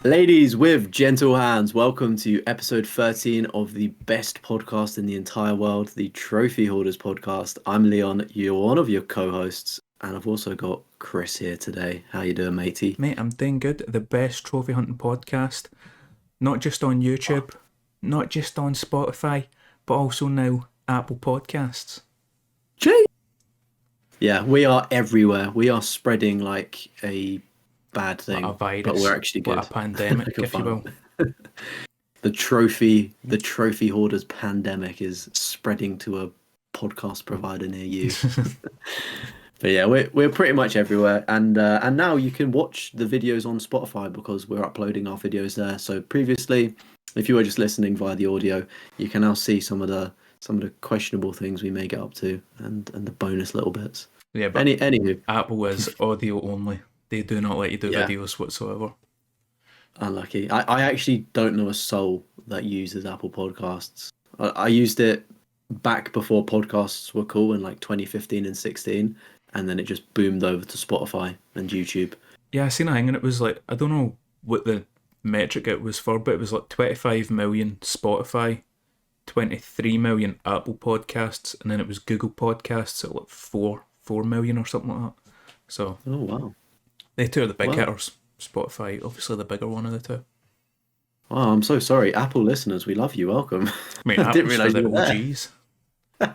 Ladies with gentle hands, welcome to episode 13 of the best podcast in the entire world, the Trophy Hoarders podcast. I'm Leon, you're one of your co-hosts, and I've also got Chris here today. How you doing, matey? Mate, I'm doing good. The best trophy hunting podcast, not just on YouTube, not just on Spotify, but also now Apple Podcasts. Gee! Yeah, we are everywhere. We are spreading like a bad thing, What a virus, but we're actually good. what a pandemic, if you will. The trophy hoarders pandemic is spreading to a podcast provider near you. But yeah, we're pretty much everywhere, and now you can watch the videos on Spotify because we're uploading our videos there. So previously, if you were just listening via the audio, you can now see some of the questionable things we may get up to, and the bonus little bits. Yeah, but Anywho, Apple is audio only. They do not let you do videos whatsoever. Unlucky. I actually don't know a soul that uses Apple Podcasts. I used it back before podcasts were cool in like 2015 and 16, and then it just boomed over to Spotify and YouTube. Yeah, I seen a thing and it was like, I don't know what the metric it was for, but it was like 25 million Spotify, 23 million Apple Podcasts, and then it was Google Podcasts at like 4 million or something like that. So, oh wow. They two are the big hitters. Spotify, obviously the bigger one of the two. Oh, I'm so sorry. Apple listeners, we love you. Welcome. Mate, I didn't realise the OGs.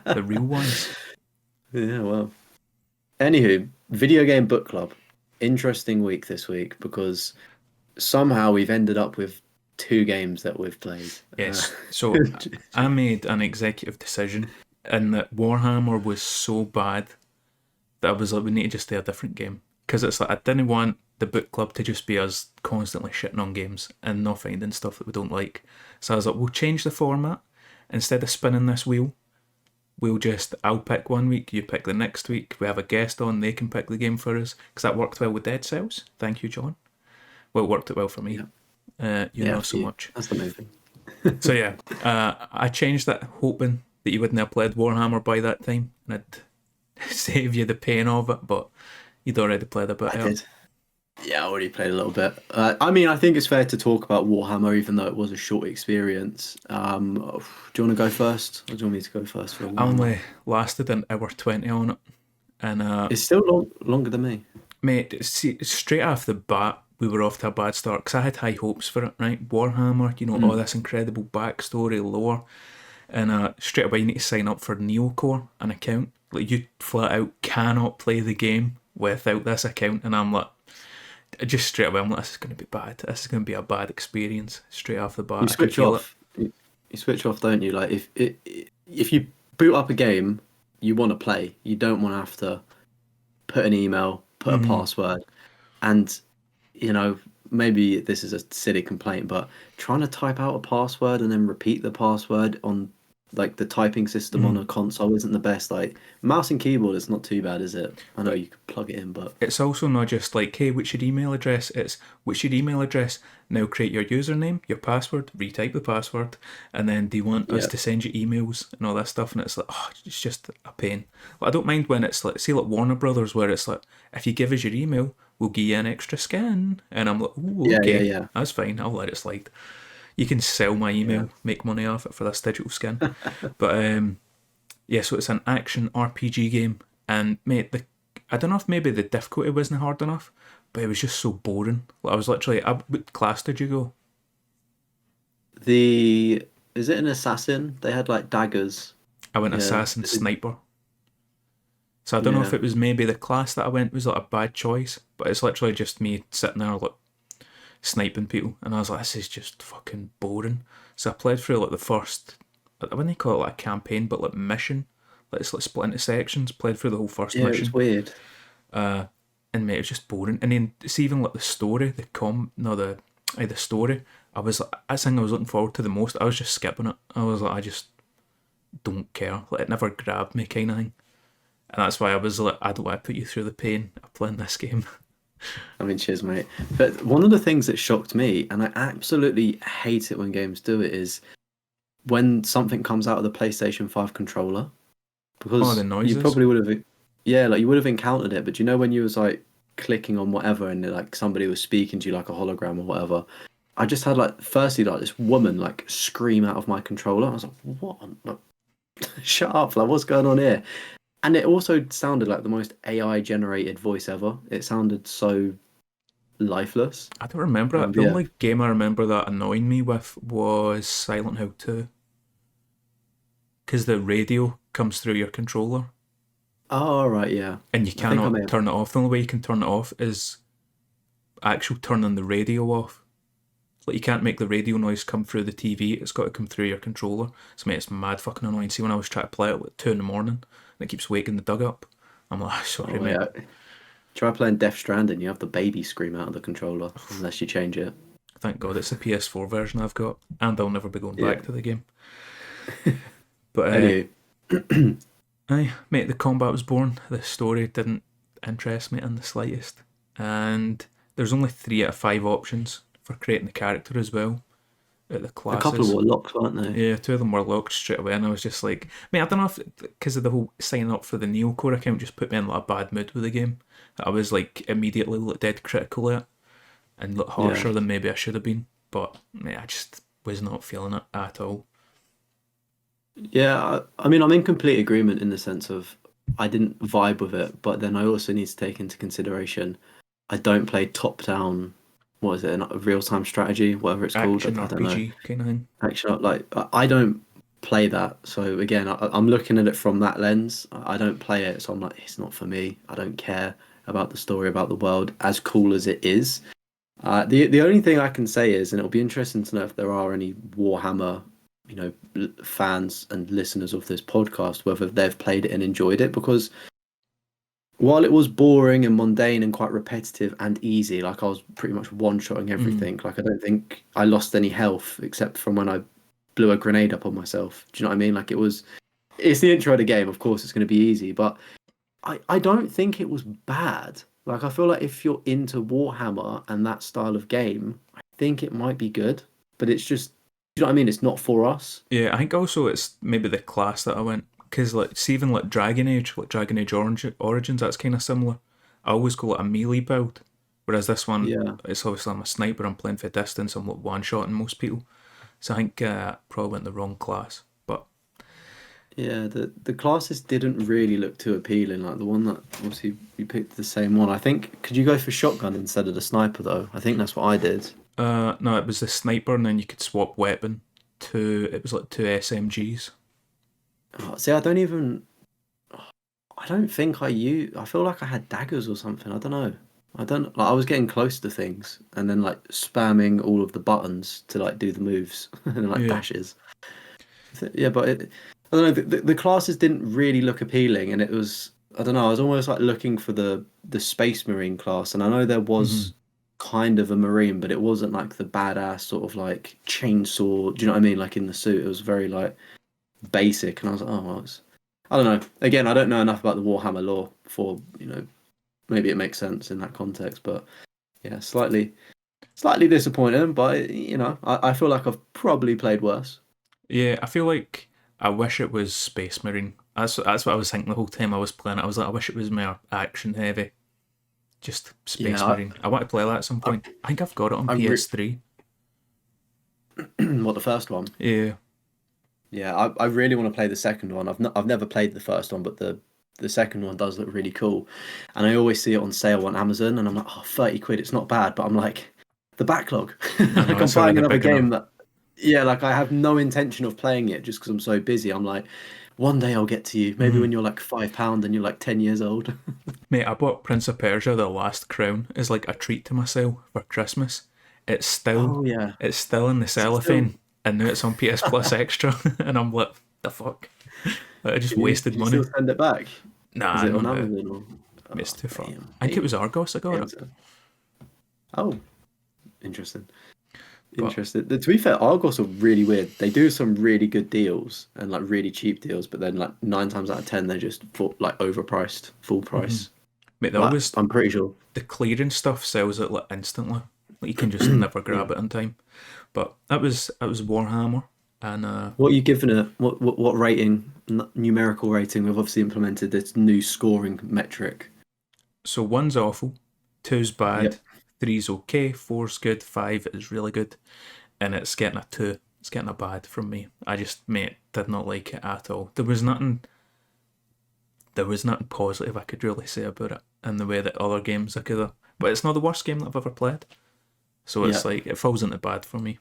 The real ones. Yeah, well. Anywho, video game book club. Interesting week this week because somehow we've ended up with 2 games that we've played. Yes. So I made an executive decision and that Warhammer was so bad that I was like, we need to just do a different game. Because it's like, I didn't want the book club to just be us constantly shitting on games and not finding stuff that we don't like. So I was like, we'll change the format. Instead of spinning this wheel, I'll pick one week, you pick the next week. We have a guest on, they can pick the game for us. Because that worked well with Dead Cells. Thank you, John. Well, it worked well for me. You know so much. That's amazing. So yeah, I changed that hoping that you wouldn't have played Warhammer by that time. And I'd save you the pain of it, but you'd already played a bit. I did. Yeah, I already played a little bit. I mean, I think it's fair to talk about Warhammer, even though it was a short experience. Do you want to go first, or do you want me to go first for a while? I only lasted an hour 20 on it, and it's still longer than me. Mate, see, straight off the bat, we were off to a bad start because I had high hopes for it. Right, Warhammer, all this incredible backstory, lore, and straight away you need to sign up for Neocore, an account. Like you flat out cannot play the game without this account, and I'm like, just straight away, I'm like, this is going to be bad. This is going to be a bad experience straight off the bat. You switch off. You switch off, don't you? Like if you boot up a game, you want to play. You don't want to have to put an email, put a password, and maybe this is a silly complaint, but trying to type out a password and then repeat the password on like the typing system on a console isn't the best. Like mouse and keyboard, it's not too bad, is it? I know you could plug it in, but it's also not just like, hey, what's your email address? It's what's your email address? Now create your username, your password, retype the password, and then do you want us to send you emails and all that stuff? And it's like, it's just a pain. Like, I don't mind when it's like, say like Warner Brothers, where it's like, if you give us your email, we'll give you an extra scan. And I'm like, ooh, okay, that's fine, I'll let it slide. You can sell my email, make money off it for this digital skin. But so it's an action RPG game, and mate, I don't know if maybe the difficulty wasn't hard enough, but it was just so boring. Like, I was literally, what class did you go? Is it an assassin? They had like daggers. I went assassin sniper. So I don't know if it was maybe the class that I went was like a bad choice, but it's literally just me sitting there like sniping people, and I was like, this is just fucking boring. So I played through like the first, I wouldn't call it like a campaign, but like mission, like it's like split into sections. Played through the whole first mission. It was weird. And mate, it was just boring. And then it's even like the story, the story. I was like, that's the thing I was looking forward to the most. I was just skipping it. I was like, I just don't care. Like, it never grabbed me, kind of thing. And that's why I was like, I don't want to put you through the pain of playing this game. I mean, cheers, mate. But one of the things that shocked me, and I absolutely hate it when games do it, is when something comes out of the PlayStation 5 controller. Because the noises. You probably would have, you would have encountered it. But when you was like clicking on whatever, and like somebody was speaking to you like a hologram or whatever, I just had like firstly like this woman like scream out of my controller. I was like, what? Like, shut up! Like, what's going on here? And it also sounded like the most AI generated voice ever. It sounded so lifeless. I don't remember it. The Yeah. only game I remember that annoying me with was Silent Hill 2. Because the radio comes through your controller. Oh, right, yeah. And you I think I may cannot have. turn it off. The only way you can turn it off is actual turning the radio off. Like, you can't make the radio noise come through the TV. It's got to come through your controller. So, mate, it's mad fucking annoying. See, when I was trying to play it at like 2 in the morning, and it keeps waking the dog up. I'm like, sorry, Oh, mate. yeah. Try playing Death Stranding. You have the baby scream out of the controller unless you change it. Thank God it's the PS4 version I've got, and I'll never be going Yeah. back to the game. But Anyway, aye, mate, the combat was boring. The story didn't interest me in the slightest, and there's only 3 out of 5 options for creating the character as well. At the a classes, couple of were locked, weren't they? yeah, 2 of them were locked straight away, and I was just like, mate, I don't know if because of the whole signing up for the Neocore account just put me in like a bad mood with the game. I was like immediately like dead critical of it and look harsher than maybe I should have been. But mate, I just was not feeling it at all. Yeah, I mean, I'm in complete agreement in the sense of I didn't vibe with it, but then I also need to take into consideration I don't play top-down, what is it, a real-time strategy, whatever it's called. Action I don't know. RPG kind of thing. Action, like I don't play that. So again, I'm looking at it from that lens. I don't play it, so I'm like, it's not for me. I don't care about the story, about the world, as cool as it is. The only thing I can say is, and it'll be interesting to know if there are any Warhammer, fans and listeners of this podcast, whether they've played it and enjoyed it, because while it was boring and mundane and quite repetitive and easy, like I was pretty much one-shotting everything. Like I don't think I lost any health except from when I blew a grenade up on myself. Do you know what I mean? Like it's the intro of the game. Of course, it's going to be easy, but I don't think it was bad. Like I feel like if you're into Warhammer and that style of game, I think it might be good. But it's just, you know what I mean? It's not for us. Yeah, I think also it's maybe the class that I went, because like see, even like Dragon Age Origins, that's kind of similar. I always go like a melee build, whereas this one, Yeah. it's obviously I'm a sniper. I'm playing for distance. I'm like one-shotting most people. So I think probably went the wrong class. But Yeah, the classes didn't really look too appealing. Like the one that obviously we picked the same one. I think could you go for shotgun instead of the sniper though? I think that's what I did. no, it was the sniper, and then you could swap weapon to it was like 2 SMGs. Oh, see, I don't think I feel like I had daggers or something. I don't know. I don't like. I was getting close to things and then like spamming all of the buttons to like do the moves and like Yeah. dashes. Yeah, but I don't know. The classes didn't really look appealing, and it was I don't know. I was almost like looking for the Space Marine class, and I know there was kind of a Marine, but it wasn't like the badass sort of like chainsaw. Do you know what I mean? Like in the suit, it was very like basic, and I was like, oh, well, I don't know. Again, I don't know enough about the Warhammer lore for maybe it makes sense in that context, but yeah, slightly disappointing. But I feel like I've probably played worse. Yeah, I feel like I wish it was Space Marine. That's what I was thinking the whole time I was playing it. I was like, I wish it was more action heavy. Just Space Marine. I want to play that at some point. I think I've got it on PS3. What, the first one? Yeah. Yeah, I really want to play the second one. I've never played the first one, but the second one does look really cool. And I always see it on sale on Amazon, and I'm like, oh, 30 quid, it's not bad. But I'm like, the backlog. Like I'm buying another game that, yeah, like I have no intention of playing it just because I'm so busy. I'm like, one day I'll get to you. Maybe when you're like £5 and you're like 10 years old. Mate, I bought Prince of Persia: The Last Crown as like a treat to myself for Christmas. It's still, it's still in the cellophane, and now it's on PS Plus Extra, and I'm like, the fuck? Like, I just wasted money. Still send it back? Nah, is it on Amazon or? It's too far. I think it was Argos. I got it. Oh, interesting. Interesting. To be fair, Argos are really weird. They do some really good deals and like really cheap deals, but then like 9 times out of 10 they're just like overpriced, full price. Mate, always, I'm pretty sure the clearance stuff sells it like instantly. Like you can just never grab it in time. But that was Warhammer. And what are you giving it? What rating? Numerical rating? We've obviously implemented this new scoring metric. So 1's awful, 2's bad, 3's okay, 4's good, 5 is really good, and it's getting a 2. It's getting a bad from me. I just, mate, did not like it at all. There was nothing positive I could really say about it in the way that other games I could have. But it's not the worst game that I've ever played. So it's Yeah. like, it falls into bad for me.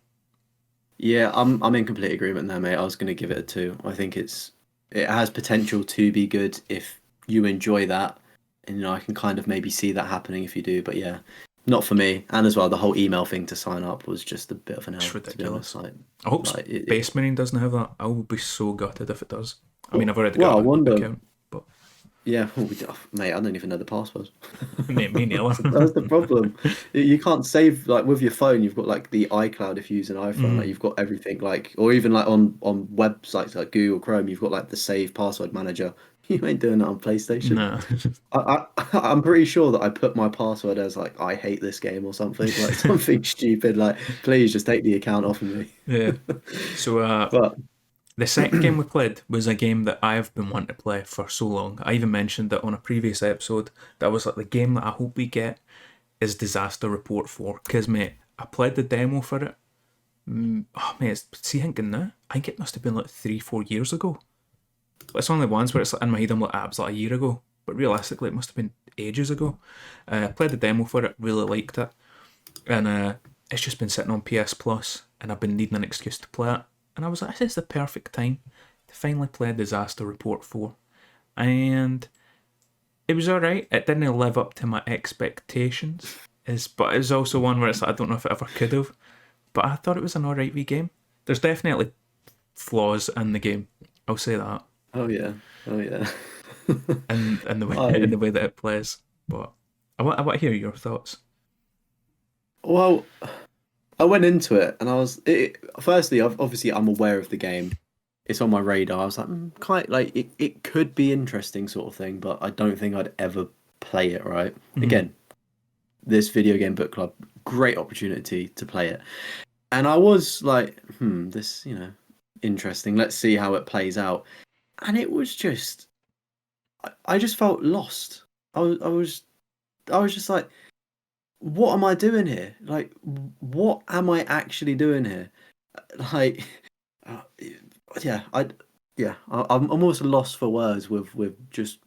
Yeah, I'm in complete agreement there, mate. I was going to give it a 2. I think it has potential to be good if you enjoy that, and I can kind of maybe see that happening if you do. But yeah, not for me. And as well, the whole email thing to sign up was just a bit of an It's hell, to be honest. ridiculous. I hope Space Marine doesn't have that. I will be so gutted if it does. I mean, I've already Well, I got an wonder. account, but Yeah, mate, I don't even know the password. me neither. That's the problem. You can't save like with your phone. You've got like the iCloud if you use an iPhone. Like you've got everything like, or even like on websites like Google Chrome, you've got like the save password manager. You ain't doing that on PlayStation. Nah. I'm pretty sure that I put my password as like I hate this game or something like something stupid. Like please just take the account off of me. Yeah. So But the second game we played was a game that I have been wanting to play for so long. I even mentioned it on a previous episode. That was like the game that I hope we get is Disaster Report 4. Because, mate, I played the demo for it. Oh, mate, see, thinking now, I think it must have been like 3-4 years ago. It's one of the ones where it's like in my head, I'm like, it was like a year ago. But realistically, it must have been ages ago. I played the demo for it, really liked it. And it's just been sitting on PS Plus, and I've been needing an excuse to play it. And I was like, this is the perfect time to finally play Disaster Report 4. And it was alright. It didn't live up to my expectations. But it was also one where it's like, I don't know if it ever could have. But I thought it was an alright wee game. There's definitely flaws in the game. I'll say that. oh yeah, oh yeah. And the way I in the way that it plays. But I want to hear your thoughts. Well, I went into it and firstly, obviously, I'm aware of the game. It's on my radar. I was like, kind like it could be interesting, sort of thing, but I don't think I'd ever play it. Right? Again, this video game book club, great opportunity to play it, and I was like, this, interesting. Let's see how it plays out. And it was just, I just felt lost. I was just like, what am I doing here? Like, what am I actually doing here? Like, uh, yeah, I'm almost lost for words with just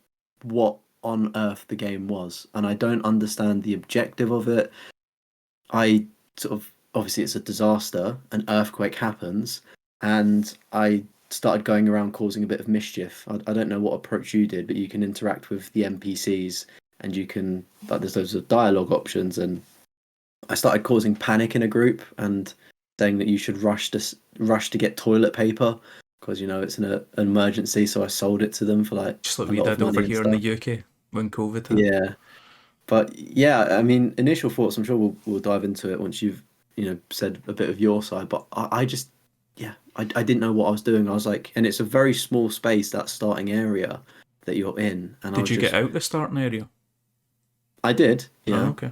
what on earth the game was, and I don't understand the objective of it. I sort of obviously it's a disaster, an earthquake happens, and I started going around causing a bit of mischief. I don't know what approach you did, but you can interact with the NPCs and you can like there's loads of dialogue options, and I started causing panic in a group and saying that you should rush to get toilet paper because it's an emergency. So I sold it to them for like Just like a we lot of did over money and here in stuff. the UK when COVID hit. Yeah, but yeah, I mean, initial thoughts. I'm sure we'll dive into it once you've said a bit of your side. But I just I didn't know what I was doing. I was like, and it's a very small space, that starting area that you're in, and I Did was you get just out the starting area? I did, Oh, yeah, okay.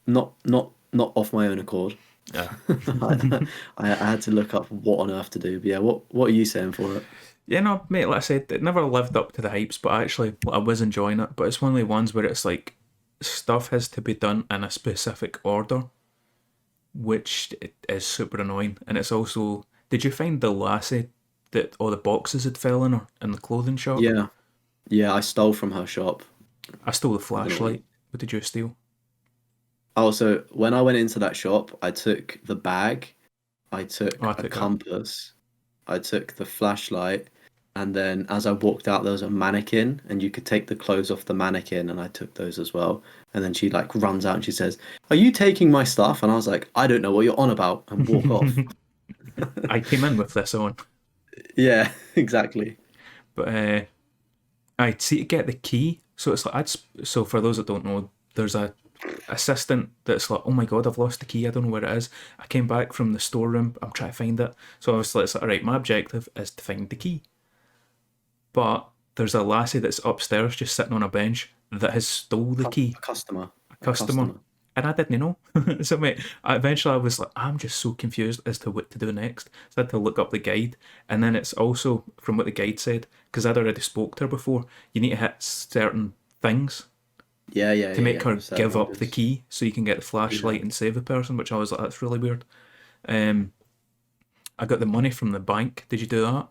not off my own accord. Yeah. I had to look up what on earth to do. But yeah, what are you saying for it? Yeah, no, mate, like I said, it never lived up to the hypes, but actually, I was enjoying it. But it's one of the ones where it's like, stuff has to be done in a specific order, which is super annoying. And it's also, did you find the lassie that all the boxes had fell in her in the clothing shop? Yeah, yeah, I stole from her shop. I stole the I don't know what. flashlight. What did you steal? Oh, so when I went into that shop, I took the bag, I Oh, took I a took that. compass, I took the flashlight, and then as I walked out, there was a mannequin, and you could take the clothes off the mannequin, and I took those as well. And then she like runs out and she says, "Are you taking my stuff?" And I was like, "I don't know what you're on about," and walk off. I came in with this on. Yeah, exactly. But I'd see to get the key. So it's like so for those that don't know, there's a assistant that's like, oh my god, I've lost the key. I don't know where it is. I came back from the storeroom. I'm trying to find it. So I was like, all right, my objective is to find the key. But there's a lassie that's upstairs just sitting on a bench that has stole the key. A customer, A a customer. customer. And I didn't know. So, mate, eventually I was like, I'm just so confused as to what to do next. So I had to look up the guide. And then it's also, from what the guide said, because I'd already spoke to her before, you need to hit certain things to make her Certain give up the orders. key so you can get the flashlight Yeah. and save the person, which I was like, that's really weird. Um, I got the money from the bank. Did you do that?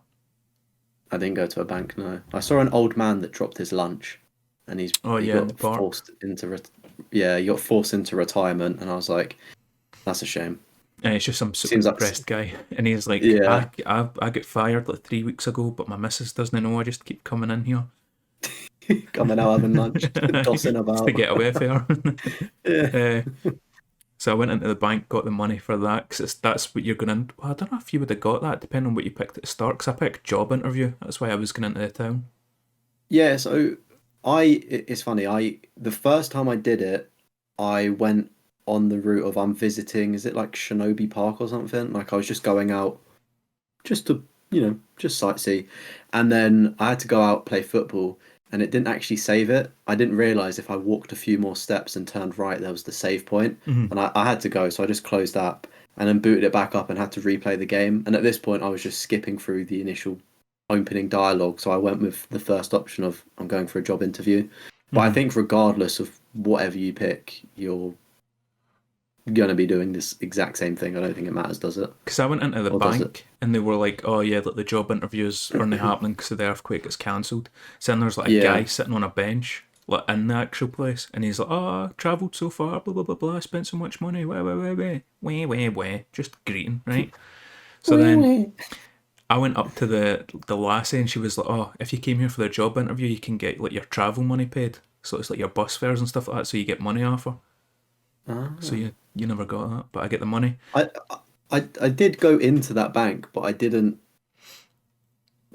I didn't go to a bank, no. I saw an old man that dropped his lunch, and Oh he yeah, in the got park. forced into he got forced into retirement, and I was like, that's a shame. And it's just some super Seems like depressed guy, and he's like, yeah, I got fired like 3 weeks ago, but my missus doesn't know. I just keep coming in here coming out having lunch, dossing just to about. get away with her. Yeah. So I went into the bank, got the money for that, because that's what you're going in. Well, I don't know if you would have got that, depending on what you picked at the start, because I picked job interview. That's why I was going into the town. Yeah, so it's funny. The first time I did it, I went on the route of I'm visiting. Is it like Shinobi Park or something? Like I was just going out just to just sightsee, and then I had to go out play football, and it didn't actually save it. I didn't realize if I walked a few more steps and turned right, there was the save point, Mm-hmm. and I had to go, so I just closed that app and then booted it back up and had to replay the game. And at this point, I was just skipping through the initial opening dialogue, so I went with the first option of I'm going for a job interview. But I Mm-hmm. think regardless of whatever you pick, you're gonna be doing this exact same thing. I don't think it matters, does it? Because I went into the Or does it? bank and they were like, "Oh yeah, like the job interviews aren't happening because the earthquake gets cancelled." So then there's like a guy Yeah. sitting on a bench, like in the actual place, and he's like, "Oh, I travelled so far, blah blah blah blah. I spent so much money, wah wah wah wah, wah wah wah." Just greeting, right? So Wee then wee. I went up to the lassie and she was like, "Oh, if you came here for the job interview, you can get like your travel money paid. So it's like your bus fares and stuff like that. So you get money off her. So Ah. you never got that, but I get the money." I, I did go into that bank, but I didn't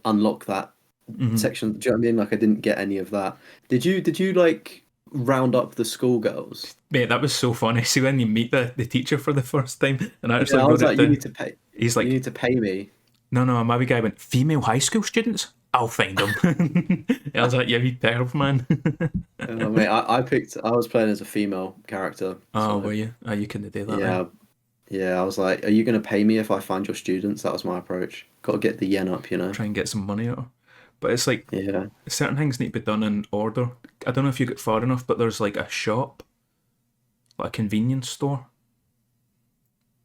unlock that Hmm. section. Do you know what I mean? Like I didn't get any of that. Did you like round up the schoolgirls? Mate, that was so funny. See, when you meet the teacher for the first time and I actually Yeah, I wrote was it like, you down, need to pay. he's You like, need to pay me. no, no, my wee guy went, female high school students? I'll find them. I was like, yeah, you perv, man. Mate, I picked. I was playing as a female character, Oh, so were you? Oh, you couldn't do that then. yeah, yeah. I was like, are you gonna pay me if I find your students? That was my approach. Got to get the yen up, you know. Try and get some money out of her. But it's like, Yeah. certain things need to be done in order. I don't know if you get far enough, but there's like a shop, like a convenience store.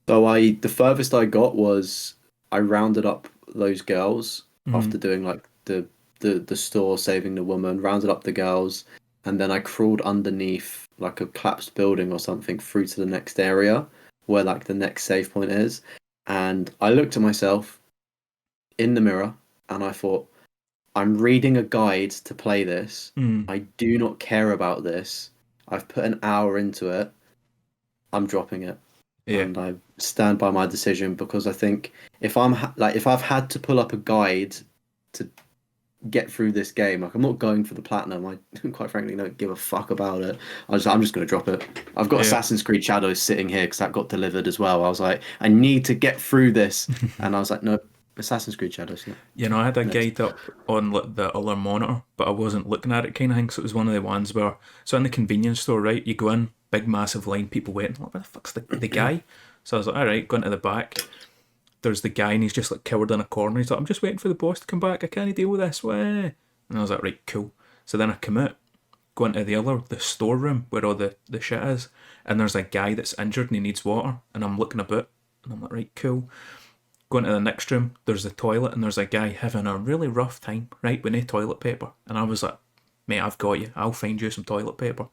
So the furthest I got was I rounded up those girls Mm. after doing like the store saving the woman, rounded up the girls, and then I crawled underneath like a collapsed building or something through to the next area where like the next save point is. And I looked at myself in the mirror and I thought, I'm reading a guide to play this. Mm. I do not care about this. I've put an hour into it. I'm dropping it. Yeah. And I stand by my decision because I think if I've had to pull up a guide to get through this game, like I'm not going for the platinum. I quite frankly don't give a fuck about it. I'm just gonna drop it. I've got Yeah. Assassin's Creed Shadows sitting here because that got delivered as well. I was like, I need to get through this, and I was like, no, Assassin's Creed Shadows. No. You know, I had a Next. guide up on like the other monitor, but I wasn't looking at it kind of thing. So it was one of the ones where, so in the convenience store, right, you go in, big massive line, people waiting. Like, where the fuck's the guy? So I was like, all right, going to the back. There's the guy, and he's just like cowered in a corner. He's like, I'm just waiting for the boss to come back. I can't deal with this way. And I was like, right, cool. So then I come out, go into the storeroom where all the shit is, and there's a guy that's injured and he needs water, and I'm looking about, and I'm like, right, cool. Going to the next room, there's the toilet, and there's a guy having a really rough time, right, with no toilet paper. And I was like, mate, I've got you. I'll find you some toilet paper.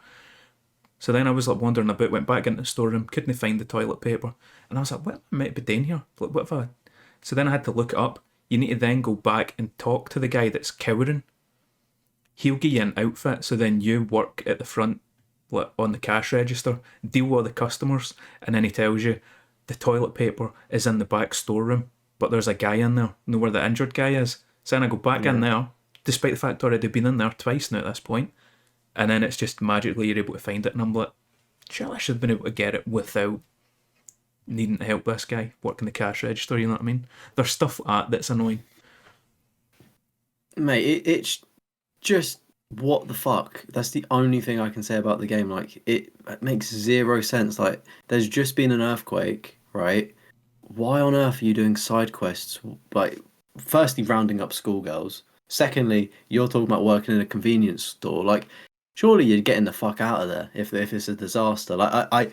So then I was like wandering about, went back into the storeroom, couldn't find the toilet paper. And I was like, what might be doing here? Like, what if I... So then I had to look it up. You need to then go back and talk to the guy that's cowering. He'll give you an outfit, so then you work at the front, like on the cash register, deal with the customers, and then he tells you the toilet paper is in the back storeroom, but there's a guy in there, know where the injured guy is. So then I go back in Yeah. there, despite the fact I'd already been in there twice now at this point, and then it's just magically you're able to find it, and I'm like, sure, I should have been able to get it without needing to help this guy working the cash register, you know what I mean? There's stuff like that that's annoying. Mate, it's just what the fuck. That's the only thing I can say about the game. Like it makes zero sense. Like there's just been an earthquake, right? Why on earth are you doing side quests? Like, firstly, rounding up schoolgirls. Secondly, you're talking about working in a convenience store. Like, surely you're getting the fuck out of there if it's a disaster. Like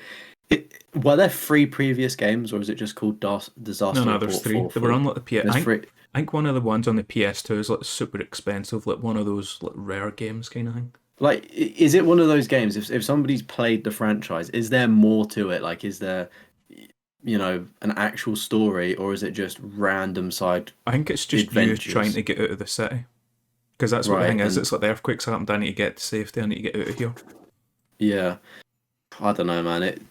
were there 3 previous games, or is it just called Disaster No, there's Report 3. They were 4? on like the PS. There's 3. I think one of the ones on the PS2 is like super expensive, like one of those like rare games kind of thing. Like, is it one of those games? If somebody's played the franchise, is there more to it? Like, is there, an actual story, or is it just random side I think it's just you trying adventures? to get out of the city. Because that's what the Right, thing is. and It's like the earthquake's happened. I need to get to safety. I need to get out of here. yeah, I don't know, man.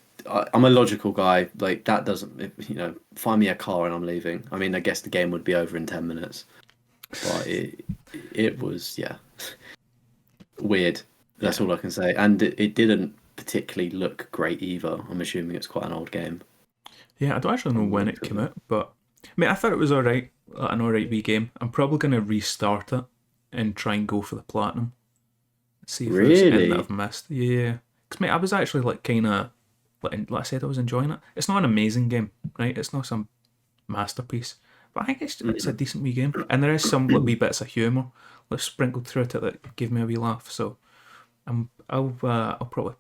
I'm a logical guy. Like that doesn't, find me a car and I'm leaving. I mean, I guess the game would be over in 10 minutes, but it was weird. That's Yeah. all I can say. And it didn't particularly look great either. I'm assuming it's quite an old game. Yeah, I don't actually know From the when looks it of came it. out, but I mean, I thought it was alright, an alright wee game. I'm probably going to restart it and try and go for the platinum. See if there's anything that Really? I've missed. Yeah. Because, mate, I was actually like kind of, like I said, I was enjoying it. It's not an amazing game, right? It's not some masterpiece. But I think it's a decent wee game. And there is some like, wee bits of humour like, sprinkled through it that gave me a wee laugh. So I'll probably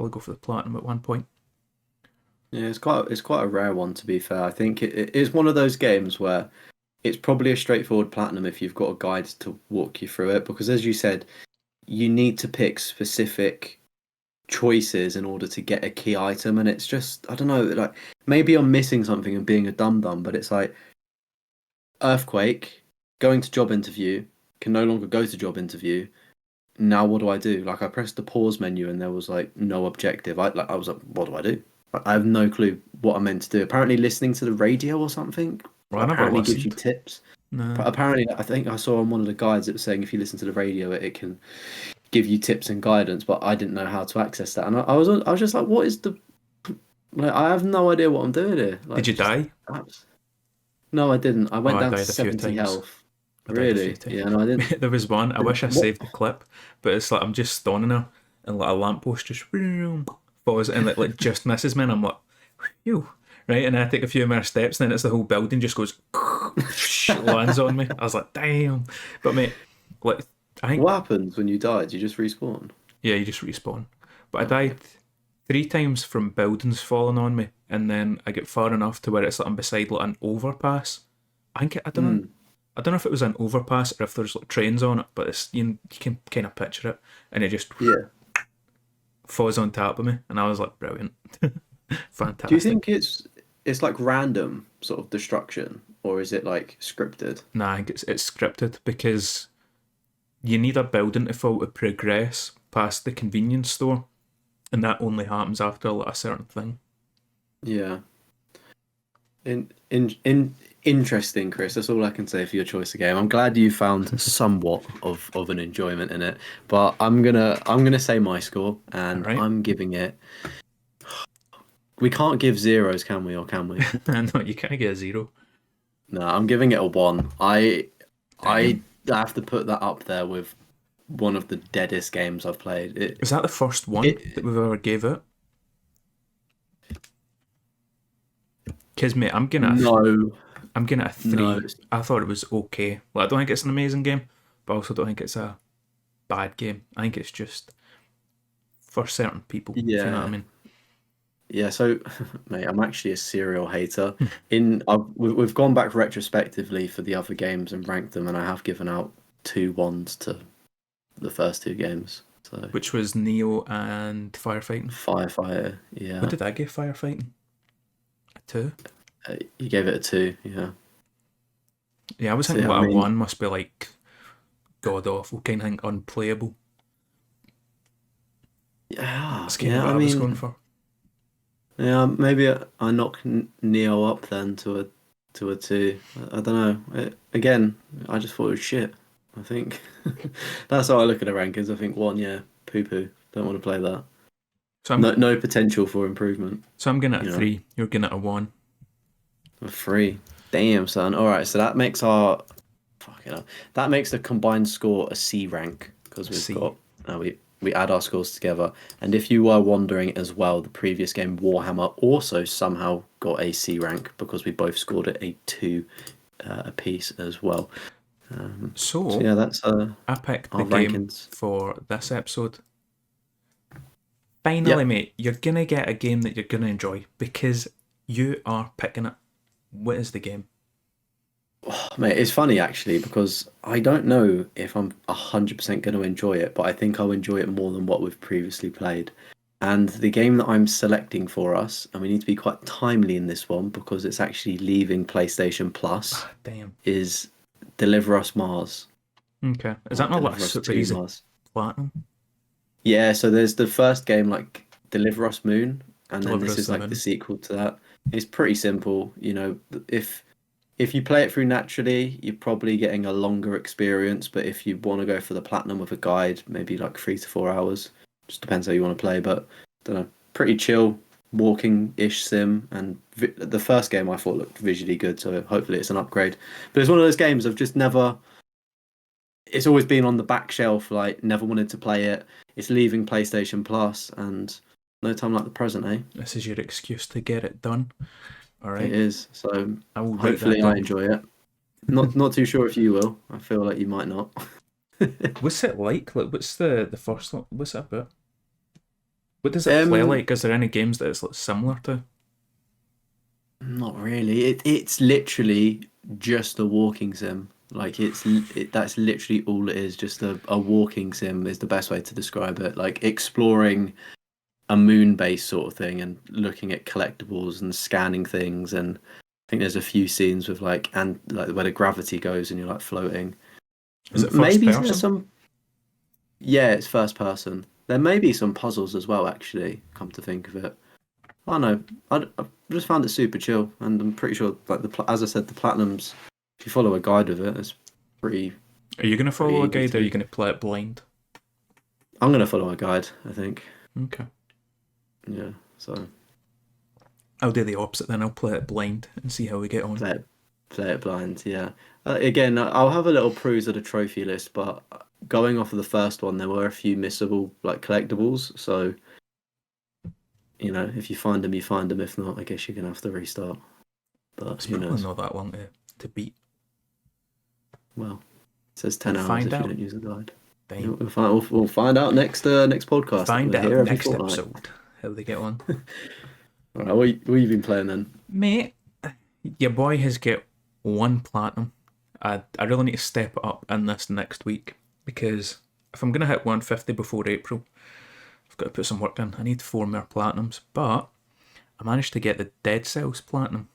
go for the platinum at one point. Yeah, it's quite a rare one to be fair. I think it is one of those games where it's probably a straightforward platinum if you've got a guide to walk you through it, because as you said, you need to pick specific choices in order to get a key item, and it's just I don't know, like maybe I'm missing something and being a dum dum, but it's like earthquake, going to job interview, can no longer go to job interview. Now what do I do? Like I pressed the pause menu and there was like no objective. I was like, what do I do? I have no clue what I'm meant to do. Apparently listening to the radio or something Well, I never apparently gives you listened. tips. No. But apparently I think I saw on one of the guides it was saying if you listen to the radio it can give you tips and guidance, but I didn't know how to access that. And I was just like, what is the like I have no idea what I'm doing here. Did Like you just die? apps. No, I didn't. I Oh, went I down to died a few 70 times. health. I died a few Really? times. Yeah, no, I didn't. There was one. I wish I What? saved the clip, but it's like I'm just standing there, and like a lamppost just falls and like just misses me, and I'm like, phew, right? And I take a few more steps, and then it's the whole building just goes lands on me. I was like, damn. But mate, like I think What happens when you die? Do you just respawn? yeah, you just respawn. But I Oh, okay. died 3 times from buildings falling on me, and then I get far enough to where it's like I'm beside like an overpass. I don't know. Hmm. I don't know if it was an overpass or if there's like trains on it, but it's you can kind of picture it, and it just Yeah. falls on top of me, and I was like, brilliant, Do you fantastic. think it's like random sort of destruction, or is it like scripted? Nah, I think it's scripted because you need a building to fall to progress past the convenience store, and that only happens after like, a certain thing. Yeah. In interesting, Chris. That's all I can say for your choice of game. I'm glad you found somewhat of an enjoyment in it, but I'm gonna say my score, All and right, I'm giving it. We can't give zeros, can we? Or can we? no, you can't get a zero. No, I'm giving it a 1. I Damn, have to put that up there with one of the deadest games I've played. is that the first one that It we've ever gave out? Because mate, no, I'm giving it a no, 3. I thought it was okay. Well, I don't think it's an amazing game, but I also don't think it's a bad game. I think it's just for certain people, if you know what I yeah, mean. yeah. So, mate, I'm actually a serial hater. We've gone back retrospectively for the other games and ranked them, and I have given out 2 1s to the first 2 games. So, Which was Neo and Firefighting. Firefighter, What yeah, did I give Firefighting? A 2? you gave it a 2, yeah. Yeah, I was So thinking yeah, I what a mean, 1 must be like god awful, kind of thing, unplayable. yeah, That's kind of yeah. what I I was going mean, for. yeah. Maybe I knock Neo up then to a 2. I don't know. Again, I just thought it was shit. I think that's how I look at the rankings. I think 1, yeah, poo poo. Don't want to play that. So I'm No potential for improvement. so I'm getting it a You know, 3. You're getting it a 1. a 3. Damn, son. All right, so that makes our fucking hell. That makes the combined score a C rank because A we've C. got we add our scores together. And if you were wondering as well, the previous game Warhammer also somehow got a C rank because we both scored it a 2 apiece as well. So yeah, that's I picked our the game rankings. for this episode. Finally, Yep. mate, you're gonna get a game that you're gonna enjoy because you are picking it. What is the game? Mate, it's funny actually because I don't know if I'm 100% going to enjoy it, but I think I'll enjoy it more than what we've previously played. And the game that I'm selecting for us, and we need to be quite timely in this one because it's actually leaving PlayStation Plus, Damn. is Deliver Us Mars Okay. Is or that not like a Deliver Us super 2 easy Mars. platinum? Yeah, so there's the first game like Deliver Us Moon, and then Deliver this us is the like the moon. sequel to that. It's pretty simple, if you play it through naturally, you're probably getting a longer experience. But if you want to go for the platinum with a guide, maybe like 3 to 4 hours. Just depends how you want to play. But don't know, pretty chill, walking-ish sim. And the first game I thought looked visually good, so hopefully it's an upgrade. But it's one of those games I've just never. It's always been on the back shelf. Like never wanted to play it. It's leaving PlayStation Plus, and no time like the present, eh? This is your excuse to get it done. All It right. is. So I will write that hopefully I down. enjoy it. Not too sure if you will. I feel like you might not. What's it like? Like, what's the first one? What's it about? What does it play Um, like? Is there any games that it's like similar to? Not really. It's literally just a walking sim. Like that's literally all it is. Just a walking sim is the best way to describe it. Like exploring a moon-based sort of thing and looking at collectibles and scanning things. And I think there's a few scenes with like where the gravity goes and you're like floating. Is it first Maybe there's person? some. Yeah, it's first person. There may be some puzzles as well. Actually, come to think of it. I don't know. I just found it super chill, and I'm pretty sure, like as I said, the platinums. If you follow a guide of it, it's pretty Are you gonna pretty follow a easy guide to or are you do. gonna play it blind? I'm gonna follow a guide, I think. Okay. Yeah. So I'll do the opposite then. I'll play it blind and see how we get on. play it, play it blind. Yeah. Again, I'll have a little peruse of the trophy list, but going off of the first one, there were a few missable like collectibles. So if you find them, you find them. If not, I guess you're gonna have to restart. But It's who probably knows? not that long to beat. Well, it says We'll 10 hours find if you out. don't use a guide. Time. We'll find out next podcast. Find We're out here every next fortnight. episode how they get on. All right, what you been playing then? Mate, your boy has got one platinum. I really need to step it up in this next week because if I'm gonna hit 150 before April, I've got to put some work in. I need 4 more platinums, but I managed to get the Dead Cells platinum,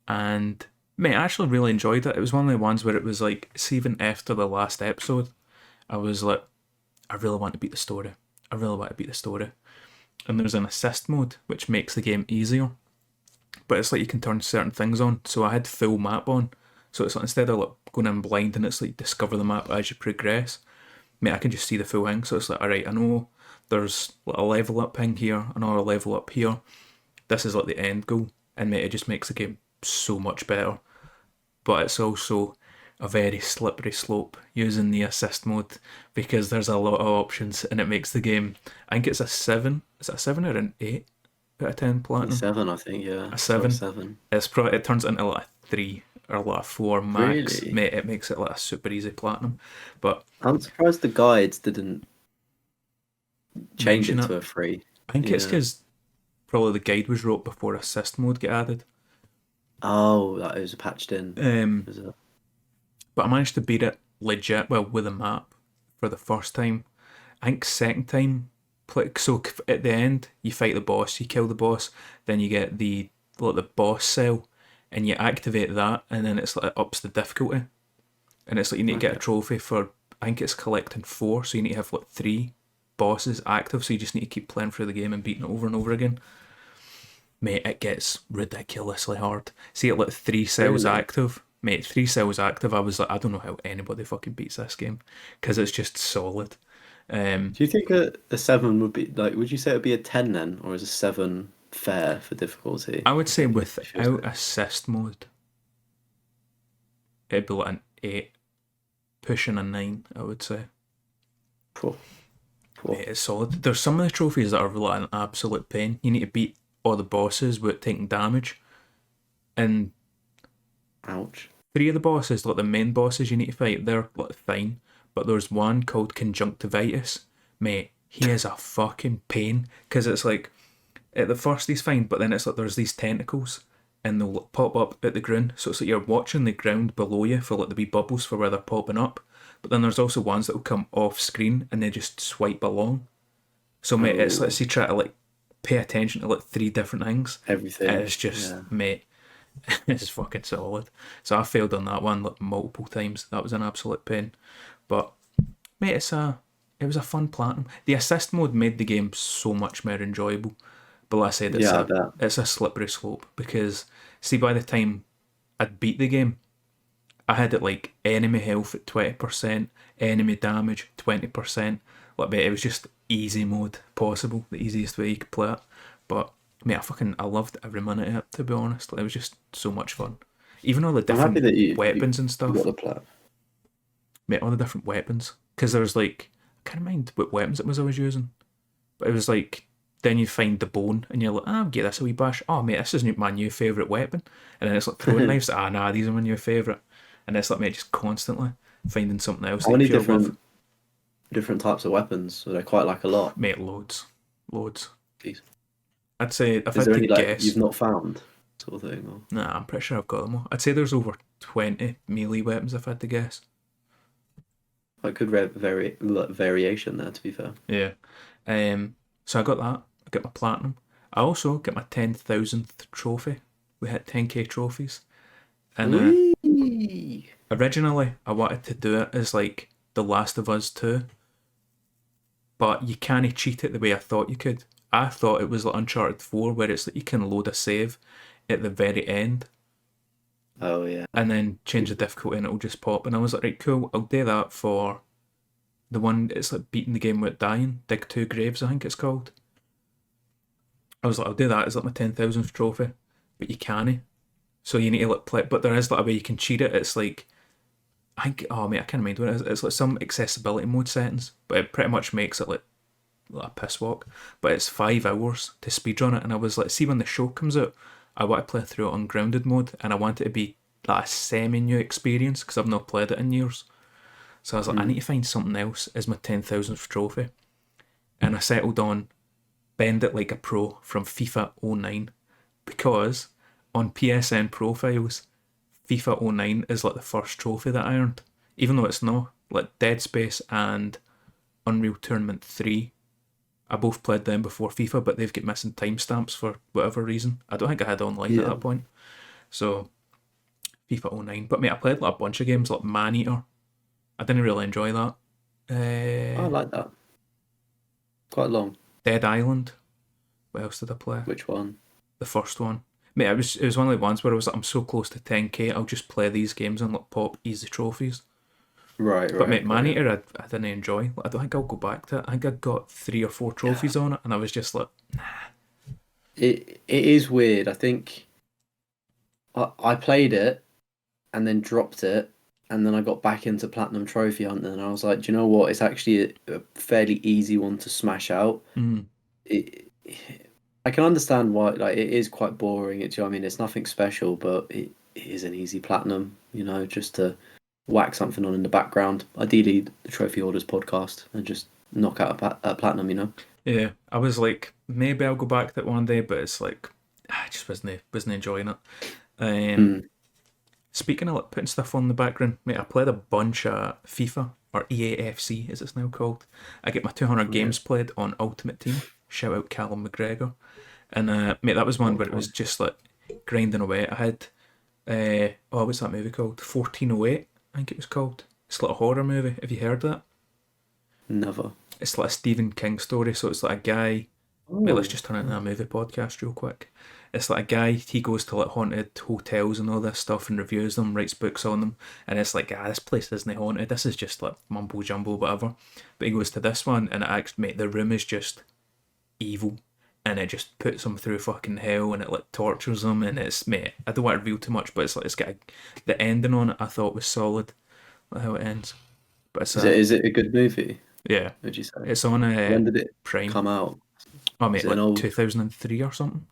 and mate, I actually really enjoyed it. It was one of the ones where it was like, see, even after the last episode, I was like, I really want to beat the story. I really want to beat the story. And there's an assist mode which makes the game easier, but it's like you can turn certain things on. So I had full map on, so it's like instead of like going in blind and it's like discover the map as you progress. Mate, I can just see the full thing. So it's like, all right, I know there's like a level up thing here, another level up here. This is like the end goal, and mate, it just makes the game so much better. But it's also a very slippery slope using the assist mode because there's a lot of options and it makes the game. I think it's a 7. Is it a 7 or an 8 out of 10 I think platinum? 7, I think, yeah. A So 7. 7. It turns into like a 3 or like a 4 max. Really? Mate, it makes it like a super easy platinum. But I'm surprised the guides didn't change mention it it. to a 3. I think it's Yeah. because probably the guide was wrote before assist mode get added. Oh, that was patched in. Um, Is it? but I managed to beat it legit, well, with a map for the first time. I think second time, so at the end, you fight the boss, you kill the boss, then you get the boss cell, and you activate that, and then it's like it ups the difficulty, and it's like you need to get a Okay. trophy for, I think it's collecting 4, so you need to have like 3 bosses active, so you just need to keep playing through the game and beating it over and over again. Mate, it gets ridiculously hard. See, at like 3 cells Really? active, mate, 3 cells active, I was like, I don't know how anybody fucking beats this game, because it's just solid. Do you think a 7 would be like, would you say it would be a 10 then? Or is a 7 fair for difficulty? I would say If you're without assist mode, it'd be like an 8, pushing a 9, I would say. Cool. Cool. Mate, it's solid. There's some of the trophies that are like an absolute pain. You need to beat all the bosses without taking damage. And Ouch. 3 of the bosses, like the main bosses you need to fight, they're like fine. But there's one called Conjunctivitis. Mate, he is a fucking pain. Because it's like, at the first he's fine, but then it's like there's these tentacles and they'll like, pop up at the ground. So it's like you're watching the ground below you for like the wee bubbles for where they're popping up. But then there's also ones that will come off screen and they just swipe along. So mate, it's like you try to like pay attention to like 3 different things. Everything. It's just mate, it's fucking solid. So I failed on that one like multiple times. That was an absolute pain. But mate, it was a fun platinum. The assist mode made the game so much more enjoyable. But like I said, it's a slippery slope because see by the time I'd beat the game, I had it like enemy health at 20%, enemy damage 20%. Like mate, it was just easy mode possible, the easiest way you could play it. But mate, I loved every minute of it, to be honest. It was just so much fun. Even all the different weapons and stuff. You got the plat. Mate, all the different weapons. Because there was like, I can't mind what weapons it was I was using. But it was like, then you find the bone and you're like, I'll get this a wee bash. Oh mate, this isn't my new favourite weapon. And then it's like throwing knives. Nah, these are my new favourite. And it's like, mate, just constantly finding something else. How many different types of weapons? So they're quite like a lot. Mate, loads. Jeez. I'd say if I Is had there any to guess, you've not found sort of thing? Or? Nah, I'm pretty sure I've got them all. I'd say there's over 20 melee weapons if I had to guess. Like good variation there, to be fair. Yeah. So I got that. I got my platinum. I also got my 10,000th trophy. We hit 10k trophies. And originally I wanted to do it as like The Last of Us 2. But you can't cheat it the way I thought you could. I thought it was like Uncharted 4 where it's like you can load a save at the very end. Oh yeah. And then change the difficulty and it'll just pop. And I was like, right, cool, I'll do that for the one, it's like beating the game without dying. Dig 2 Graves, I think it's called. I was like, I'll do that as like my 10,000th trophy. But you can't. So you need to like play, but there is like a way you can cheat it. It's like, I think, oh mate, I can't remember what it is. It's like some accessibility mode settings, but it pretty much makes it like a piss walk. But it's 5 hours to speedrun it. And I was like, see when the show comes out, I want to play through it on grounded mode and I want it to be like a semi-new experience because I've not played it in years. So I was like, I need to find something else as my 10,000th trophy. And I settled on Bend It Like a Pro from FIFA 09 because on PSN profiles, FIFA 09 is like the first trophy that I earned, even though it's not. Like Dead Space and Unreal Tournament 3, I both played them before FIFA, but they've got missing timestamps for whatever reason. I don't think I had online at that point. So, FIFA 09. But mate, I played like a bunch of games like Maneater. I didn't really enjoy that. I like that. Quite long. Dead Island. What else did I play? Which one? The first one. Mate, it was one of the ones where I was like, I'm so close to 10k, I'll just play these games and like pop easy trophies. Right. But mate, Maneater, I didn't enjoy. I don't think I'll go back to it. I think I got 3 or 4 trophies on it, and I was just like, nah. It is weird. I think I played it and then dropped it, and then I got back into Platinum Trophy Hunting, and I was like, do you know what? It's actually a fairly easy one to smash out. I can understand why. Like, it is quite boring. Do you know what I mean? It's nothing special, but it is an easy platinum. You know, just to whack something on in the background. Ideally, the Trophy Hoarders podcast, and just knock out a platinum. You know. Yeah, I was like, maybe I'll go back to it one day, but it's like, I just wasn't enjoying it. Speaking of like putting stuff on the background, mate, I played a bunch of FIFA, or EAFC as it's now called. I get my 200 games played on Ultimate Team. Shout out Callum McGregor. And mate, that was one where it was just like grinding away. I had, what's that movie called? 1408, I think it was called. It's like a horror movie. Have you heard that? Never. It's like a Stephen King story. So it's like a guy. Wait, let's just turn it into a movie podcast real quick. It's like a guy, he goes to like haunted hotels and all this stuff and reviews them, writes books on them, and it's like, this place isn't haunted, this is just like mumbo jumbo, whatever. But he goes to this one, and it actually, mate, the room is just evil, and it just puts him through fucking hell, and it like tortures him, and it's, mate, I don't want to reveal too much, but it's like, it's got the ending on it I thought was solid, like how it ends. But it's is it a good movie? Yeah. Would you say? It's on when did it Prime. come out? Oh mate, like 2003 or something.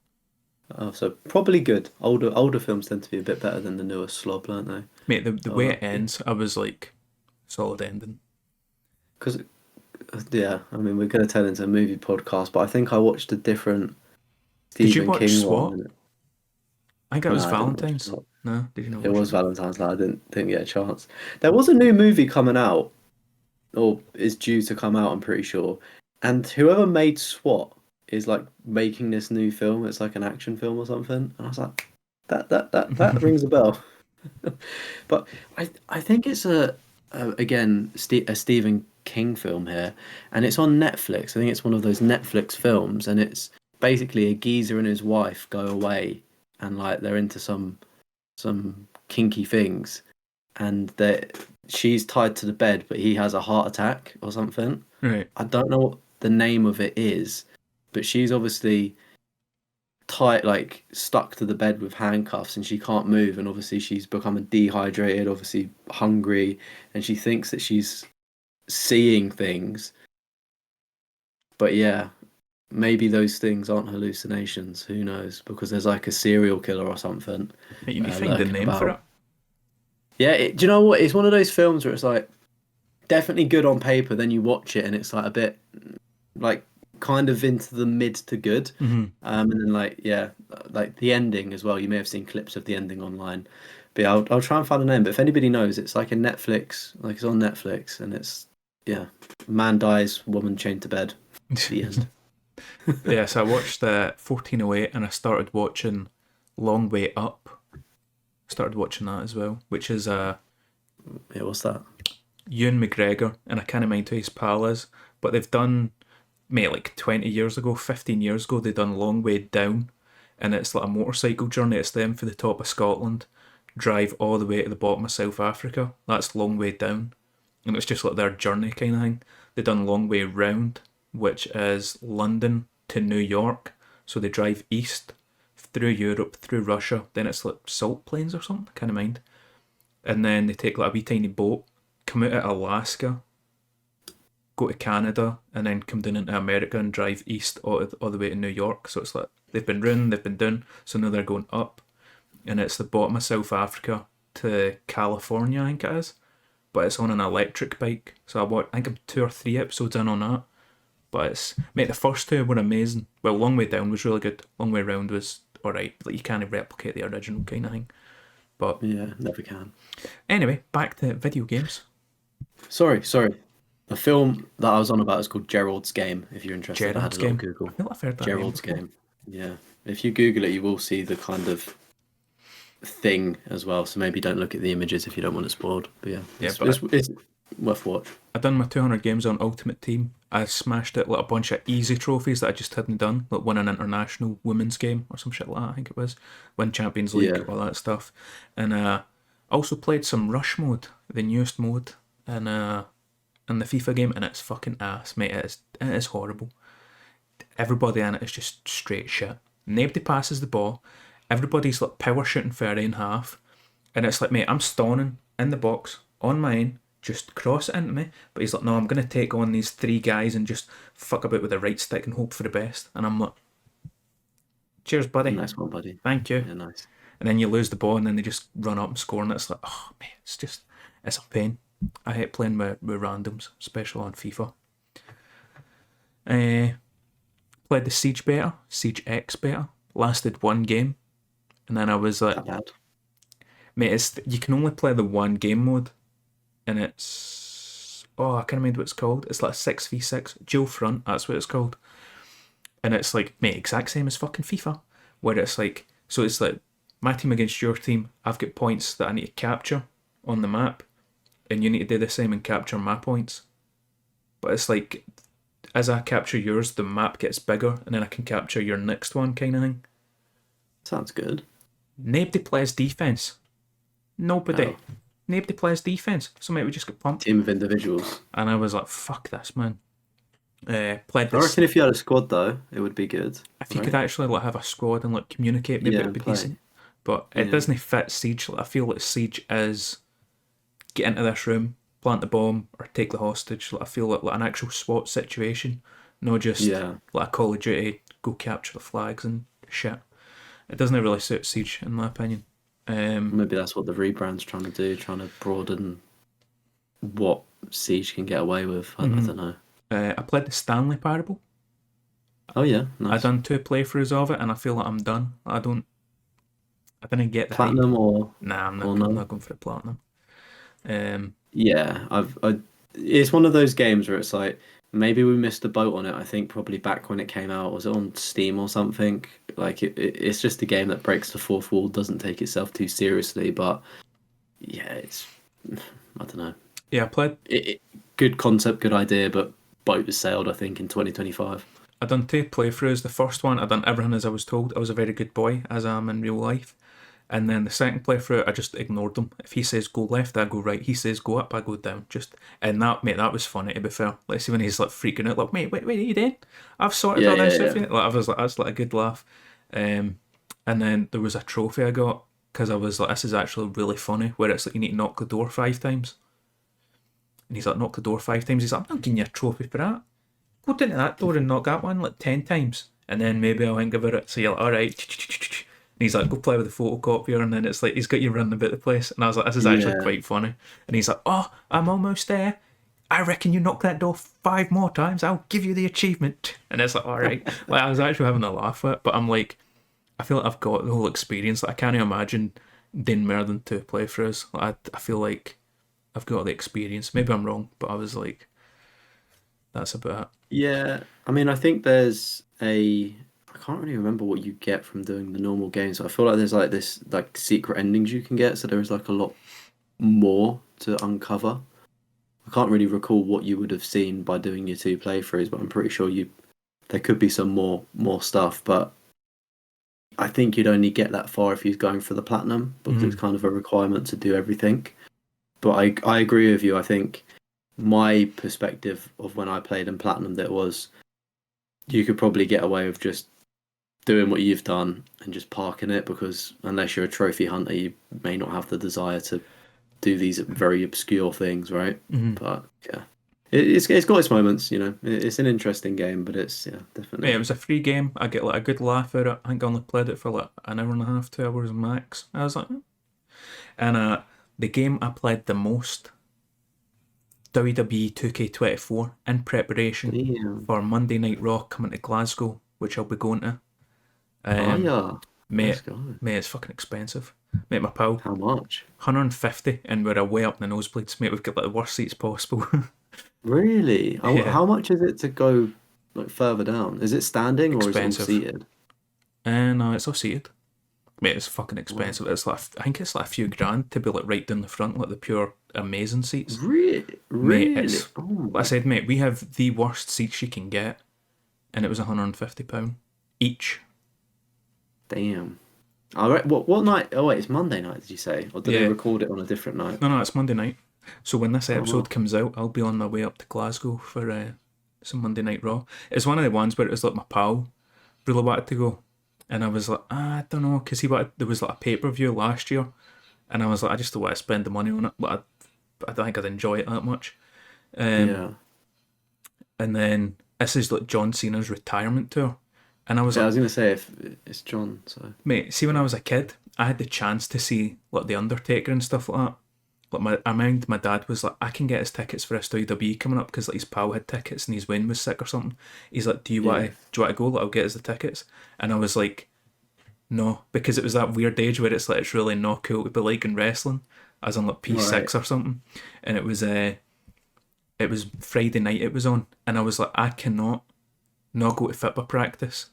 Oh, so probably good. Older films tend to be a bit better than the newer slob, aren't they? Mate, the way Oh, it ends, I was like, solid ending. because yeah, I mean we're gonna turn into a movie podcast, but I think I watched a different Did you Stephen watch King one. SWAT? I think it was No, I didn't watch Valentine's. it. No, did you not It watch was it? Valentine's Night. I didn't get a chance. There was a new movie coming out, or is due to come out. I'm pretty sure. And whoever made SWAT is like making this new film. It's like an action film or something. And I was like, that rings a bell. But I think it's a Stephen King film here, and it's on Netflix. I think it's one of those Netflix films, and it's basically a geezer and his wife go away, and like they're into some kinky things, and that she's tied to the bed, but he has a heart attack or something. Right. I don't know what the name of it is, but she's obviously tight, like stuck to the bed with handcuffs, and she can't move. And obviously, she's become dehydrated, obviously hungry, and she thinks that she's seeing things. But yeah, maybe those things aren't hallucinations. Who knows? Because there's like a serial killer or something Mate, you need to find the lurking name for it. about. Yeah, do you know what? It's one of those films where it's like definitely good on paper, then you watch it and it's like a bit like kind of into the mid to good. Mm-hmm. And then like the ending as well. You may have seen clips of the ending online. But yeah, I'll try and find the name. But if anybody knows, it's like a Netflix, like it's on Netflix, and it's man dies, woman chained to bed. The end. Yeah, so I watched 1408 and I started watching Long Way Up. Started watching that as well, which is Yeah, what's that? Ewan McGregor, and I can't mind who his pal is, but they've done, mate, like 20 years ago, 15 years ago, they done Long Way Down, and it's like a motorcycle journey. It's them for the top of Scotland, drive all the way to the bottom of South Africa. That's Long Way Down, and it's just like their journey kind of thing. They done Long Way Round, which is London to New York, so they drive east through Europe, through Russia, then it's like salt plains or something, kind of mind. And then they take like a wee tiny boat, come out at Alaska, go to Canada, and then come down into America and drive east all the way to New York. So it's like they've been round, they've been down, so now they're going up, and it's the bottom of South Africa to California, I think it is. But it's on an electric bike. So I think I'm 2 or 3 episodes in on that. But it's, mate, the first 2 were amazing. Well, Long Way Down was really good. Long Way Round was alright. Like, you can't replicate the original kind of thing. But Yeah, never can. anyway, back to video games. Sorry. The film that I was on about is called Gerald's Game. If you're interested, I had Gerald's a little Game. Google. I feel like I've heard that Gerald's name before. Game. Yeah. If you Google it, you will see the kind of thing as well. So maybe don't look at the images if you don't want it spoiled. But yeah, Yeah, it's worth watch. I done my 200 games on Ultimate Team. I smashed it like a bunch of easy trophies that I just hadn't done, like win an international women's game or some shit like that, I think it was. Win Champions League, Yeah. all that stuff. And also played some Rush mode, the newest mode, in the FIFA game, and it's fucking ass, mate. It is horrible. Everybody in it is just straight shit. Nobody passes the ball. Everybody's like power shooting 30 and half. And it's like, mate, I'm stoning in the box on mine, just cross it into me. But he's like, no, I'm going to take on these 3 guys and just fuck about with the right stick and hope for the best. And I'm like, cheers, buddy. Nice one, buddy. Thank you. Yeah, nice. And then you lose the ball and then they just run up and score. And it's like, oh, man, it's a pain. I hate playing with randoms, especially on FIFA. Played the Siege beta, Siege X beta. Lasted 1 game. And then I was like, Not bad. mate, you can only play the 1 game mode. And it's, I can't remember what it's called. It's like 6v6, dual front, that's what it's called. And it's like, mate, exact same as fucking FIFA. Where it's like, so it's like, my team against your team, I've got points that I need to capture on the map. And you need to do the same and capture my points. But it's like, as I capture yours, the map gets bigger, and then I can capture your next one, kind of thing. Sounds good. Nobody plays defense. Nobody. Oh. Nobody plays defense. So mate, we just get pumped. Team of individuals. And I was like, fuck this, man. Played I this. reckon if you had a squad though, it would be good. If you could actually like have a squad and like communicate, maybe Yeah, it would be play. decent. But it Yeah. doesn't fit Siege. Like, I feel like Siege is get into this room, plant the bomb, or take the hostage. Like, I feel like an actual SWAT situation, not just Yeah. like a Call of Duty, go capture the flags and shit. It doesn't really suit Siege, in my opinion. Maybe that's what the rebrand's trying to do, trying to broaden what Siege can get away with. I don't know. I played the Stanley Parable. Oh yeah, I nice. done 2 playthroughs of it, and I feel like I'm done. I didn't get the Platinum hype. or Nah, I'm or not no? going for the platinum. Yeah, it's one of those games where it's like maybe we missed the boat on it. I think probably back when it came out, was it on Steam or something? Like it's just a game that breaks the fourth wall, doesn't take itself too seriously, but yeah, it's I don't know. Yeah, I played. Good concept, good idea, but boat was sailed, I think, in 2025. I done 2 playthroughs. The first one, I done everything as I was told. I was a very good boy, as I am in real life. And then the second playthrough, I just ignored him. If he says go left, I go right. He says go up, I go down. And that, mate, that was funny, to be fair. Let's see when he's like freaking out, like, mate, wait, are you doing? I've sorted Yeah, all this yeah, stuff. yeah. Like, I was like, that's like a good laugh. And then there was a trophy I got because I was like, this is actually really funny, where it's like you need to knock the door 5 times. And he's like, knock the door 5 times. He's like, I'm not giving you a trophy for that. Go down to that door and knock that one like 10 times. And then maybe I'll think about it. So you're like, all right. And he's like, go play with the photocopier. And then it's like, he's got you running about the place. And I was like, this is actually Yeah. quite funny. And he's like, oh, I'm almost there. I reckon you knock that door 5 more times, I'll give you the achievement. And it's like, all right. Like, I was actually having a laugh at it. But I'm like, I feel like I've got the whole experience. Like, I can't imagine doing more than 2 playthroughs. Like, I feel like I've got the experience. Maybe I'm wrong, but I was like, that's about it. Yeah, I mean, I think there's I can't really remember what you get from doing the normal games. I feel like there's like this like secret endings you can get, so there is like a lot more to uncover. I can't really recall what you would have seen by doing your 2 playthroughs, but I'm pretty sure there could be some more stuff, but I think you'd only get that far if you're going for the platinum because it's kind of a requirement to do everything. But I agree with you. I think my perspective of when I played in platinum, that was you could probably get away with just doing what you've done and just parking it, because unless you're a trophy hunter, you may not have the desire to do these very obscure things, right? But yeah, it's got its moments. It's an interesting game, but it's definitely. Yeah, it was a free game. I get like a good laugh out of it. I think I only played it for like an hour and a half, 2 hours max. I was like, and the game I played the most, WWE 2K24, in preparation Damn. for Monday Night Raw coming to Glasgow, which I'll be going to. Oh yeah, let's Mate, go. mate, it's fucking expensive. Mate, my pal, How much? 150, and we're way up in the nosebleeds. Mate, we've got like the worst seats possible. Really? Yeah, How much is it to go like further down? Is it standing or is it all expensive. seated? And no, it's all seated. Mate, it's fucking Wow. expensive. It's like, I think it's like a few grand to be like right down the front, like the pure amazing seats. Really? Mate, Really? it's Oh, like I said, mate, we have the worst seats you can get, and it was £150 each. damn. All right. What night? Oh wait, it's Monday night. Did you say, or did they Yeah. record it on a different night? No, it's Monday night. So when this Oh, wow. episode comes out, I'll be on my way up to Glasgow for some Monday Night Raw. It's one of the ones where it was like my pal really wanted to go, and I was like, I don't know, because there was like a pay-per-view last year, and I was like, I just don't want to spend the money on it, but I don't think I'd enjoy it that much. Yeah. And then this is like John Cena's retirement tour, and I was Yeah, I like, was gonna say if it's John. So mate, see, when I was a kid, I had the chance to see like the Undertaker and stuff like that. Like my dad was like, I can get his tickets for this WWE coming up, because like his pal had tickets and his Wayne was sick or something. He's like, do you want to go? Like, I'll get us the tickets. And I was like, no, because it was that weird age where it's like it's really not cool to be like in wrestling, as on like P6 right. or something. And it was Friday night it was on, and I was like, I cannot not go to football practice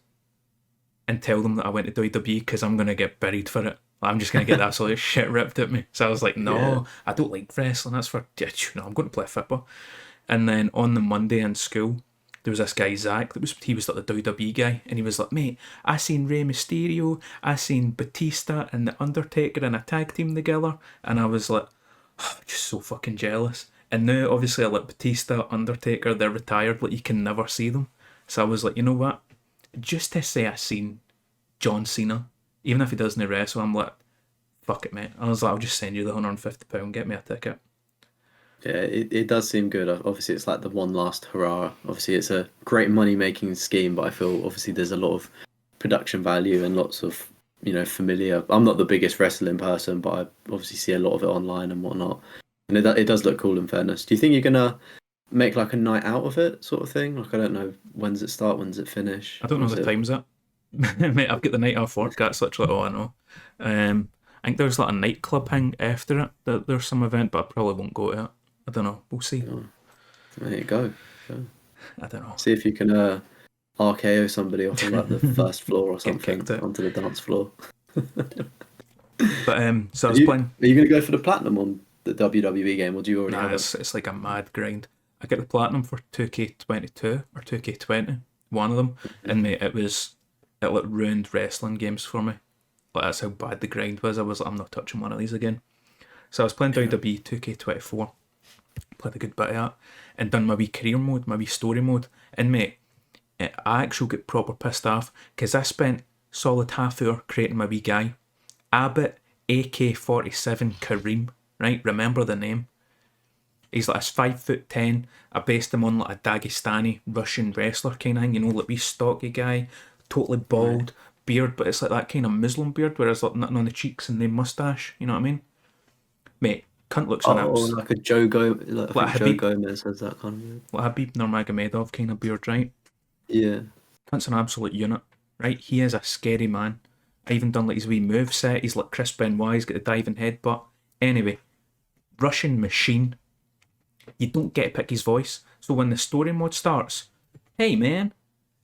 and tell them that I went to WWE, because I'm gonna get buried for it. I'm just gonna get that sort of shit ripped at me. So I was like, no, Yeah. I don't like wrestling. That's for I'm going to play football. And then on the Monday in school, there was this guy Zach he was like the WWE guy, and he was like, mate, I seen Rey Mysterio, I seen Batista and the Undertaker in a tag team together, and I was like, just so fucking jealous. And now obviously I like Batista, Undertaker, they're retired, like you can never see them. So I was like, you know what? Just to say I seen John Cena, even if he doesn't wrestle, I'm like, fuck it, mate. I was like, I'll just send you the £150, get me a ticket. Yeah, it does seem good. Obviously, it's like the one last hurrah. Obviously, it's a great money-making scheme, but I feel obviously there's a lot of production value and lots of familiar. I'm not the biggest wrestling person, but I obviously see a lot of it online and whatnot. And it does look cool, in fairness. Do you think you're gonna make like a night out of it, sort of thing? Like, I don't know, when does it start? When does it finish? I don't Or know is the it... times up. Mate, I've got the night off work. That's literally all I know. I think there's like a nightclub hang after it. There's some event, but I probably won't go to it. I don't know. We'll see. Oh, there you go. I don't know. See if you can RKO somebody off of like the first floor or Get something kicked out. onto the dance floor. But so I was playing. Are you going to go for the platinum on the WWE game, or do you already Nah, have it? it's like a mad grind. I get the platinum for 2K22 or 2K20, one of them, and mate, it like ruined wrestling games for me. Like, that's how bad the grind was. I was like, I'm not touching one of these again. So I was playing WWE 2K24, played a good bit of that, and done my wee career mode, my wee story mode, and mate, I actually get proper pissed off because I spent solid half hour creating my wee guy, Abbott AK-47 Kareem. Right, remember the name. He's like a 5'10". I based him on like a Dagestani Russian wrestler kind of thing, like wee stocky guy, totally bald, beard, but it's like that kind of Muslim beard, whereas like nothing on the cheeks and the moustache. You know what I mean? Mate, cunt looks an abs. Like a Joe Gomez, like, I think Joe Habib, Gomez has that kind of beard. like Habib Nurmagomedov kind of beard, right? Yeah. Cunt's an absolute unit, right? He is a scary man. I even done like his wee move set. He's like Chris Benoit. He's got the diving headbutt. Anyway, Russian machine. You don't get to pick his voice. So when the story mode starts, hey man,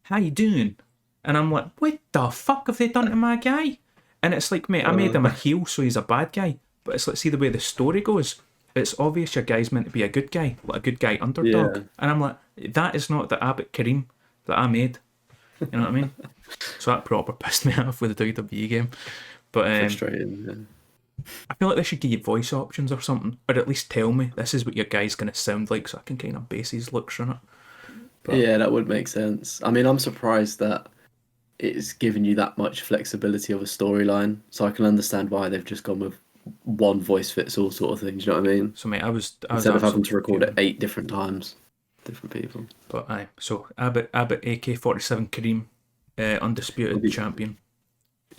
how you doing? And I'm like, what the fuck have they done to my guy? And it's like, mate, I made him a heel, so he's a bad guy. But it's like, see the way the story goes, it's obvious your guy's meant to be a good guy, like a good guy underdog. Yeah. And I'm like, that is not the Abbott Kareem that I made. You know what I mean? So that proper pissed me off with the WWE game. But Frustrating. Yeah. I feel like they should give you voice options or something, or at least tell me this is what your guy's going to sound like, so I can kind of base his looks on it. But Yeah, that would make sense. I mean, I'm surprised that it's given you that much flexibility of a storyline, so I can understand why they've just gone with one voice fits all sort of thing. Do you know what I mean? so mate, I was Instead of having to record absolutely it 8 different times, different people. But aye, so Abbott AK-47 Kareem, undisputed champion.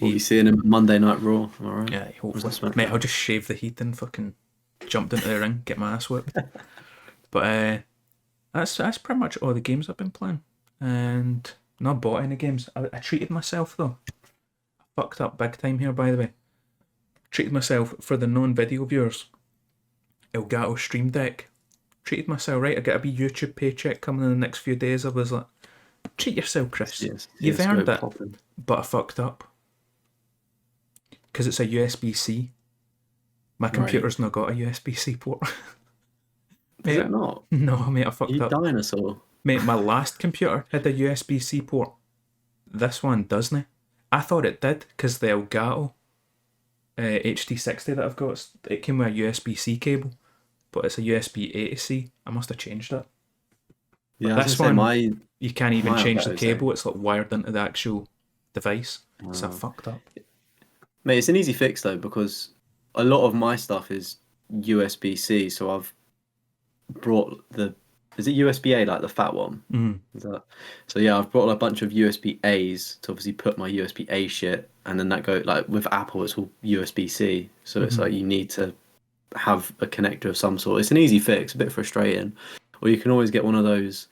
We'll be seeing him Monday Night Raw. All right. Yeah, Or is hopefully. that Mate, I'll just shave the heat and fucking jumped into the ring, get my ass whipped. But that's pretty much all the games I've been playing, and not bought any games. I treated myself though. I fucked up big time here, by the way. Treated myself for the non-video viewers. Elgato Stream Deck. Treated myself right. I got a wee YouTube paycheck coming in the next few days. I was like, treat yourself, Chris. Yes, You've yes, earned go it. popping. But I fucked up. Because it's a USB-C. My computer's not got a USB-C port. Is it not? No, mate, I fucked You up. dinosaur. Mate, my last computer had a USB-C port. This one doesn't. I thought it did because the Elgato HD60 that I've got, it came with a USB-C cable, but it's a USB-A to C. I must have changed it. Yeah, But this one, you can't even my change the Elgato's cable. It's like wired into the actual device. So I fucked up. Mate, it's an easy fix though, because a lot of my stuff is USB-C, so I've brought is it USB-A, like the fat one? Mm. Is that... So yeah, I've brought a bunch of USB-As to obviously put my USB-A shit, and then that go like with Apple, it's all USB-C. So it's like you need to have a connector of some sort. It's an easy fix, a bit frustrating. Or you can always get one of those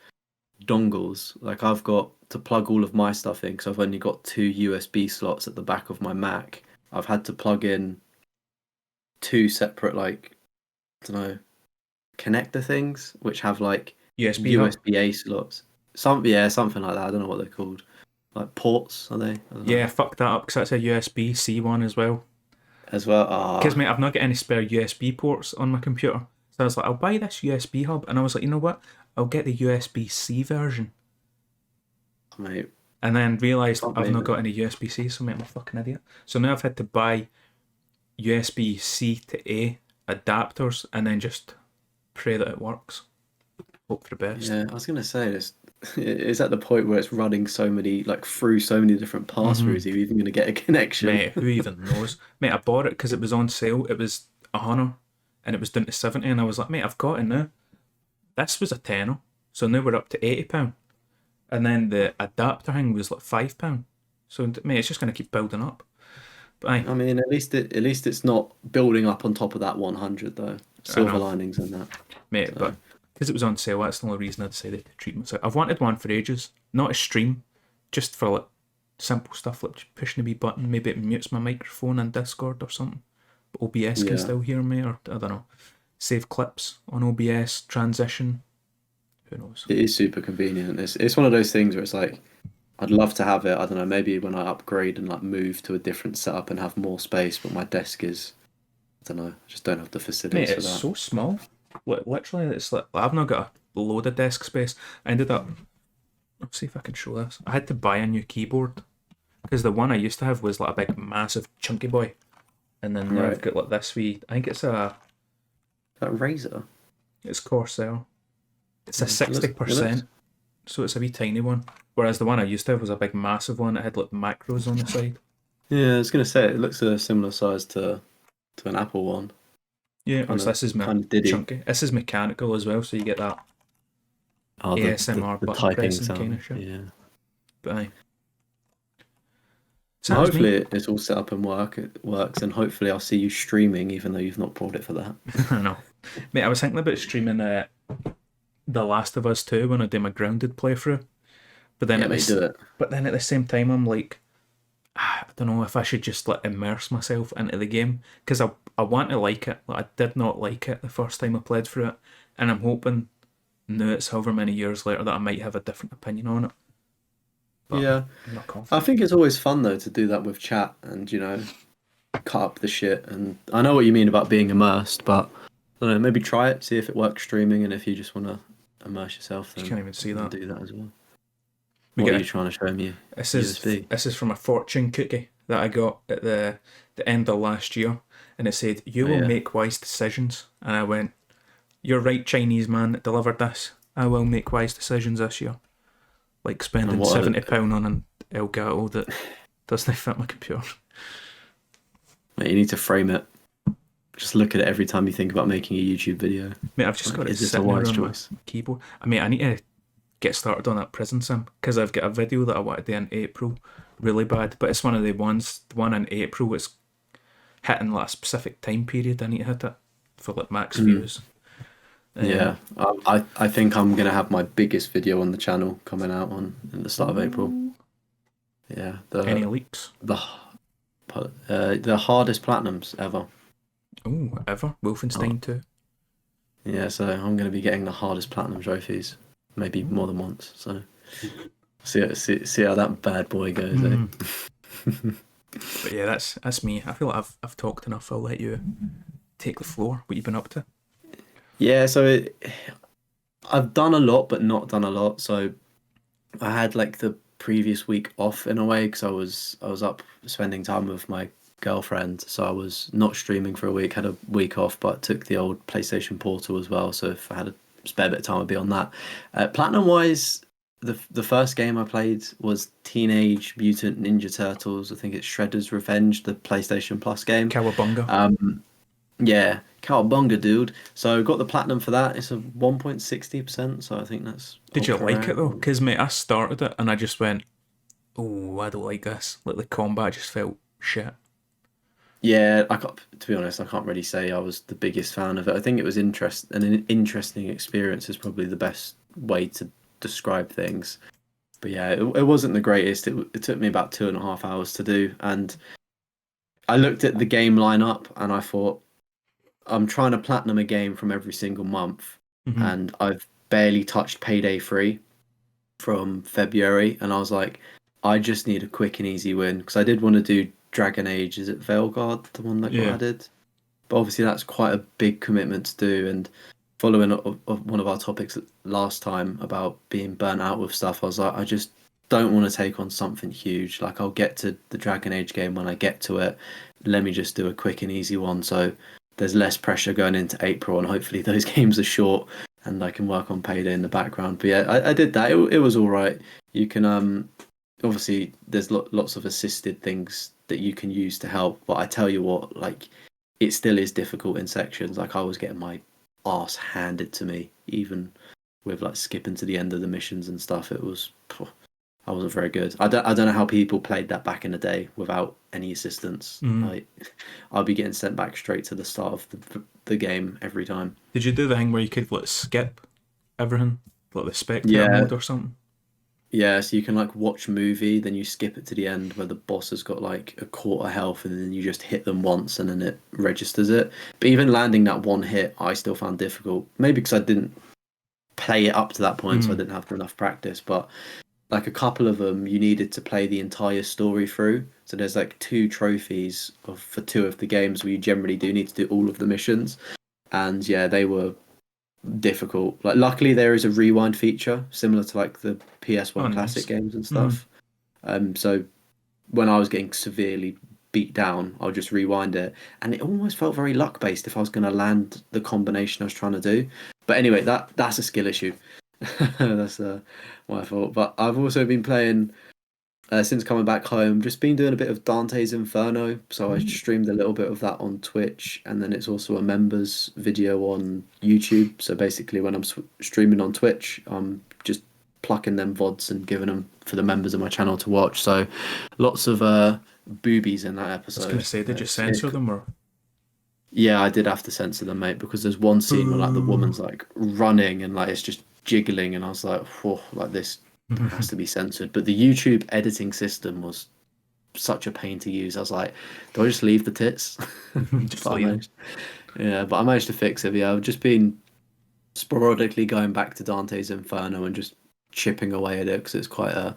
dongles. Like I've got to plug all of my stuff in because I've only got 2 USB slots at the back of my Mac. I've had to plug in 2 separate, like, I don't know, connector things, which have like USB-A slots. Something like that. I don't know what they're called. Like ports, are they? I don't know. Yeah, fuck that up because that's a USB-C one as well. As well. Because mate, I've not got any spare USB ports on my computer. So I was like, I'll buy this USB hub, and I was like, you know what? I'll get the USB-C version. Mate. And then realised I've not got any USB-C, so mate, I'm a fucking idiot. So now I've had to buy USB-C to A adapters and then just pray that it works. Hope for the best. Yeah, I was gonna say this. It's at the point where it's running so many, like, through so many different pass-throughs. Are you even gonna get a connection? Mate, who even knows? Mate, I bought it because it was on sale. It was $100 and it was down to 70, and I was like, mate, I've got it now. This was a tenner, so now we're up to £80. And then the adapter thing was like £5. So mate, it's just gonna keep building up. But aye, I mean, at least it's not building up on top of that 100 though. I Silver know, linings in that. mate. So But because it was on sale, that's the only reason I decided to treat myself. I've wanted one for ages, not a stream, just for like simple stuff like just pushing a wee button. Maybe it mutes my microphone in Discord or something. But OBS can yeah, still hear me, or I don't know. Save clips on OBS, transition. Who knows? it is super convenient. It's one of those things where it's like I'd love to have it. I don't know, maybe when I upgrade and like move to a different setup and have more space, but my desk is, I don't know, I just don't have the Mate, facilities for it's that. so small. Literally, it's like I've not got a load of desk space. I ended up. Let's see if I can show this. I had to buy a new keyboard because the one I used to have was like a big, massive, chunky boy, and then now Right. I've got like this wee. I think That razor. it's Corsair. It's a It looks, 60%, so it's a wee tiny one. Whereas the one I used to have was a big, massive one. It had like macros on the side. yeah, I was gonna say it looks a similar size to an Apple one. Yeah, Kind so of this is my kind of diddy. chunky. This is mechanical as well, so you get that Oh, ASMR the button typing pressing kind sound. of shit. Yeah. But aye. So Well, that was me. hopefully it's all set up and it works, and hopefully I'll see you streaming, even though you've not brought it for that. I know. Mate, I was thinking about streaming The Last of Us 2 when I do my grounded playthrough. But then Yeah, mate, do it. but then at the same time I'm like, I don't know if I should just like immerse myself into the game because I want to like it. Like I did not like it the first time I played through it, and I'm hoping now it's however many years later that I might have a different opinion on it. But Yeah, I'm not I confident. think it's always fun though to do that with chat and cut up the shit. And I know what you mean about being immersed, but I don't know, maybe try it, see if it works streaming, and if you just want to immerse yourself, You can't then even see then that. do that as well. We What are get you trying to show me? this USB. is from a fortune cookie that I got at the end of last year, and it said you Oh will yeah. make wise decisions, and I went, "You're right, Chinese man that delivered this. I will make wise decisions this year, like And spending what are £70 on an Elgato that doesn't fit my computer." mate, you need to frame it. Just look at it every time you think about making a YouTube video. Mate, I've just Like, got it is this a sitting there wise on my choice? keyboard. I mean, I need to get started on that prison sim because I've got a video that I want to do in April, really bad. But it's one of the ones. The one in April is hitting like a specific time period. I need to hit it for like max views. Yeah, I think I'm gonna have my biggest video on the channel coming out on in the start of April. Yeah, Any leaks? the the hardest platinums ever. Oh, ever Oh, Wolfenstein 2. yeah, so I'm gonna be getting the hardest platinum trophies, maybe more than once. So see how that bad boy goes, eh? But yeah, that's me. I feel like I've talked enough. I'll let you take the floor. What you been up to? Yeah, so I've done a lot, but not done a lot. So I had like the previous week off in a way because I was up spending time with my girlfriend, so I was not streaming for a week. Had a week off, but took the old PlayStation Portal as well. So if I had a spare bit of time, I'd be on that. Platinum wise, the first game I played was Teenage Mutant Ninja Turtles. I think it's Shredder's Revenge, the PlayStation Plus game. Cowabunga. Yeah, cowabunga, dude. So got the platinum for that. It's a 1.60%, so I think that's Did you ultra like it rare. though? Because mate, I started it and I just went, oh, I don't like this. Like the combat just felt shit. Yeah, to be honest, I can't really say I was the biggest fan of it. I think it was an interesting experience is probably the best way to describe things. But yeah, it wasn't the greatest. It took me about 2.5 hours to do, and I looked at the game lineup and I thought, I'm trying to platinum a game from every single month, Mm-hmm. and I've barely touched Payday 3 from February, and I was like, I just need a quick and easy win because I did want to do Dragon Age. Is it Veilguard, the one that got Yeah. added? But obviously that's quite a big commitment to do. And following of one of our topics last time about being burnt out with stuff, I was like, I just don't want to take on something huge. Like I'll get to the Dragon Age game when I get to it. Let me just do a quick and easy one. So there's less pressure going into April, and hopefully those games are short and I can work on Payday in the background. But yeah, I did that. It was all right. You can obviously there's lots of assisted things that you can use to help, but I tell you what, like it still is difficult in sections. Like I was getting my arse handed to me, even with like skipping to the end of the missions and stuff. It was I wasn't very good. I don't know how people played that back in the day without any assistance. Mm. Like, I'll be getting sent back straight to the start of the game every time. Did you do the thing where you could like skip everything, like the spectator Yeah, mode or something? yeah. So you can like watch a movie, then you skip it to the end where the boss has got like a quarter health, and then you just hit them once, and then it registers it. But even landing that one hit, I still found difficult. Maybe because I didn't play it up to that point, so I Mm. didn't have enough practice. But like a couple of them, you needed to play the entire story through. So there's like two trophies for two of the games where you generally do need to do all of the missions. And yeah, they were difficult. Like luckily there is a rewind feature similar to like the Oh, PS1 classic nice. games and Mm. stuff. So when I was getting severely beat down, I'll just rewind it, and it almost felt very luck based if I was going to land the combination I was trying to do. But anyway, that's a skill issue. That's my fault. But I've also been playing since coming back home. Just been doing a bit of Dante's Inferno. So I streamed a little bit of that on Twitch, and then it's also a members video on YouTube. So basically, when I'm streaming on Twitch, I'm just plucking them VODs and giving them for the members of my channel to watch. So lots of boobies in that I was gonna episode. say, did you censor them or? Yeah, I did have to censor them, mate, because there's one scene where like the Boo. woman's like running and like it's just jiggling, and I was like, whoa, like this has to be censored. But the YouTube editing system was such a pain to use. I was like, do I just leave the tits? Just But I leave them. managed, yeah, but I managed to fix it. But yeah, I've just been sporadically going back to Dante's Inferno and just chipping away at it because it's quite a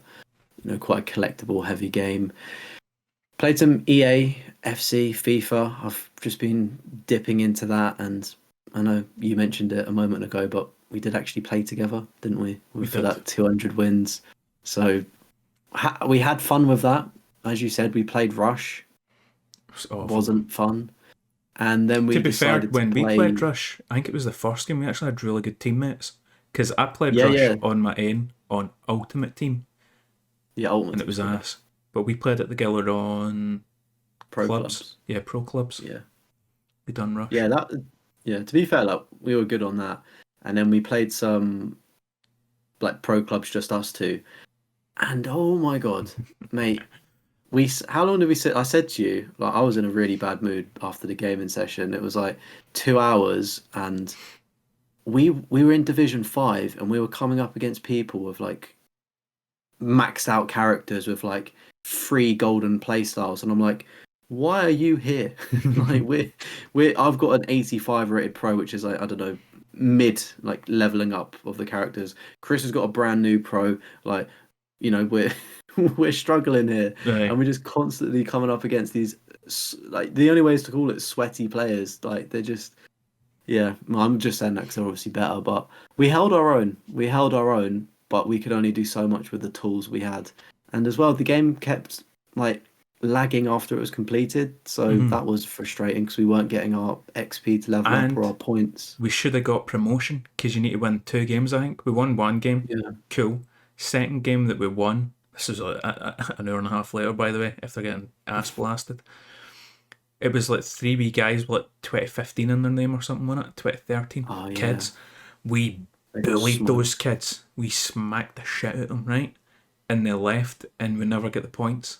quite a collectible heavy game. Played some EA, FC, FIFA. I've just been dipping into that, and I know you mentioned it a moment ago, but we did actually play together, didn't we? We For did. that 200 wins. So we had fun with that. As you said, we played Rush. It was awful. Wasn't fun. And then To we be fair, decided to when we play. played Rush, I think it was the first game we actually had really good teammates. Because I played Yeah, Rush yeah, on my own on Ultimate Team, yeah. Ultimate and it Team, was yeah. ass. But we played it together on Pro clubs. clubs. Yeah, pro clubs. Yeah, We done yeah. Rush. That. Yeah. To be fair, like we were good on that, and then we played some like pro clubs, just us two. And oh my god, mate, how long did we sit? I said to you, like I was in a really bad mood after the gaming session. It was like 2 hours, and we were in Division 5, and we were coming up against people with like maxed out characters with like 3 golden playstyles, and I'm like, why are you here? Like I've got an 85 rated pro, which is like I don't know mid like leveling up of the characters. Chris has got a brand new pro, like we're we're struggling here, and Right. we're just constantly coming up against these like the only way is to call it sweaty players. Like they're just yeah. Well, I'm just saying that because they're obviously better, but we held our own. We held our own, but we could only do so much with the tools we had, and as well the game kept like lagging after it was completed, so Hmm. that was frustrating because we weren't getting our XP to level up or And our points. we should have got promotion because you need to win 2 games, I think. We won 1 game. Yeah. Cool. Second game that we won, this is an hour and a half later, by the way, if they're getting ass blasted. It was like 3 wee guys with like 2015 in their name or something, wasn't it? 2013. Oh yeah, Kids. We they got bullied those smoked. kids. We smacked the shit out of them, right? And they left and we never get the points.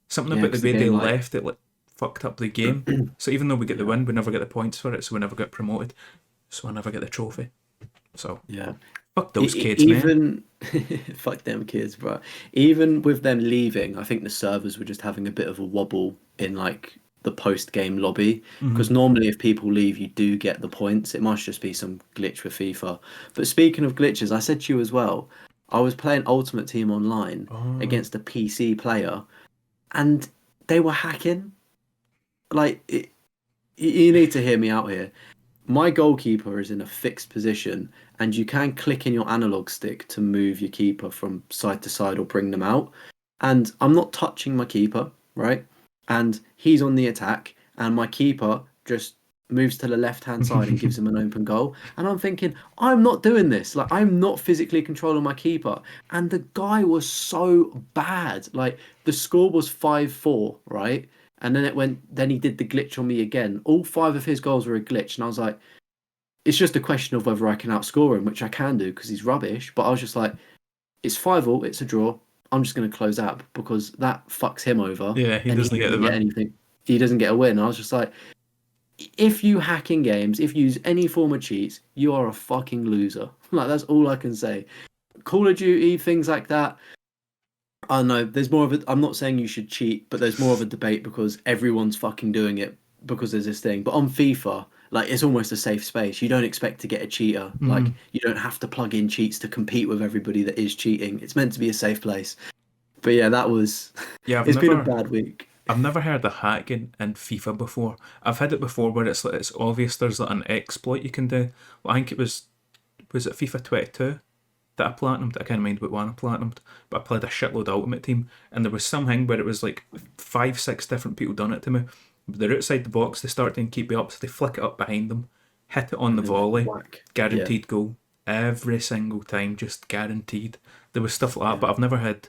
Something Yeah, about the because the way they game like left it like fucked up the game. So even though we get the yeah, win, we never get the points for it, so we never get promoted. So I never get the trophy. So yeah. fuck those kids, man. Even fuck them kids, bro. Even with them leaving, I think the servers were just having a bit of a wobble in like the post game lobby Hmm. because normally if people leave, you do get the points. It must just be some glitch with FIFA. But speaking of glitches, I said to you as well. I was playing Ultimate Team online Oh. against a PC player, and they were hacking. Like you need to hear me out here. My goalkeeper is in a fixed position, and you can click in your analog stick to move your keeper from side to side or bring them out. And I'm not touching my keeper, right? And he's on the attack, and my keeper just moves to the left hand side and gives him an open goal. And I'm thinking, I'm not doing this. Like, I'm not physically controlling my keeper. And the guy was so bad. Like, the score was 5-4, right? And then then he did the glitch on me again. All 5 of his goals were a glitch. And I was like, it's just a question of whether I can outscore him, which I can do because he's rubbish. But I was just like, it's 5-all, it's a draw. I'm just going to close app because that fucks him over. Yeah, he and doesn't get the get win. anything. He doesn't get a win. I was just like, if you hack in games, if you use any form of cheats, you are a fucking loser. Like, that's all I can say. Call of Duty, things like that. I don't know. There's more of it. I'm not saying you should cheat, but there's more of a debate because everyone's fucking doing it because there's this thing. But on FIFA, like, it's almost a safe space. You don't expect to get a cheater. Like, you don't have to plug in cheats to compete with everybody that is cheating. It's meant to be a safe place. But yeah, that was. Yeah, It's been a bad week. I've never heard of hacking in FIFA before. I've had it before where it's like, it's obvious there's like an exploit you can do. Well, I think it was it FIFA 22 that I platinumed? I can't mind what one I platinumed, but I played a shitload of Ultimate Team, and there was something where it was like 5-6 different people done it to me. They're outside the box, they start to keep you up, so they flick it up behind them, hit it on the volley, guaranteed goal. Every single time, just guaranteed. There was stuff like that, but I've never had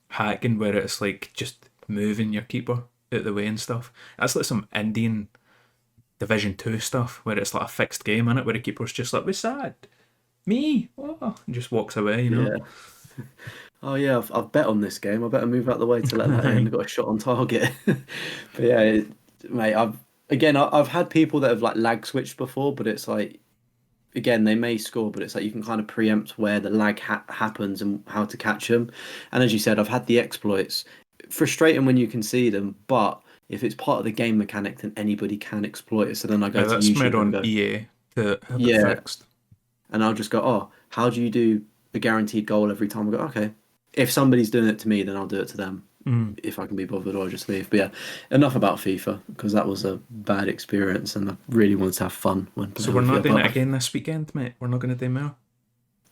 hacking where it's like just moving your keeper out the way and stuff. That's like some Indian Division 2 stuff where it's like a fixed game in it, where the keeper's just like, what's that? Me? Oh, and just walks away, you know? Yeah. Oh yeah, I've bet on this game. I better move out the way to let that in. I've got a shot on target. But yeah, mate, I've had people that have like lag switched before, but it's like, again, they may score, but it's like you can kind of preempt where the lag happens and how to catch them. And as you said, I've had the exploits. Frustrating when you can see them, but if it's part of the game mechanic, then anybody can exploit it. So then I go to That's YouTube made on and go, EA to have it fixed. and I'll just go, oh, how do you do a guaranteed goal every time? I go, okay. If somebody's doing it to me, then I'll do it to them. If I can be bothered, or I'll just leave. But yeah, enough about FIFA, because that was a bad experience, and I really wanted to have fun when playing. So we're not doing it again this weekend, mate? We're not going to do more?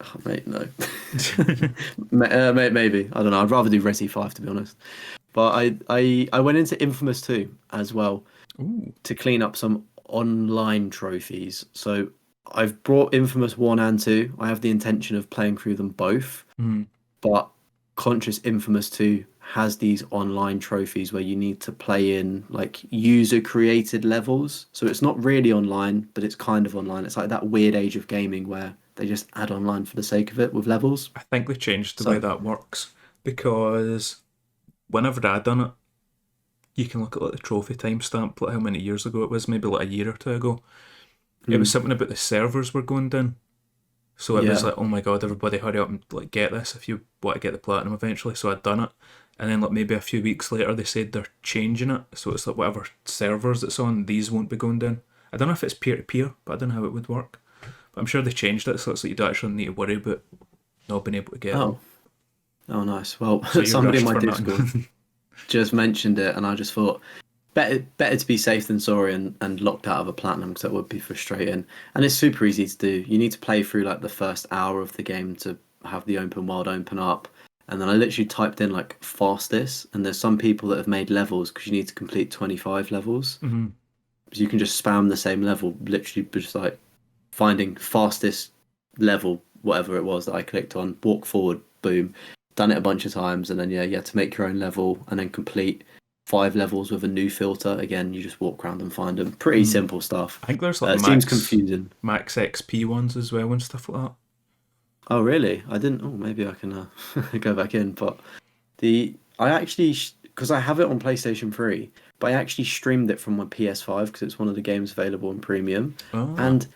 Oh, mate, no. Maybe. I don't know. I'd rather do Resi 5, to be honest. But I went into Infamous 2 as well. Ooh. To clean up some online trophies. So I've brought Infamous 1 and 2. I have the intention of playing through them both. But Conscious Infamous 2 has these online trophies where you need to play in like user created levels. So it's not really online, but it's kind of online. It's like that weird age of gaming where they just add online for the sake of it with levels. I think they changed the way that works, because whenever I done it, you can look at like the trophy timestamp, like how many years ago it was, maybe like a year or two ago. It was something about the servers were going down. So it was like, oh my god, everybody hurry up and like get this if you want to get the platinum eventually. So I'd done it. And then like maybe a few weeks later they said they're changing it. So it's like whatever servers it's on, these won't be going down. I don't know if it's peer-to-peer, but I don't know how it would work. But I'm sure they changed it, so it's like you don't actually need to worry about not being able to get them. Oh, nice. Well, So somebody in my rushed for Discord just mentioned it, and I just thought, better to be safe than sorry and locked out of a platinum, because that would be frustrating. And it's super easy to do. You need to play through like the first hour of the game to have the open world open up. And then I literally typed in like fastest, and there's some people that have made levels because you need to complete 25 levels. Mm-hmm. So you can just spam the same level, literally just like finding fastest level, whatever it was that I clicked on, walk forward, boom. Done it a bunch of times, and then you had to make your own level and then complete 5 levels with a new filter. Again, you just walk around and find them. Pretty simple stuff. I think there's like seems confusing. Max XP ones as well and stuff like that. Oh really? I didn't. Oh, maybe I can go back in. But I actually, because I have it on PlayStation 3, but I actually streamed it from my PS5 because it's one of the games available in Premium. Oh. And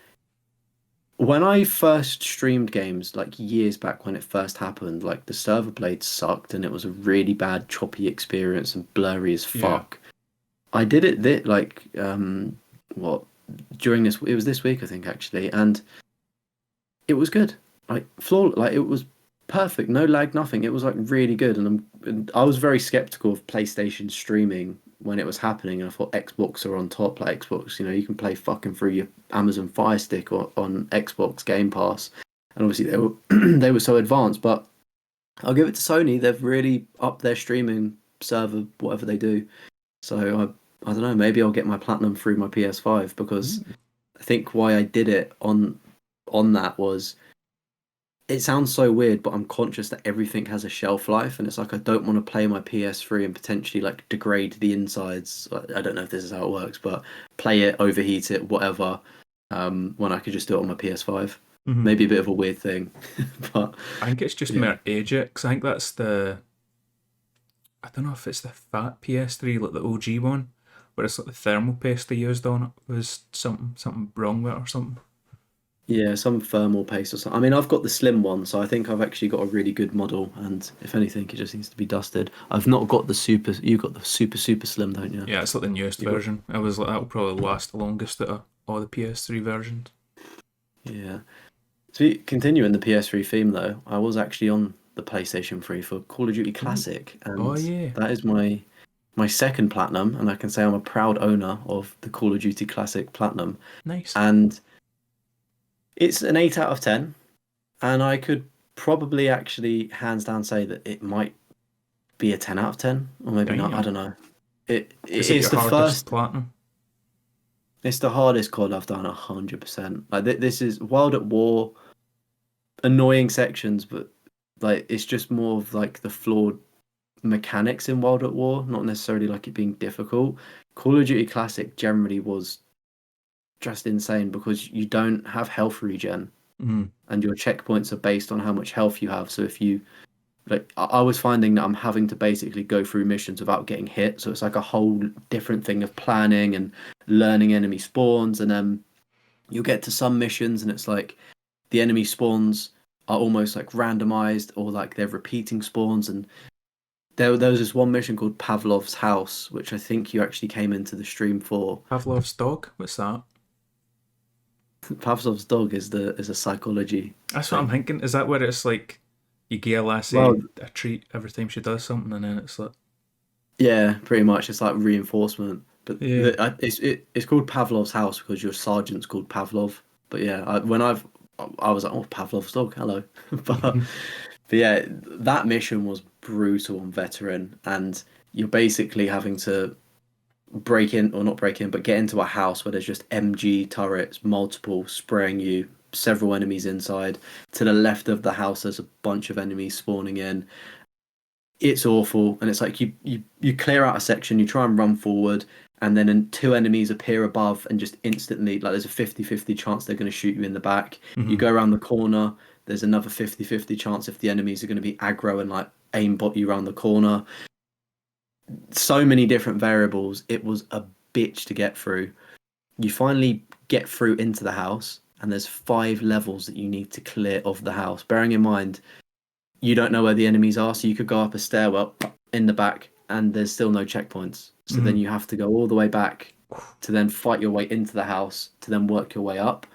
when I first streamed games, like years back when it first happened, like the server blades sucked and it was a really bad choppy experience and blurry as fuck. I did it during this, it was this week I think actually, and it was good. Like it was perfect, no lag, nothing. It was like really good, and I was very skeptical of PlayStation streaming when it was happening, and I thought Xbox are on top. Like Xbox, you can play fucking through your Amazon Fire Stick or on Xbox Game Pass, and obviously they were they were so advanced. But I'll give it to Sony; they've really upped their streaming server, whatever they do. So I don't know, maybe I'll get my platinum through my PS5, because I think why I did it on that was, it sounds so weird, but I'm conscious that everything has a shelf life, and it's like I don't want to play my PS3 and potentially like degrade the insides. I don't know if this is how it works, but play it, overheat it, whatever, when I could just do it on my PS5. Maybe a bit of a weird thing, but I think it's just more age it, because I think that's the I don't know if it's the fat PS3, like the OG one, where it's like the thermal paste they used on it was something wrong with it or something. Yeah, some thermal paste or something. I mean, I've got the slim one, so I think I've actually got a really good model. And if anything, it just needs to be dusted. I've not got the super. You got the super slim, don't you? Yeah, it's like the newest You got. version. I was like, that'll probably last the longest out of all the PS3 versions. Yeah. So continuing the PS3 theme though, I was actually on the PlayStation 3 for Call of Duty Ooh. Classic, Oh and yeah, that is my second platinum, and I can say I'm a proud owner of the Call of Duty Classic Platinum. nice. And it's an 8 out of 10, and I could probably actually hands down say that it might be a 10 out of 10, or maybe not. I Damn. don't know. It Is it it's your the hardest first. platinum? It's the hardest COD I've done 100%. Like this is World at War, annoying sections, but like it's just more of like the flawed mechanics in World at War, not necessarily like it being difficult. Call of Duty Classic generally was just insane because you don't have health regen, Mm. and your checkpoints are based on how much health you have. So if you like, I was finding that I'm having to basically go through missions without getting hit. So it's like a whole different thing of planning and learning enemy spawns. And then you'll get to some missions and it's like the enemy spawns are almost like randomized or like they're repeating spawns. And there was this one mission called Pavlov's House, which I think you actually came into the stream for. Pavlov's dog? What's that? Pavlov's dog is a psychology That's what I'm thing. thinking. Is that where it's like you give a Well, lassie a treat every time she does something, and then it's like, yeah, pretty much. It's like reinforcement. But yeah. it's called Pavlov's House because your sergeant's called Pavlov. But yeah, I was like, oh, Pavlov's dog, hello. But yeah, that mission was brutal on veteran, and you're basically having to break in or not break in, but get into a house where there's just MG turrets, multiple spraying you, several enemies inside. To the left of the house, there's a bunch of enemies spawning in. It's awful, and it's like you clear out a section, you try and run forward, and then two enemies appear above and just instantly, like there's a 50-50 chance they're going to shoot you in the back. You Hmm. go around the corner, there's another 50-50 chance if the enemies are going to be aggro and like aimbot you around the corner. So many different variables. It was a bitch to get through. You finally get through into the house, and there's 5 levels that you need to clear of the house, bearing in mind you don't know where the enemies are, so you could go up a stairwell in the back and there's still no checkpoints. So then Hmm. you have to go all the way back to then fight your way into the house to then work your way up.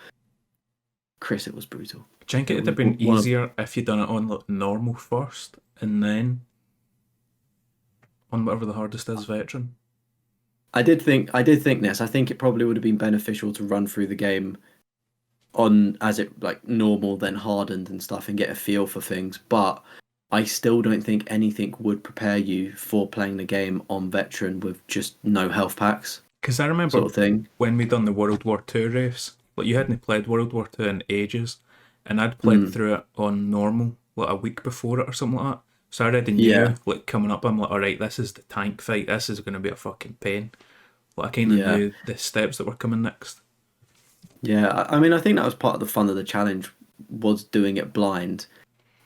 Chris, it was brutal. Do you think It it'd was have been one of. easier if you'd done it on like normal first, and then on whatever the hardest is, veteran? I did think this. I think it probably would have been beneficial to run through the game on as it like normal, then hardened and stuff, and get a feel for things. But I still don't think anything would prepare you for playing the game on veteran with just no health packs, Because I remember sort of thing. when we done the World War Two race, like you hadn't played World War Two in ages, and I'd played Mm, through it on normal like a week before it or something like that. So I already yeah, knew, like coming up, I'm like, all right, this is the tank fight. This is going to be a fucking pain. Like I kind of yeah. knew the steps that were coming next. Yeah, I mean, I think that was part of the fun of the challenge was doing it blind.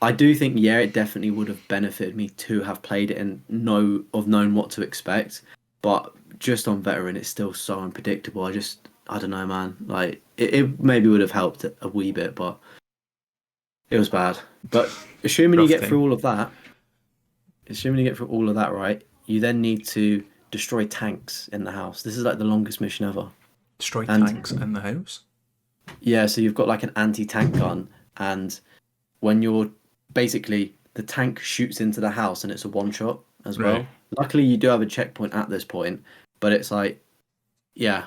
I do think, yeah, it definitely would have benefited me to have played it and known what to expect. But just on veteran, it's still so unpredictable. I don't know, man. Like, it maybe would have helped a wee bit, but it was bad. But Rough time. assuming you get through all of that, right, you then need to destroy tanks in the house. This is like the longest mission ever. Destroy tanks And in the house. yeah, so you've got like an anti-tank gun, and when you're basically the tank shoots into the house and it's a one shot as Right. well. Luckily, you do have a checkpoint at this point, but it's like, yeah,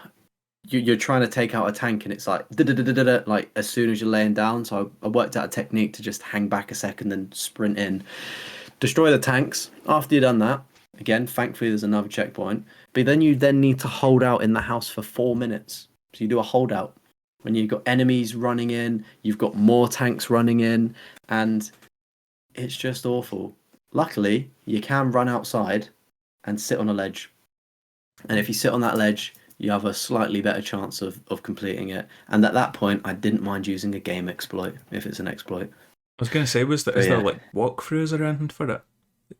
you're trying to take out a tank and it's like, da-da-da-da-da, like as soon as you're laying down. So I worked out a technique to just hang back a second and sprint in, destroy the tanks. After you've done that, again, thankfully there's another checkpoint, but then you then need to hold out in the house for 4 minutes. So you do a holdout when you've got enemies running in, you've got more tanks running in, and it's just awful. Luckily, you can run outside and sit on a ledge. And if you sit on that ledge, you have a slightly better chance of completing it. And at that point, I didn't mind using a game exploit if it's an exploit. I was gonna say, But is there yeah, like walkthroughs or anything for it?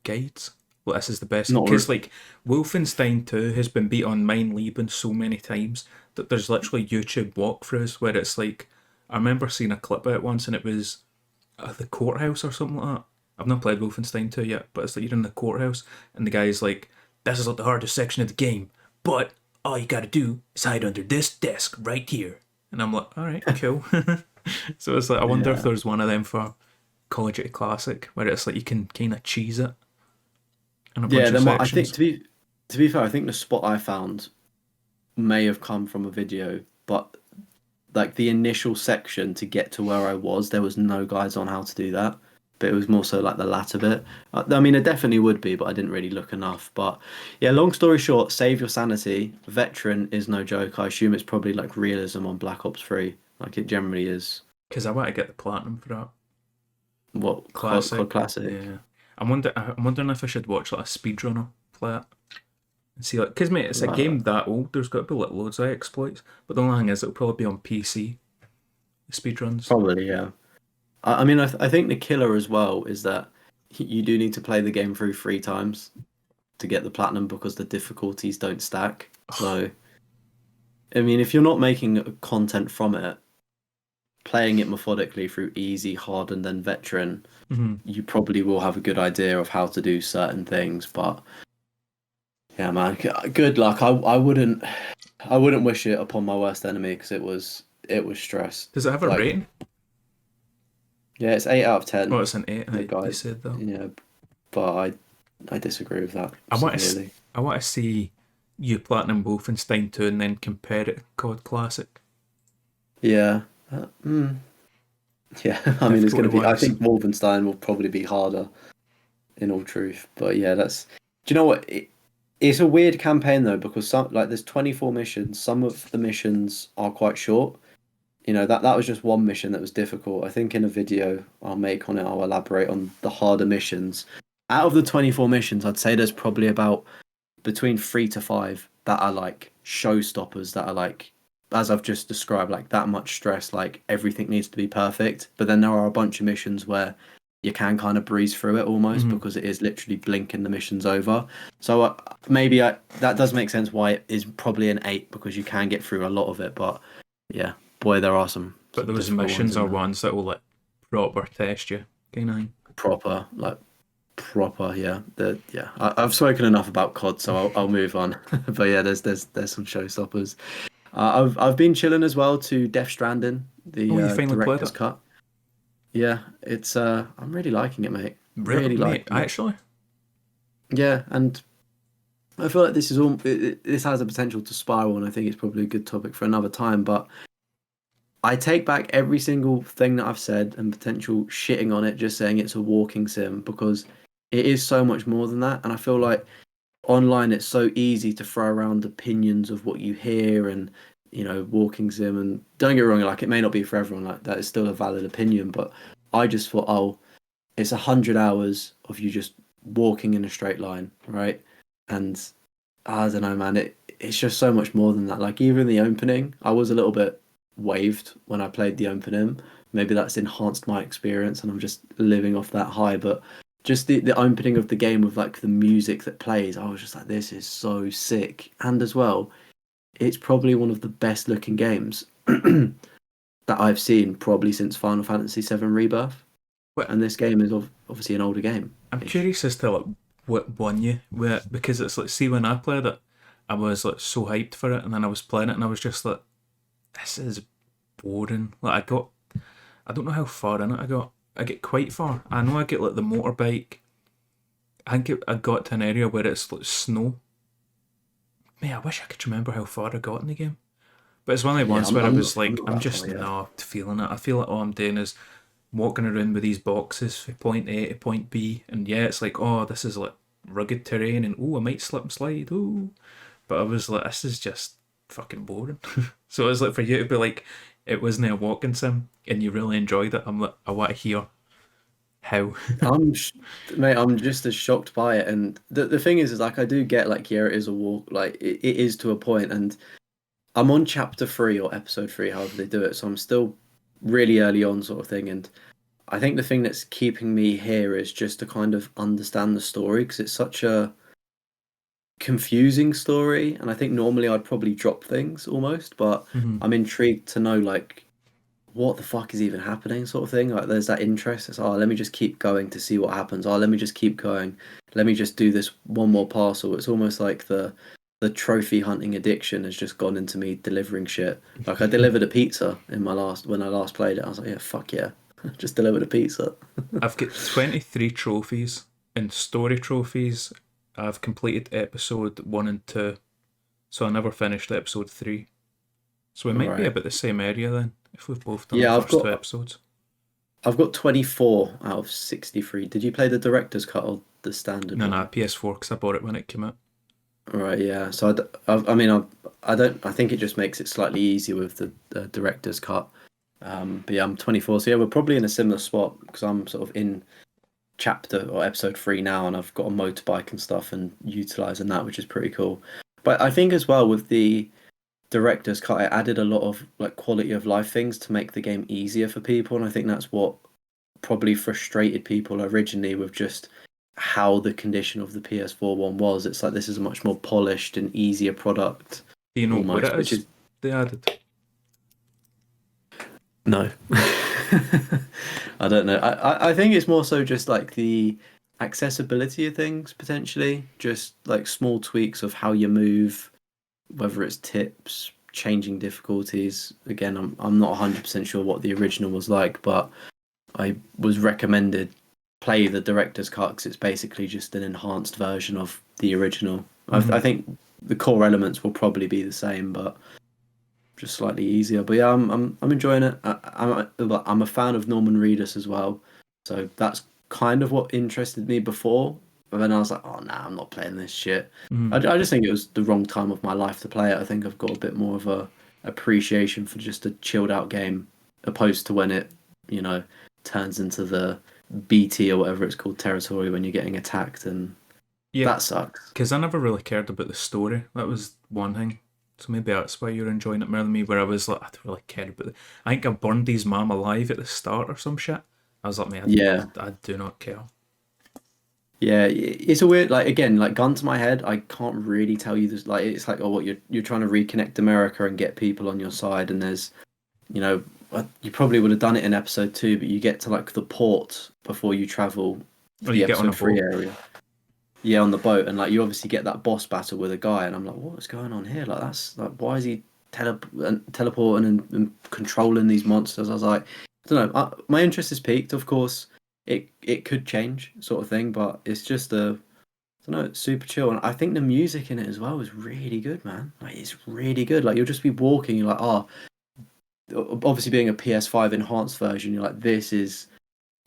Guides? Well, this is the best Not because re- like Wolfenstein 2 has been beat on Mine Lieben so many times that there's literally YouTube walkthroughs where it's like I remember seeing a clip of it once and it was the courthouse or something like that. I've not played Wolfenstein 2 yet, but it's like you're in the courthouse and the guy's like, "This is like the hardest section of the game, but all you gotta do is hide under this desk right here." And I'm like, "All right, cool." So it's like I wonder if yeah. there's one of them for Call of Duty Classic where it's like you can kind of cheese it in a Yeah, bunch of I think sections. to be fair, I think the spot I found may have come from a video, but like the initial section to get to where I was, there was no guides on how to do that. But it was more so like the latter bit. I mean, it definitely would be, but I didn't really look enough. But yeah, long story short, save your sanity. Veteran is no joke. I assume it's probably like realism on Black Ops 3. Like it generally is. Because I want to get the platinum for that What COD classic. Classic? Yeah, I'm wondering if I should watch like a speedrunner play it and see like because mate, it's a Right. game that old. There's got to be like loads of exploits, but the only thing is it'll probably be on PC. The speedruns. Probably, yeah. I mean, I think the killer as well is that you do need to play the game through 3 times to get the platinum because the difficulties don't stack. So, I mean, if you're not making content from it, playing it methodically through easy, hard, and then veteran, Mm-hmm. you probably will have a good idea of how to do certain things. But yeah, man, good luck. I wouldn't wish it upon my worst enemy because it was stress. Does it have a Like, rating? yeah, it's 8 out of Oh, 10. it's an eight. The You guide, said though. yeah, but I disagree with that I want to. severely. I want to see you platinum Wolfenstein 2 and then compare it to COD Classic. Yeah, mm, yeah. I mean, it's Difficulty gonna be. I wise. think Wolfenstein will probably be harder in all truth. But yeah, that's. Do you know what? It's a weird campaign though because some like there's 24 missions. Some of the missions are quite short. You know that was just one mission that was difficult. I think in a video I'll make on it, I'll elaborate on the harder missions. Out of the 24 missions, I'd say there's probably about between 3 to 5 that are like showstoppers that are like as I've just described, like that much stress, like everything needs to be perfect. But then there are a bunch of missions where you can kind of breeze through it almost Mm-hmm. because it is literally blinking the missions over. So that does make sense why it is probably an 8 because you can get through a lot of it. But yeah, boy, there are But some those difficult ones missions in are there. ones that will like proper test you. Kind of. Proper, like proper, yeah. I've spoken enough about COD, so I'll move on. But yeah, there's some showstoppers. I've been chilling as well to Death Stranding, Oh, the you finally played director's it? cut. Yeah, it's I'm really liking it, mate. Really, Really mate? liking it. Actually, Yeah, and I feel like this is all this has the potential to spiral, and I think it's probably a good topic for another time. But I take back every single thing that I've said and potential shitting on it, just saying it's a walking sim because it is so much more than that. And I feel like online it's so easy to throw around opinions of what you hear and walking sim. And don't get me wrong, like it may not be for everyone, like that is still a valid opinion. But I just thought, oh, it's 100 hours of you just walking in a straight line, right? And I don't know, man. It's just so much more than that. Like even the opening, I was a little bit waved when I played the opening. Maybe that's enhanced my experience, and I'm just living off that high. But just the opening of the game with like the music that plays, I was just like, this is so sick. And as well, it's probably one of the best looking games that I've seen probably since Final Fantasy VII Rebirth. what And this game is obviously an older game I'm ish. curious as to like what won you because it's like see when I played it, I was like so hyped for it, and then I was playing it, and I was just like, this is boring. Like I don't know how far in it I got. I get quite far. I know I get like the motorbike. I got to an area where it's like snow. Man, I wish I could remember how far I got in the game. But it's one of the Yeah, ones where I was I'm like, not I'm that far just yet. not feeling it. I feel like all I'm doing is walking around with these boxes from point A to point B, and yeah, it's like, oh, this is like rugged terrain, and oh, I might slip and slide. Oh, but I was like, this is just fucking boring. So it was like for you to be like, it wasn't a walking sim, and you really enjoyed it. I'm like, I want to hear how. I'm, sh- Mate, I'm just as shocked by it. And the thing is like I do get like, yeah, it is a walk, like it is to a point, and I'm on chapter 3 or episode 3, however they do it. So I'm still really early on, sort of thing. And I think the thing that's keeping me here is just to kind of understand the story because it's such a confusing story, and I think normally I'd probably drop things almost, but Hmm. I'm intrigued to know like what the fuck is even happening sort of thing. Like there's that interest. It's let me just keep going to see what happens. Let me just keep going. Let me just do this one more parcel. It's almost like the trophy hunting addiction has just gone into me delivering shit. Like I delivered a pizza in my last when I last played it. I was like, yeah, fuck yeah. Just delivered a pizza. I've got 23 trophies and story trophies. I've completed episode 1 and 2, so I never finished episode 3. So we might be Right. about the same area then, if we've both done the Yeah, first 2 episodes. I've got 24 out of 63. Did you play the director's cut or the standard No, one? PS4, because I bought it when it came out. Right, yeah. So I mean, I don't. I think it just makes it slightly easier with the director's cut. But yeah, I'm 24, so yeah, we're probably in a similar spot because I'm sort of in chapter or episode 3 now, and I've got a motorbike and stuff, and utilizing that, which is pretty cool. But I think as well with the director's cut, it added a lot of like quality of life things to make the game easier for people, and I think that's what probably frustrated people originally with just how the condition of the PS4 one was. It's like this is a much more polished and easier product Do you know what almost, it which is is they added? no. I don't know. I think it's more so just like the accessibility of things potentially, just like small tweaks of how you move, whether it's tips, changing difficulties. Again, I'm not 100% sure what the original was like, but I was recommended play the director's cut because it's basically just an enhanced version of the original. I Hmm. think the core elements will probably be the same, but just slightly easier. But yeah, I'm enjoying it. I'm a fan of Norman Reedus as well, so that's kind of what interested me before. But then I was like, oh nah, I'm not playing this shit. Hmm. I just think it was the wrong time of my life to play it. I think I've got a bit more of a appreciation for just a chilled out game, opposed to when it, you know, turns into the BT or whatever it's called territory when you're getting attacked, and Yeah, that sucks. because I never really cared about the story. That was one thing. So maybe that's why you're enjoying it more than me, where I was like, I don't really care about it. I think I burned his mum alive at the start or some shit. I was like, man, Yeah, I do not care. yeah, it's a weird like again like gun to my head. I can't really tell you this. Like it's like oh, what you're trying to reconnect America and get people on your side, and there's you know you probably would have done it in episode 2, but you get to like the port before you travel Or to you the get on a episode 3 boat. area. Yeah, on the boat, and like you obviously get that boss battle with a guy, and I'm like, what's going on here? Like that's like why is he teleporting and controlling these monsters? I was like, I don't know. My interest is peaked. Of course, it could change, sort of thing, but it's just I don't know, it's super chill, and I think the music in it as well is really good, man. Like it's really good. Like you'll just be walking, you're like, oh, obviously being a PS5 enhanced version, you're like, this is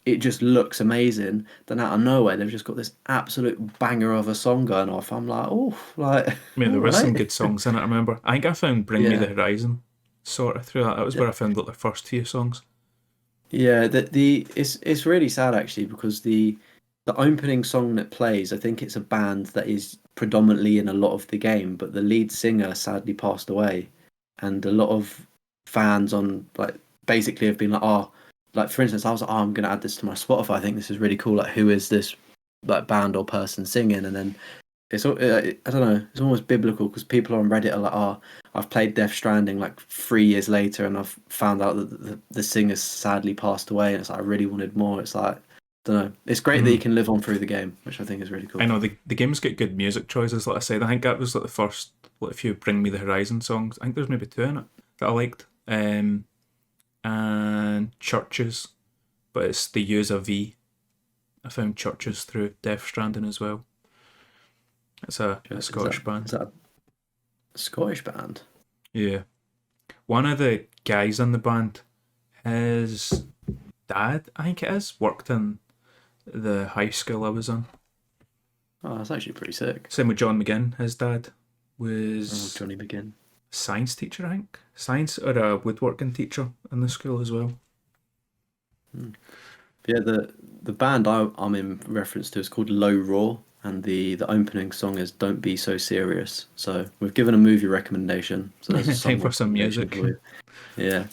it just looks amazing. Then out of nowhere, they've just got this absolute banger of a song going off. I'm like, oh, like, I mean, all there was some right, good songs in it, I remember. I think I found Bring Me the yeah, Horizon sort of through that. That was where I found like the first few songs. yeah. The it's really sad actually because the opening song that plays, I think it's a band that is predominantly in a lot of the game, but the lead singer sadly passed away, and a lot of fans on like basically have been like, oh, like for instance, I was like, oh, I'm gonna add this to my Spotify. I think this is really cool. Like, who is this like band or person singing? And then I don't know, it's almost biblical because people on Reddit are like, oh, I've played Death Stranding like 3 years later, and I've found out that the singer sadly passed away, and it's like I really wanted more. It's like, I don't know, it's great that you Hmm. can live on through the game, which I think is really I cool. know the game's got good music choices, like I said. I think that was like the first, like, few Bring Me the Horizon songs. I think there's maybe two in it that I liked. And Churches, but it's the Use a V. I found Churches through Death Stranding as well. It's a Scottish Is band. that a Scottish band? Yeah. One of the guys in the band, his dad, I think it is, worked in the high school I was in. Oh, that's actually pretty sick. Same with John McGinn. His dad Oh, was Johnny McGinn. a science teacher, I think. Science or a woodworking teacher in the school as well. Hmm. Yeah, the band I'm in reference to is called Low Raw, and the opening song is "Don't Be So Serious." So we've given a movie recommendation. So there's a Time song for some recommendation music. for you. Yeah,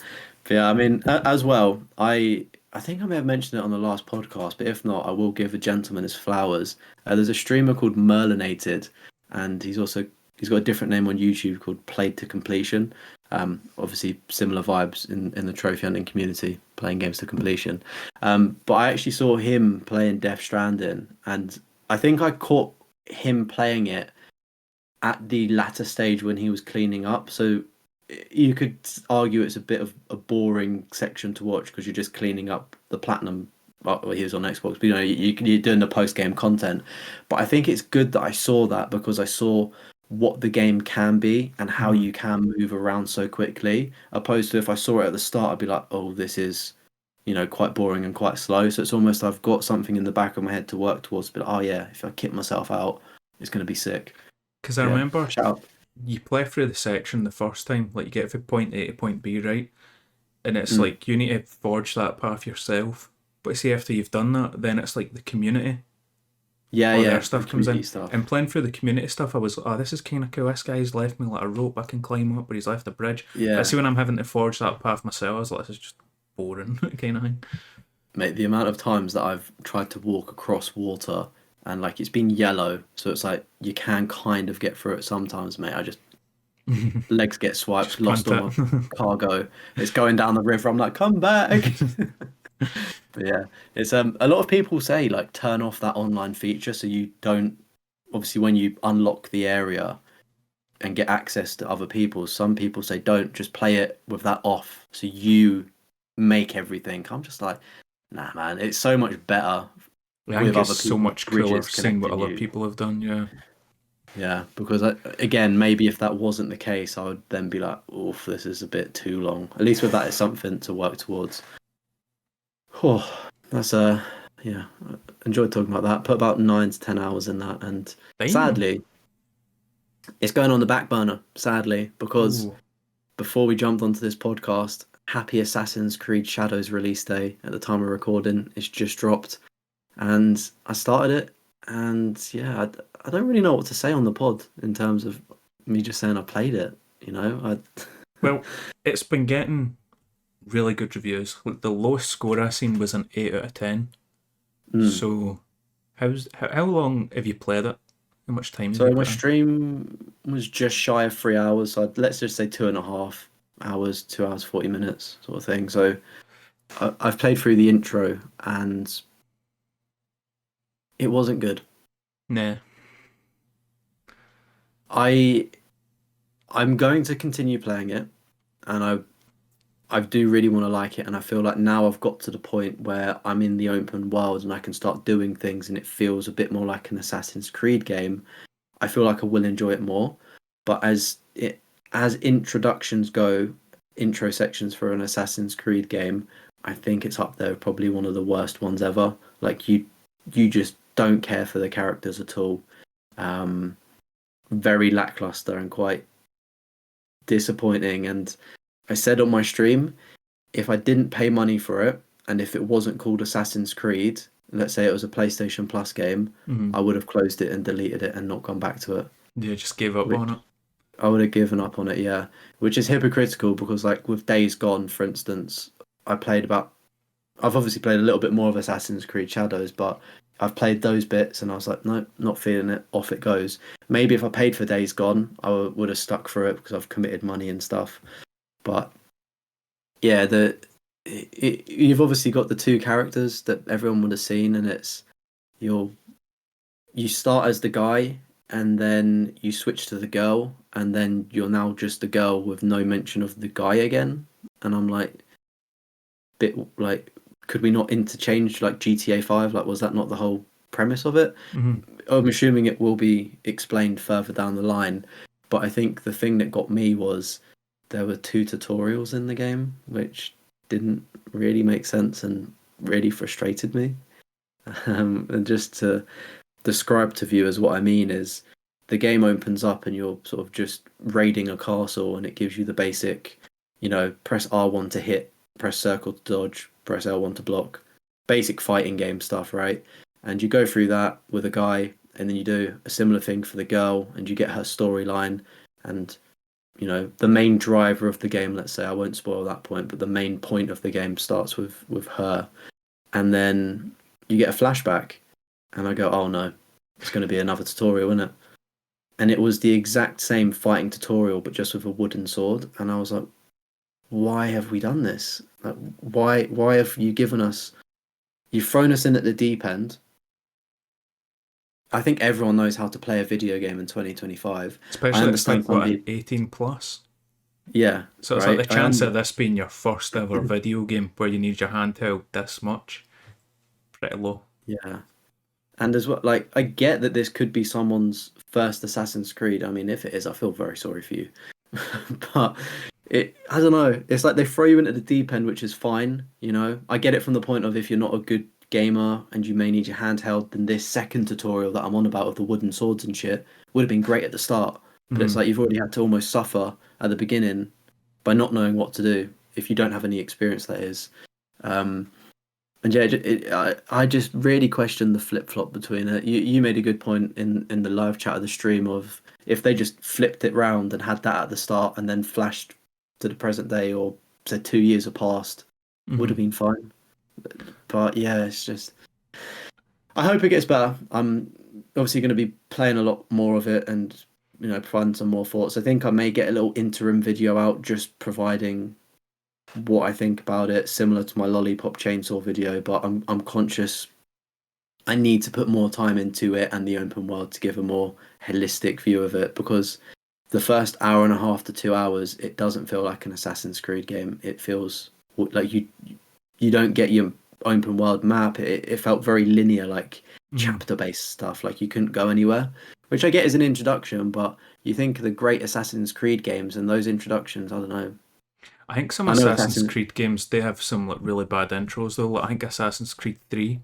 but yeah. I mean, as well, I I think I may have mentioned it on the last podcast, but if not, I will give a gentleman his flowers. There's a streamer called Merlinated, and he's got a different name on YouTube called Played to Completion. Obviously similar vibes in the trophy hunting community, playing games to completion. But I actually saw him playing Death Stranding, and I think I caught him playing it at the latter stage when he was cleaning up. So you could argue it's a bit of a boring section to watch because you're just cleaning up the platinum. Well, he was on Xbox, but you're doing the post game content. But I think it's good that I saw that because I saw what the game can be and how you can move around so quickly. Opposed to if I saw it at the start, I'd be like, oh, this is, quite boring and quite slow. So it's almost I've got something in the back of my head to work towards. But oh yeah, if I kit myself out, it's going to be sick. Because I remember shout out. You play through the section the first time, like you get from point A to point B, right? And it's like you need to forge that path yourself. But see, after you've done that, then it's like the community. Their stuff comes in. Stuff. And playing through the community stuff, I was like, oh, this is kind of cool. This guy's left me like a rope I can climb up, but he's left a bridge. Yeah. But see, when I'm having to forge that path myself, I was like, this is just boring kind of thing. Mate, the amount of times that I've tried to walk across water and like it's been yellow, so it's like you can kind of get through it sometimes, mate. I just legs get swiped, Just lost all my cargo. It's going down the river. I'm like, come back. But yeah, it's a lot of people say like turn off that online feature so you don't. Obviously, when you unlock the area and get access to other people, some people say don't just play it with that off, so you make everything. I'm just like, nah, man, it's so much better. I think it's so much cooler seeing what other people have done. Yeah, because again, maybe if that wasn't the case, I would then be like, oof, this is a bit too long. At least with that, it's something to work towards. Oh, that's yeah, I enjoyed talking about that. Put about 9 to 10 hours in that, and sadly, it's going on the back burner. Sadly, because before we jumped onto this podcast, happy Assassin's Creed Shadows release day at the time of recording. It's just dropped, and I started it, and yeah, I don't really know what to say on the pod in terms of me just saying I played it. Well, it's been getting really good reviews. Like the lowest score I seen was an 8 out of 10. So, how long have you played it? How much time? So my stream was just shy of 3 hours. So let's just say 2.5 hours, 2 hours 40 minutes, sort of thing. So I've played through the intro, and it wasn't good. Nah. I'm going to continue playing it, and I do really want to like it, and I feel like now I've got to the point where I'm in the open world and I can start doing things and it feels a bit more like an Assassin's Creed game. I feel like I will enjoy it more. But as introductions go, intro sections for an Assassin's Creed game, I think it's up there, probably one of the worst ones ever. Like you just don't care for the characters at all. Very lackluster and quite disappointing. And I said on my stream, if I didn't pay money for it, and if it wasn't called Assassin's Creed, let's say it was a PlayStation Plus game, I would have closed it and deleted it and not gone back to it. Yeah, just gave up on it. I would have given up on it, yeah. Which is hypocritical because, like, with Days Gone, for instance, I've obviously played a little bit more of Assassin's Creed Shadows, but I've played those bits and I was like, no, not feeling it, off it goes. Maybe if I paid for Days Gone, I would have stuck through it because I've committed money and stuff. But yeah, you've obviously got the two characters that everyone would have seen, and it's you start as the guy and then you switch to the girl, and then you're now just the girl with no mention of the guy again. And I'm like, could we not interchange like GTA 5? Like, was that not the whole premise of it? I'm assuming it will be explained further down the line, but I think the thing that got me was there were 2 tutorials in the game, which didn't really make sense and really frustrated me. And just to describe to viewers what I mean is, the game opens up and you're sort of just raiding a castle, and it gives you the basic, press R1 to hit, press circle to dodge, press L1 to block, basic fighting game stuff, right? And you go through that with a guy, and then you do a similar thing for the girl, and you get her storyline, and the main driver of the game, let's say, I won't spoil that point, but the main point of the game starts with her, and then you get a flashback, and I go, oh no, it's going to be another tutorial, isn't it? And it was the exact same fighting tutorial, but just with a wooden sword, and I was like, why have we done this? Like, why have you given us? You've thrown us in at the deep end. I think everyone knows how to play a video game in 2025. Especially I it's like understand some what, people. 18 plus. Yeah, So it's right. like the chance of this being your first ever video game where you need your handheld this much, pretty low. Yeah, and as well, like I get that this could be someone's first Assassin's Creed. I mean, if it is, I feel very sorry for you. But I don't know. It's like they throw you into the deep end, which is fine. I get it from the point of if you're not a good gamer and you may need your handheld, then this second tutorial that I'm on about with the wooden swords and shit would have been great at the start. But it's like you've already had to almost suffer at the beginning by not knowing what to do if you don't have any experience, that is. And yeah, I just really question the flip flop between it. You made a good point in the live chat of the stream of if they just flipped it round and had that at the start and then flashed to the present day, or said 2 years have passed, would have been fine. But yeah, it's just. I hope it gets better. I'm obviously going to be playing a lot more of it and providing some more thoughts. I think I may get a little interim video out just providing what I think about it, similar to my Lollipop Chainsaw video, but I'm conscious I need to put more time into it and the open world to give a more holistic view of it, because the first hour and a half to 2 hours, it doesn't feel like an Assassin's Creed game. It feels like you don't get your open world map. It felt very linear, like chapter based stuff, like you couldn't go anywhere, which I get as an introduction, but you think of the great Assassin's Creed games and those introductions, I don't know. I think some Assassin's Creed games, they have some like really bad intros though. Like, I think Assassin's Creed 3,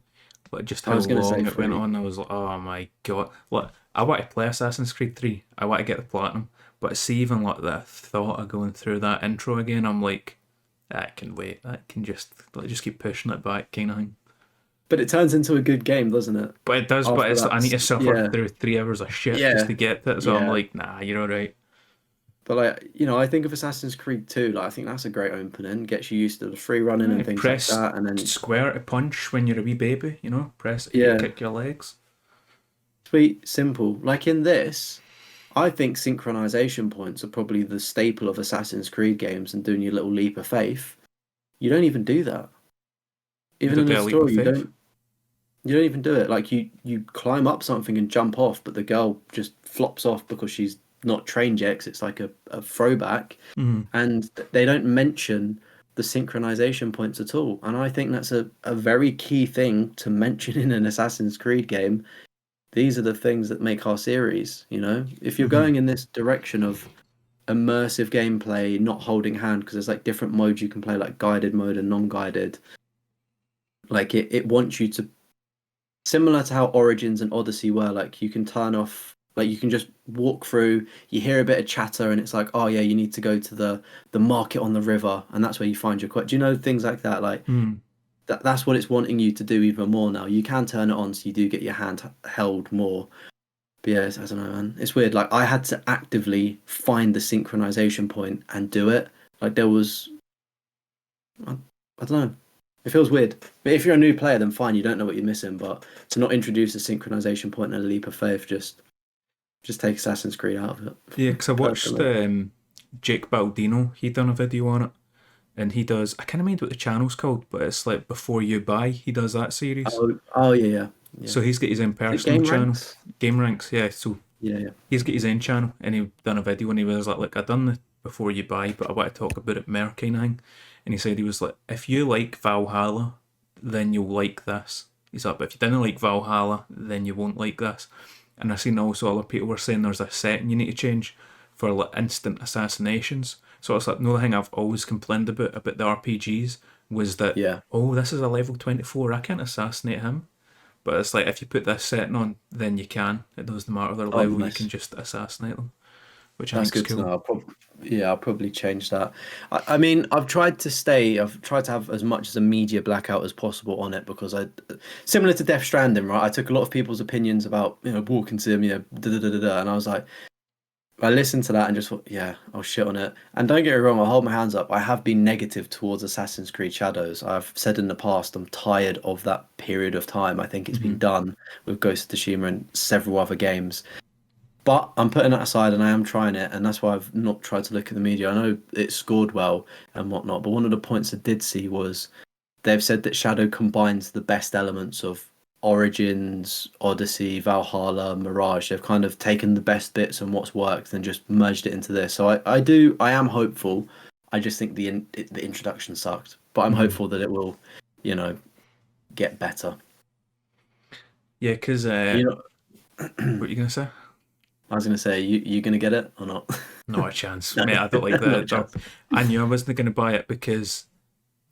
like just how long it went on, I was like, oh my god. Like, I want to play Assassin's Creed 3. I want to get the platinum. But see, even like the thought of going through that intro again, I'm like, that can wait. That can just keep pushing it back, kind of thing. But it turns into a good game, doesn't it? But it does. But I need to suffer through 3 hours of shit just to get it. So I'm like, nah, you're all right. But like, I think of Assassin's Creed 2, like I think that's a great opening. Gets you used to the free running and things like that, and then square to punch when you're a wee baby, press kick your legs. Sweet, simple. Like in this, I think synchronization points are probably the staple of Assassin's Creed games, and doing your little leap of faith. You don't even do that. Even in the story, you don't even do it. Like you climb up something and jump off, but the girl just flops off because she's not trained yet, 'cause it's like a throwback, and they don't mention the synchronization points at all. And I think that's a very key thing to mention in an Assassin's Creed game. These are the things that make our series, if you're going in this direction of immersive gameplay, not holding hand, because there's like different modes you can play, like guided mode and non-guided. Like it wants you to, similar to how Origins and Odyssey were, like you can turn off, like you can just walk through, you hear a bit of chatter and it's like, oh yeah, you need to go to the market on the river, and that's where you find your quest. Do you know things like that? Like that's what it's wanting you to do even more now. You can turn it on so you do get your hand held more. But yeah, I don't know, man. It's weird. Like I had to actively find the synchronization point and do it. Like there was, I don't know. It feels weird. But if you're a new player, then fine, you don't know what you're missing. But to not introduce a synchronization point and a leap of faith, just take Assassin's Creed out of it. Yeah, because I watched Jake Baldino. He done a video on it, and he does. I can't remember what the channel's called, but it's like Before You Buy. He does that series. Oh yeah. So he's got his own personal channel. Ranks? Game Ranks, yeah. So yeah. He's got his own channel, and he done a video, and he was like, "Look, I done the Before You Buy, but I want to talk about it more kind of thing." And he said he was like, "If you like Valhalla, then you'll like this." He's like, "But if you didn't like Valhalla, then you won't like this." And I seen also other people were saying there's a setting you need to change for like instant assassinations. So it's like, no, thing I've always complained about the RPGs was that, this is a level 24, I can't assassinate him. But it's like, if you put this setting on, then you can. It doesn't matter their level, nice. You can just assassinate them. Which I think is cool. I'll probably change that. I mean, I've tried to have as much as a media blackout as possible on it, because similar to Death Stranding, right? I took a lot of people's opinions about, walking sim, and I was like, I listened to that and just thought, yeah, I'll shit on it. And don't get me wrong, I'll hold my hands up. I have been negative towards Assassin's Creed Shadows. I've said in the past I'm tired of that period of time. I think it's been done with Ghost of Tsushima and several other games. But I'm putting that aside and I am trying it, and that's why I've not tried to look at the media. I know it scored well and whatnot, but one of the points I did see was they've said that Shadow combines the best elements of Origins, Odyssey, Valhalla, Mirage. They've kind of taken the best bits and what's worked and just merged it into this. So I am hopeful. I just think the introduction sucked, but I'm hopeful that it will, you know, get better. Yeah, because You know, what are you gonna say? I was gonna say you gonna get it or not? Not a chance, No, mate. I don't like not a that. chance. I knew I wasn't gonna buy it because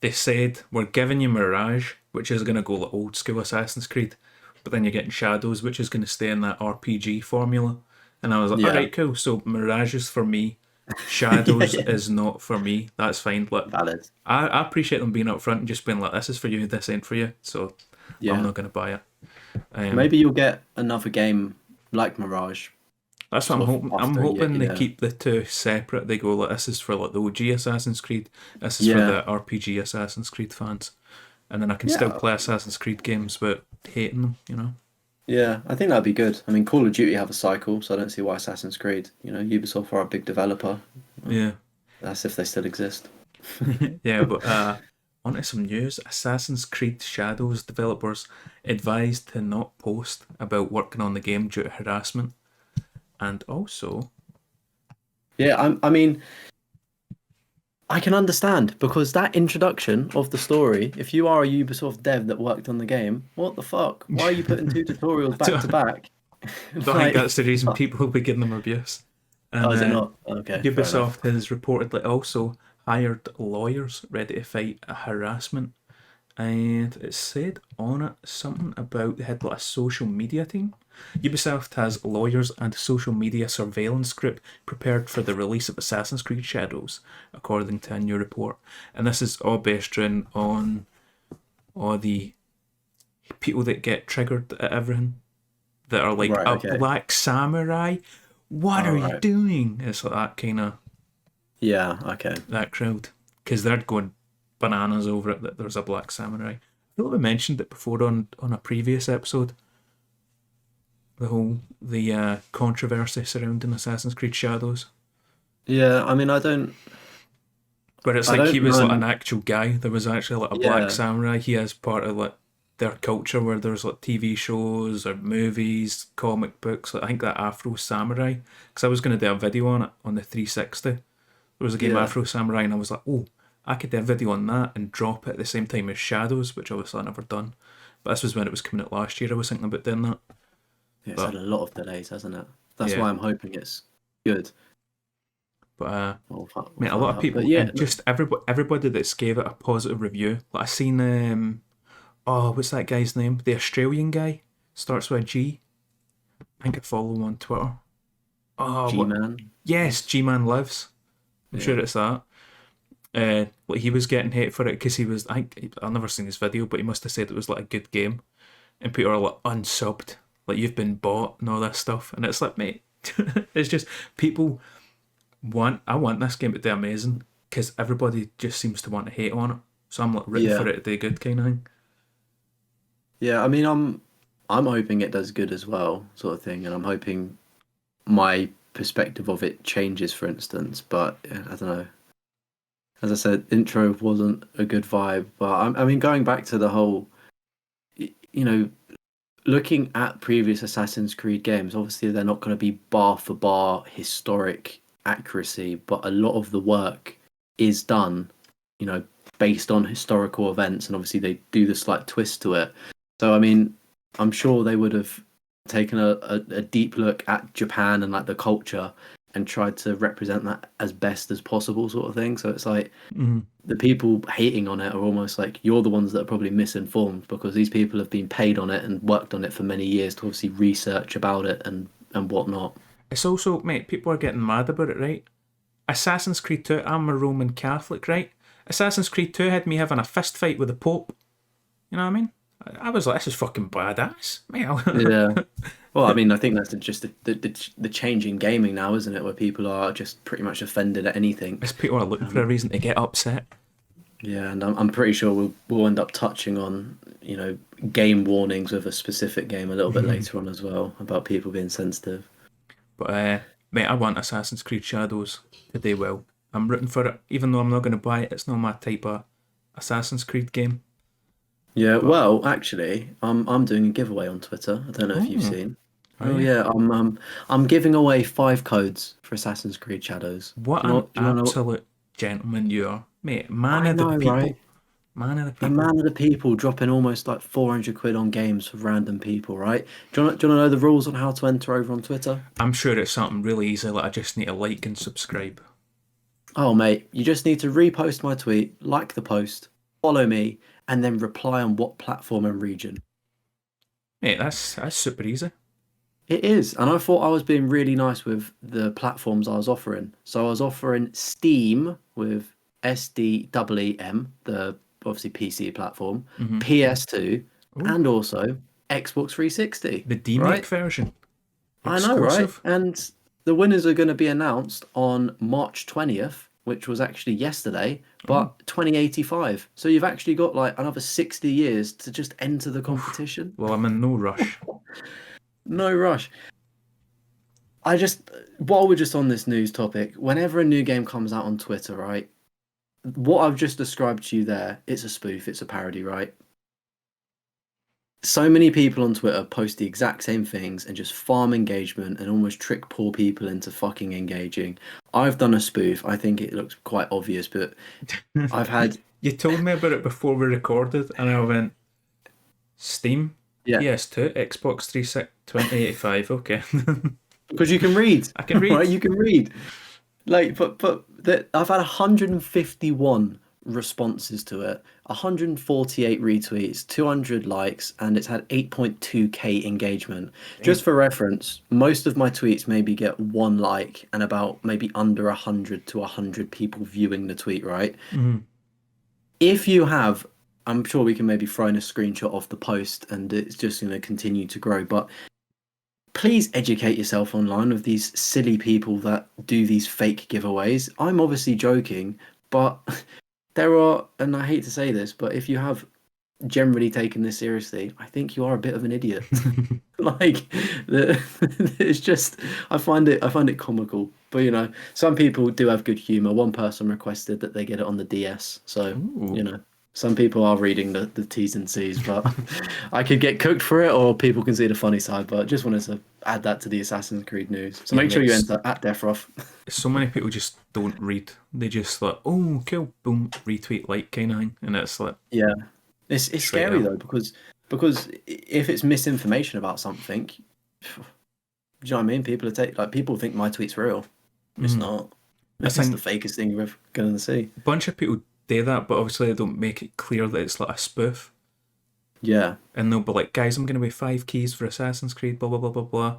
they said we're giving you Mirage, which is gonna go like old school Assassin's Creed, but then you're getting Shadows, which is gonna stay in that RPG formula. And I was like, all Yeah, right, cool. So Mirage is for me. yeah, Shadows yeah. is not for me. That's fine. Look, Valid. I appreciate them being upfront and just being like, this is for you, this ain't for you. So I'm Yeah, not gonna buy it. Um, maybe you'll get another game like Mirage, That's what I'm sort of hoping. I'm after a year. hoping they Yeah, keep the two separate. They go like, this is for like the OG Assassin's Creed. This is for yeah, the RPG Assassin's Creed fans, and then I can still yeah. play Assassin's Creed games without hating them. You know. Yeah, I think that'd be good. I mean, Call of Duty have a cycle, so I don't see why Assassin's Creed. Ubisoft are a big developer. Yeah. That's if they still exist. Yeah, but onto some news. Assassin's Creed Shadows developers advised to not post about working on the game due to harassment, and also, Yeah, I mean, I can understand because that introduction of the story, if you are a Ubisoft dev that worked on the game, what the fuck? Why are you putting two tutorials I back to back? don't think Like, that's the reason people will be giving them abuse. oh, And is it not? Okay, fair enough. Ubisoft has reportedly also hired lawyers ready to fight harassment. And it said on it something about they had like a social media team. Ubisoft has lawyers and a social media surveillance group prepared for the release of Assassin's Creed Shadows, according to a new report. And this is all based on all the people that get triggered at everything that are like Right, a okay. black samurai. What All are you right. doing? It's like that kind of Yeah, okay. that crowd because they're going bananas over it that there's a black samurai. I feel like we mentioned it before on a previous episode. The controversy surrounding Assassin's Creed Shadows, Yeah, I mean, I don't, where it's I like he don't was like an know. actual guy. There was actually like a black Yeah, samurai. He is part of like their culture where there's like TV shows or movies, comic books. Like, I think that Afro Samurai. Because I was going to do a video on it on the 360. There was a game yeah. Afro Samurai, and I was like, oh, I could do a video on that and drop it at the same time as Shadows, which obviously I never done. But this was when it was coming out last year. I was thinking about doing that. It's had But a lot of delays, hasn't it? That's yeah, why I'm hoping it's good. but We'll mate, a find lot of out. But people yeah, and just everybody that's gave it a positive review. Like I seen oh, what's that guy's name? The Australian guy starts with a G. I think I follow him on Twitter. Oh, what? G-Man. Yes, G Man Lives. I'm sure Yeah. it's that. Like he was getting hate for it because he was. I think I've never seen his video, but he must have said it was like a good game, and people are like unsubbed, like you've been bought and all this stuff, and it's like, mate, it's just people want. I want this game to do amazing because everybody just seems to want to hate on it, so I'm like rooting Yeah. for it to do good kind of thing. Yeah, I mean, I'm hoping it does good as well, sort of thing, and I'm hoping my perspective of it changes, for instance. But yeah, I don't know. As I said, intro wasn't a good vibe, but I mean, going back to the whole, you know, looking at previous Assassin's Creed games, obviously they're not going to be bar for bar historic accuracy, but a lot of the work is done, you know, based on historical events, and obviously they do the slight twist to it. So I mean, I'm sure they would have taken a deep look at Japan and like the culture and tried to represent that as best as possible, sort of thing. So it's like Mm-hmm. the people hating on it are almost like you're the ones that are probably misinformed because these people have been paid on it and worked on it for many years to obviously research about it and whatnot. It's also, mate, people are getting mad about it, right? Assassin's Creed 2, I'm a Roman Catholic, right? Assassin's Creed 2 had me having a fist fight with the Pope. You know what I mean? I was like, this is fucking badass. Meow. Yeah. Well, I mean, I think that's just the change in gaming now, isn't it? Where people are just pretty much offended at anything. As people are looking for a reason to get upset. Yeah, and I'm pretty sure we'll end up touching on, game warnings with a specific game a little bit later on as well, about people being sensitive. But mate, I want Assassin's Creed Shadows to do well. I'm rooting for it, even though I'm not going to buy it. It's not my type of Assassin's Creed game. Yeah, well, actually, I'm doing a giveaway on Twitter. I don't know if you've seen. Oh yeah, I'm giving away 5 codes for Assassin's Creed Shadows. What Do you know, an absolute gentleman you are, mate. Man I of the know, people. right? Man of the The people. man of the people dropping almost like 400 quid on games for random people, right? Do you want to know the rules on how to enter over on Twitter? I'm sure it's something really easy. Like I just need to like and subscribe. Oh, mate, you just need to repost my tweet, like the post, follow me, and then reply on what platform and region. Mate, that's super easy. It is, and I thought I was being really nice with the platforms I was offering. So I was offering Steam with SDEEM, the obviously PC platform, PS2, and also Xbox 360. The DMake right? version. I know, right? Exclusive. And the winners are going to be announced on March 20th, which was actually yesterday, but 2085. So you've actually got like another 60 years to just enter the competition. Well, I'm in no rush. No rush. While we're just on this news topic, whenever a new game comes out on Twitter, right? What I've just described to you there, it's a spoof, it's a parody, right? So many people on Twitter post the exact same things and just farm engagement and almost trick poor people into fucking engaging. I've done a spoof. I think it looks quite obvious, but I've had... You told me about it before we recorded, and I went, Steam, PS2, Xbox 360, 2085, okay. Because you can read. I can read. Right, you can read. Like, I've had 151 responses to it, 148 retweets, 200 likes, and it's had 8.2k engagement. Just for reference, most of my tweets maybe get 1 like and about maybe under 100 to 100 people viewing the tweet, right? If you have, I'm sure we can maybe throw in a screenshot of the post and it's just going to continue to grow, but please educate yourself online with these silly people that do these fake giveaways. I'm obviously joking, but there are, and I hate to say this, but if you have generally taken this seriously, I think you are a bit of an idiot. Like, it's just, I find it comical. But some people do have good humor. One person requested that they get it on the DS, so some people are reading the T's and C's, but I could get cooked for it, or people can see the funny side. But just wanted to add that to the Assassin's Creed news. So make sure you enter at Deathroth. So many people just don't read. They just like, oh, cool, boom, retweet, like, kind of thing. And it's like... Yeah. It's scary, though, because if it's misinformation about something, do you know what I mean? People think my tweet's real. It's not. It's the fakest thing you're ever going to see. A bunch of people do that, but obviously they don't make it clear that it's like a spoof. Yeah. And they'll be like, guys, I'm going to be 5 keys for Assassin's Creed, blah, blah, blah, blah, blah.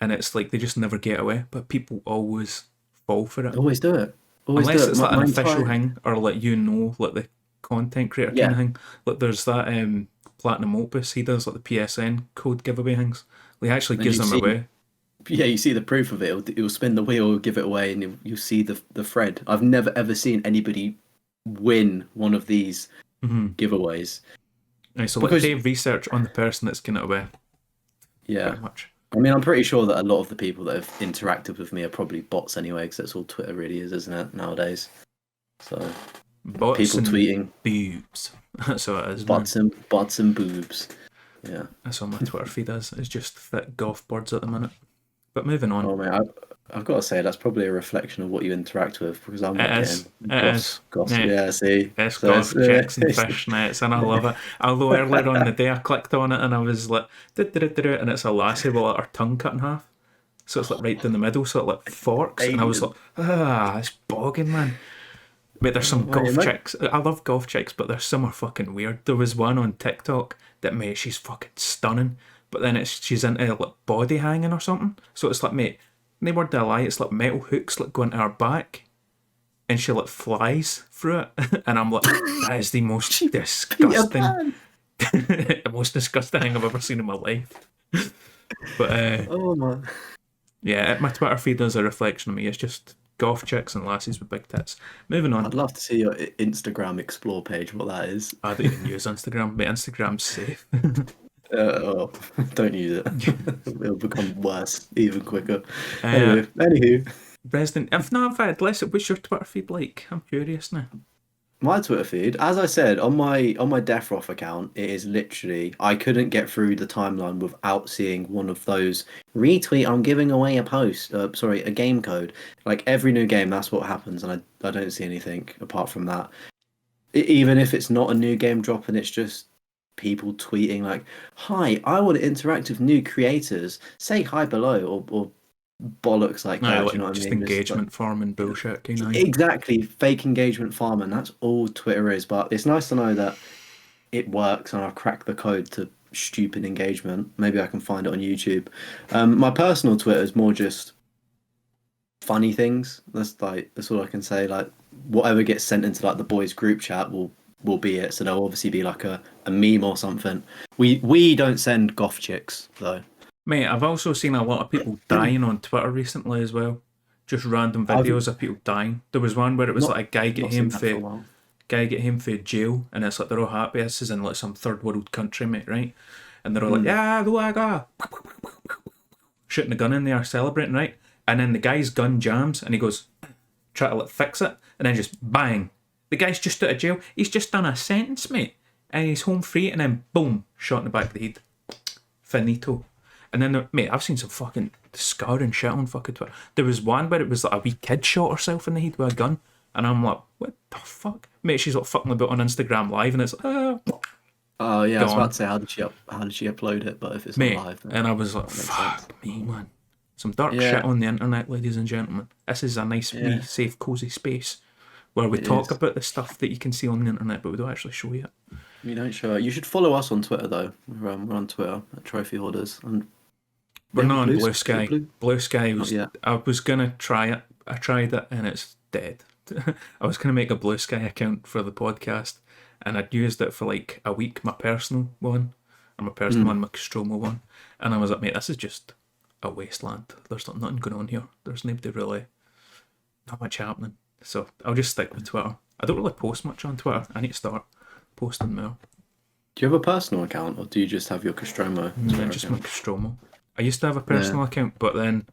And it's like they just never get away, but people always fall for it. Always do it. Unless it's like an official thing, or like like the content creator kind of thing. Like there's that Platinum Opus, he does like the PSN code giveaway things. He actually gives them away. Yeah, you see the proof of it. It'll spin the wheel, give it away, and you'll see the thread. I've never ever seen anybody win one of these giveaways. Right, so let's do research on the person that's giving it away. Yeah. Pretty much. I mean, I'm pretty sure that a lot of the people that have interacted with me are probably bots anyway, because that's all Twitter really is, isn't it, nowadays? So, bots people and tweeting. Boobs. That's what it is. Bots and boobs. Yeah. That's all my Twitter feed is. It's just thick golf birds at the minute. But moving on. Oh, man, I've got to say, that's probably a reflection of what you interact with, because I'm not getting gossip. Yeah, see. It's golf checks and fishnets, and I love it. Although earlier on the day I clicked on it and I was like, and it's a lassie with her tongue cut in half. So it's like right down the middle, so it like forks. And I was like, it's bogging, man. Wait, there's some golf chicks. I love golf chicks, but there's some are fucking weird. There was one on TikTok that, mate, she's fucking stunning. But then she's into like body hanging or something. So it's like, mate, no word to lie, it's like metal hooks like going to her back. And she like flies through it. And I'm like, that is the most disgusting The most disgusting thing I've ever seen in my life. But Oh my. yeah, my Twitter feed is a reflection of me. It's just golf chicks and lassies with big tits. Moving on. I'd love to see your Instagram explore page. What that is. I don't even use Instagram, but Instagram's safe. Oh, don't use it. It'll become worse even quicker. Uh, Anywho, in fact, what's your Twitter feed like? I'm curious now. my Twitter feed, as I said on my Defroth account, it is literally I couldn't get through the timeline without seeing one of those retweet. I'm giving away a post. Sorry, a game code. Like every new game, that's what happens, and I don't see anything apart from that. Even if it's not a new game drop and it's just people tweeting like, "Hi, I want to interact with new creators. Say hi below," or bollocks like that. Do you know what I Just mean? engagement farming bullshit, you know. Exactly, fake engagement farming. That's all Twitter is. But it's nice to know that it works, and I've cracked the code to stupid engagement. Maybe I can find it on YouTube. My personal Twitter is more just funny things. That's all I can say. Like whatever gets sent into like the boys group chat will be it. So there'll obviously be like a meme or something. We don't send goth chicks though. Mate, I've also seen a lot of people dying on Twitter recently as well. Just random videos of people dying. There was one where it was like a guy get home for jail, and it's like they're all happy. This is in like some third world country, mate, right? And they're all like, yeah, do I go? Shooting a gun in there, celebrating, right? And then the guy's gun jams, and he goes, try to like fix it, and then just bang. The guy's just out of jail. He's just done a sentence, mate, and he's home free, and then boom, shot in the back of the head. Finito. And then, mate, I've seen some fucking scouring shit on fucking Twitter. There was one where it was like a wee kid shot herself in the head with a gun. And I'm like, what the fuck? Mate, she's like fucking about on Instagram Live, and it's like, oh yeah, I was gone. about to say how did she upload it, but if it's Mate, not live, and I was like, fuck me, man. Some dark shit on the internet, ladies and gentlemen. This is a nice, wee, safe, cozy space where we talk about the stuff that you can see on the internet, but we don't actually show you it. We don't show it. You should follow us on Twitter though. We're on Twitter at Trophy Hoarders, and we're not on Blue Sky. Blue Sky was. I was gonna try it. I tried it, and it's dead. I was gonna make a Blue Sky account for the podcast, and I'd used it for like a week, my personal one, and my personal one, my Stromo one, and I was like, mate, this is just a wasteland. There's nothing going on here. There's nobody really, not much happening. So I'll just stick with Twitter. I don't really post much on Twitter. I need to start posting more. Do you have a personal account, or do you just have your Castromo? No, just my Castromo. I used to have a personal account, but then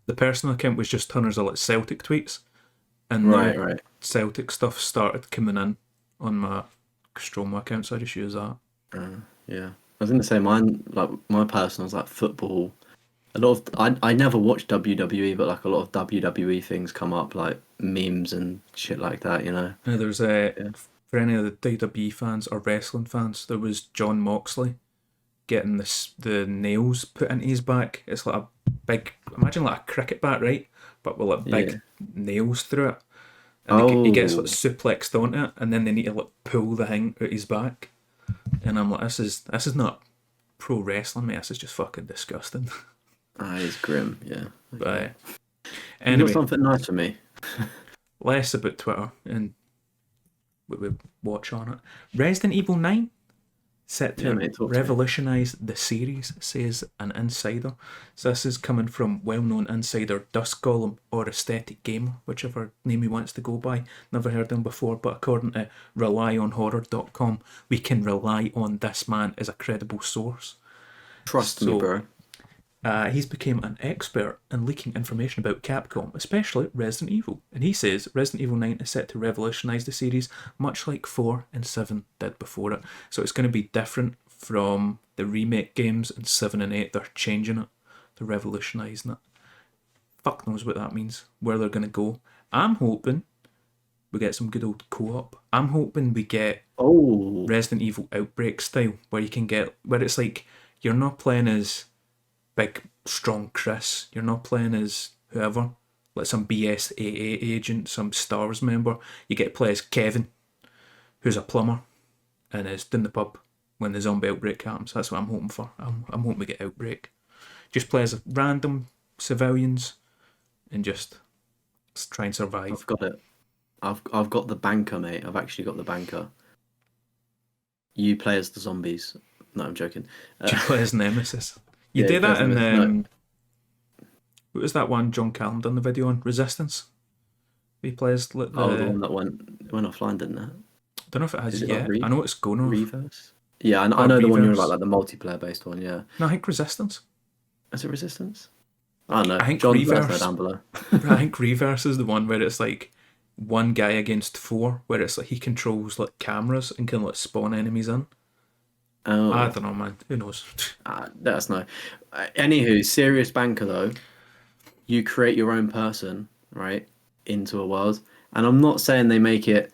the personal account was just tons of like Celtic tweets, and right. Celtic stuff started coming in on my Castromo account, so I just use that. Yeah, I was gonna say mine. Like my personal is like football. A lot of I never watched WWE, but like a lot of WWE things come up, like memes and shit like that. You know. Now, there's for any of the WWE fans or wrestling fans, there was John Moxley getting the nails put into his back. It's like a big, imagine like a cricket bat, right? But with like big nails through it. And he gets like suplexed onto it, and then they need to like pull the thing out his back. And I'm like, this is not pro wrestling, mate. This is just fucking disgusting. It's grim, yeah. Okay. But anyway, you got something nice for me. Less about Twitter and what we watch on it. Resident Evil 9 set to revolutionise the series, says an insider. So this is coming from well-known insider Dusk Golem or Aesthetic Gamer, whichever name he wants to go by. Never heard him before, but according to relyonhorror.com, we can rely on this man as a credible source. Trust me, bro. He's become an expert in leaking information about Capcom, especially Resident Evil. And he says Resident Evil 9 is set to revolutionise the series, much like 4 and 7 did before it. So it's going to be different from the remake games, and 7 and 8, they're changing it. They're revolutionising it. Fuck knows what that means, where they're going to go. I'm hoping we get some good old co-op. I'm hoping we get Resident Evil Outbreak style, where you can get, where it's like, you're not playing as big, strong Chris. You're not playing as whoever, like some BSAA agent, some Star Wars member. You get to play as Kevin, who's a plumber, and is in the pub when the zombie outbreak happens. That's what I'm hoping for. I'm hoping we get Outbreak. Just play as random civilians and just try and survive. I've got it. I've got the banker, mate. I've actually got the banker. you play as the zombies. No, I'm joking. You play as Nemesis. You Yeah, do you play that as in Nemesis. what was that one John Callum done the video on? Resistance. He plays like Oh, the the. one that went offline, didn't it? Don't know if it has Is it like yet. I know it's going off. Reverse? Yeah, I Or know the one you're about, Reverse. like the multiplayer based one. Yeah, No, I think Resistance. is it Resistance? I don't know. I think John, let us know Reverse. down below. I think Reverse is the one where it's like one guy against four, where it's like he controls like cameras and can like spawn enemies in. I Oh, don't know, man. Who knows? let us know. Anywho, serious banker though. You create your own person, right, into a world, and I'm not saying they make it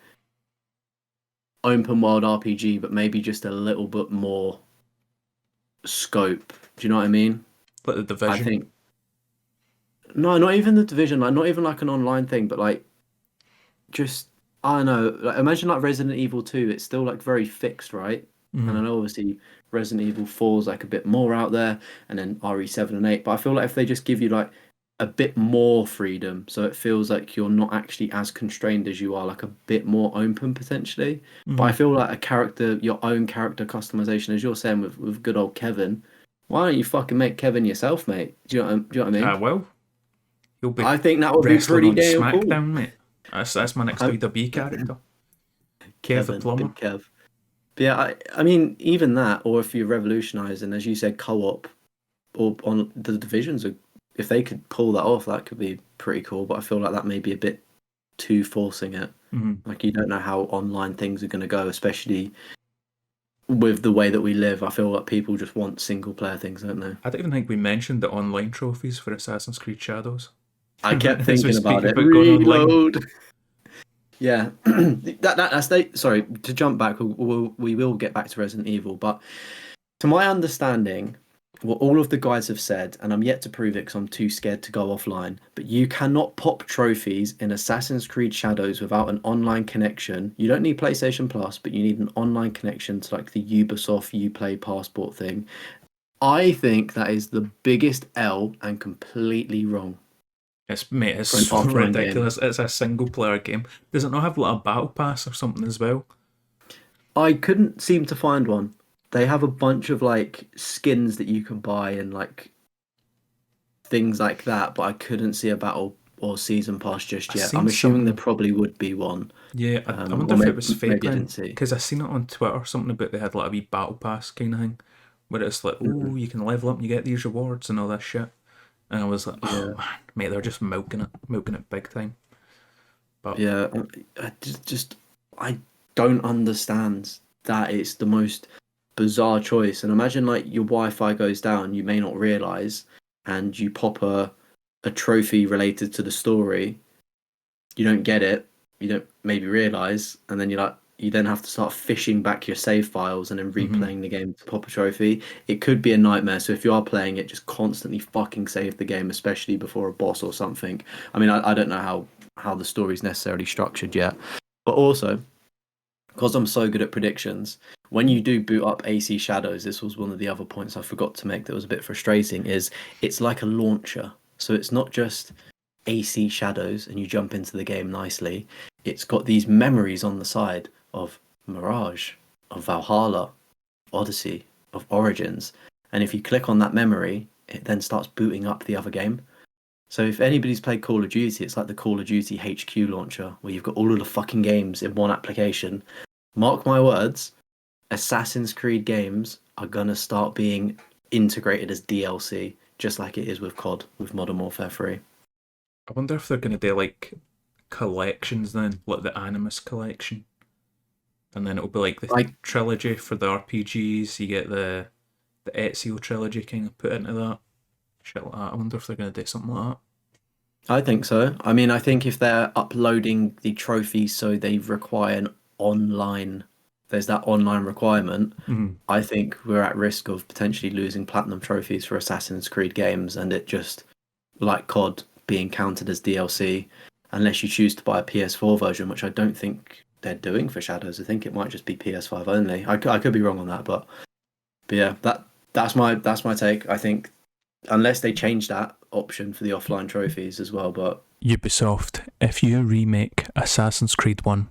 open world RPG, but maybe just a little bit more scope. Do you know what I mean? Like the I Division. think no, not even the Division, like not even like an online thing, but like just I don't know. Like, imagine like Resident Evil 2. It's still like very fixed, right? And I know obviously Resident Evil 4 is like a bit more out there, and then RE7 and 8. But I feel like if they just give you like a bit more freedom, so it feels like you're not actually as constrained as you are, like a bit more open potentially. But I feel like a character, your own character customization, as you're saying with good old Kevin. Why don't you fucking make Kevin yourself, mate? Do you know what I mean? Well, he'll be I think that would be wrestling pretty on damn cool. SmackDown, mate. That's my next I, WWE character. Kev the Kevin, Plumber. Big Kev. But yeah, I mean, even that, or if you revolutionise and as you said, co-op, or on the divisions, if they could pull that off, that could be pretty cool. But I feel like that may be a bit too forcing it. Like you don't know how online things are going to go, especially with the way that we live. I feel like people just want single player things, don't they? I don't even think we mentioned the online trophies for Assassin's Creed Shadows. I kept As we thinking speak about it. going online. Reload. Yeah, that's sorry to jump back. We will get back to Resident Evil, but to my understanding, what all of the guys have said, and I'm yet to prove it because I'm too scared to go offline, but you cannot pop trophies in Assassin's Creed Shadows without an online connection. You don't need PlayStation Plus, but you need an online connection to like the Ubisoft Uplay passport thing. I think that is the biggest L and completely wrong. It's For an so offline game. ridiculous. It's a single player game. Does it not have like a battle pass or something as well? I couldn't seem to find one. They have a bunch of like skins that you can buy and like things like that, but I couldn't see a battle or season pass just I yet. seen I'm assuming there something. probably would be one. Yeah, I Or wonder if it was fake maybe I then, didn't see. because I seen it on Twitter, something about they had like a wee battle pass kind of thing, where it's like, oh, you can level up and you get these rewards and all that shit. And I was like, oh Yeah. man, mate, they're just milking it big time. But Yeah, I don't understand that it's the most bizarre choice. And imagine like your Wi-Fi goes down, you may not realize, and you pop a trophy related to the story. You don't get it, you don't maybe realize, and then you then have to start fishing back your save files and then replaying the game to pop a trophy. It could be a nightmare. So if you are playing it, just constantly fucking save the game, especially before a boss or something. I mean, I don't know how the story's necessarily structured yet, but also because I'm so good at predictions, when you do boot up AC Shadows, this was one of the other points I forgot to make that was a bit frustrating, is it's like a launcher. So it's not just AC Shadows and you jump into the game nicely. It's got these memories on the side of Mirage, of Valhalla, Odyssey, of Origins. And if you click on that memory, it then starts booting up the other game. So if anybody's played Call of Duty, it's like the Call of Duty HQ launcher where you've got all of the fucking games in one application. Mark my words, Assassin's Creed games are gonna start being integrated as DLC, just like it is with COD, with Modern Warfare 3. I wonder if they're going to do like collections then, like the Animus collection. And then it'll be like the Like, trilogy for the RPGs. You get the Ezio trilogy kind of put into that. Shit like that. I wonder if they're going to do something like that. I think so. I mean, I think if they're uploading the trophies so they require an online, there's that online requirement, I think we're at risk of potentially losing platinum trophies for Assassin's Creed games and it just, like COD, being counted as DLC unless you choose to buy a PS4 version, which I don't think they're doing for Shadows. I think it might just be PS5 only. I could be wrong on that, but yeah, that's my take. I think unless they change that option for the offline trophies as well, but Ubisoft, if you remake Assassin's Creed 1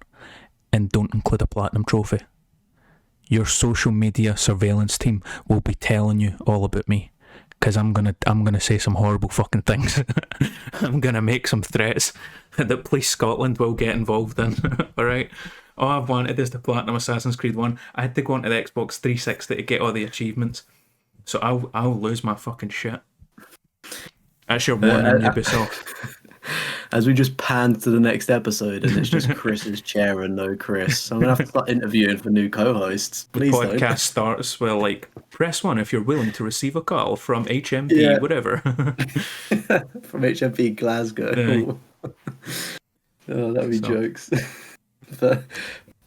and don't include a platinum trophy, your social media surveillance team will be telling you all about me. Because I'm gonna say some horrible fucking things. I'm gonna make some threats that Police Scotland will get involved in. Alright? All I've wanted is the Platinum Assassin's Creed 1. I had to go onto the Xbox 360 to get all the achievements. So I'll lose my fucking shit. That's your warning, Ubisoft. As we just pan to the next episode and it's just Chris's chair and no Chris. I'm going to have to start interviewing for new co-hosts. Please The podcast don't. starts with like, press 1 if you're willing to receive a call from HMP, Yeah. whatever. From HMP Glasgow. Oh, that'd be jokes. but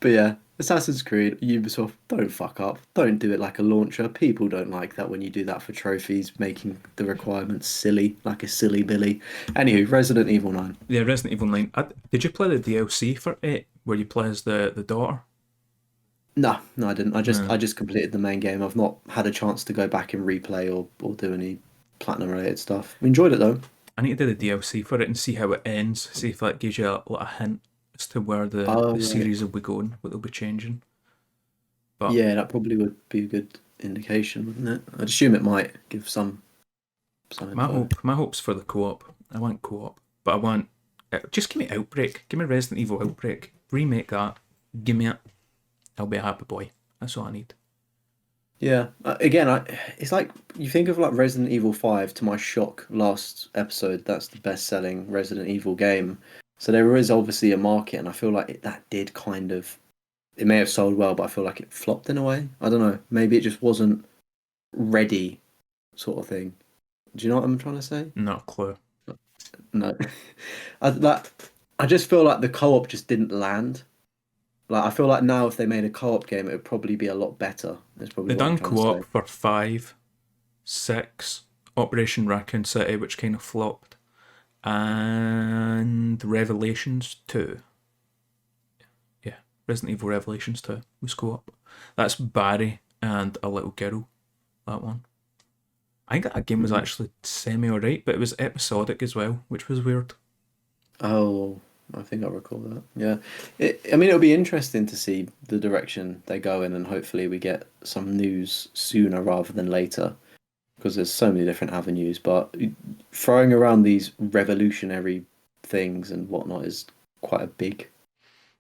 yeah, Assassin's Creed, Ubisoft, don't fuck up. Don't do it like a launcher. People don't like that when you do that for trophies, making the requirements silly, like a silly Billy. Anywho, Resident Evil 9. Yeah, Resident Evil 9. Did you play the DLC for it, where you play as the daughter? No, I didn't. I just completed the main game. I've not had a chance to go back and replay or do any platinum related stuff. We enjoyed it though. I need to do the DLC for it and see how it ends. See if that gives you a hint as to where the series will be going, what they'll be changing. But yeah, that probably would be a good indication, wouldn't it? I'd assume it might give some info. My hope's for the co-op. I want co-op, but I want just give me Outbreak. Give me Resident Evil Outbreak. Remake that. Give me it. I'll be a happy boy. That's all I need. Yeah. Again, it's like you think of like Resident Evil 5. To my shock, last episode, that's the best-selling Resident Evil game. So there is obviously a market, and I feel like that did kind of. It may have sold well, but I feel like it flopped in a way. I don't know. Maybe it just wasn't ready, sort of thing. Do you know what I'm trying to say? Not a clue. No. I just feel like the co-op just didn't land. Like I feel like now if they made a co-op game, it would probably be a lot better. That's probably They done co-op for 5, 6, Operation Raccoon City, which kind of flopped, and Revelations 2. Yeah, Resident Evil Revelations 2 was co-op. That's Barry and a little girl. That one. I think that game was actually semi-alright, but it was episodic as well, which was weird. Oh, I think I recall that. Yeah. It'll be interesting to see the direction they go in, and hopefully we get some news sooner rather than later, because there's so many different avenues. But throwing around these revolutionary things and whatnot is quite a big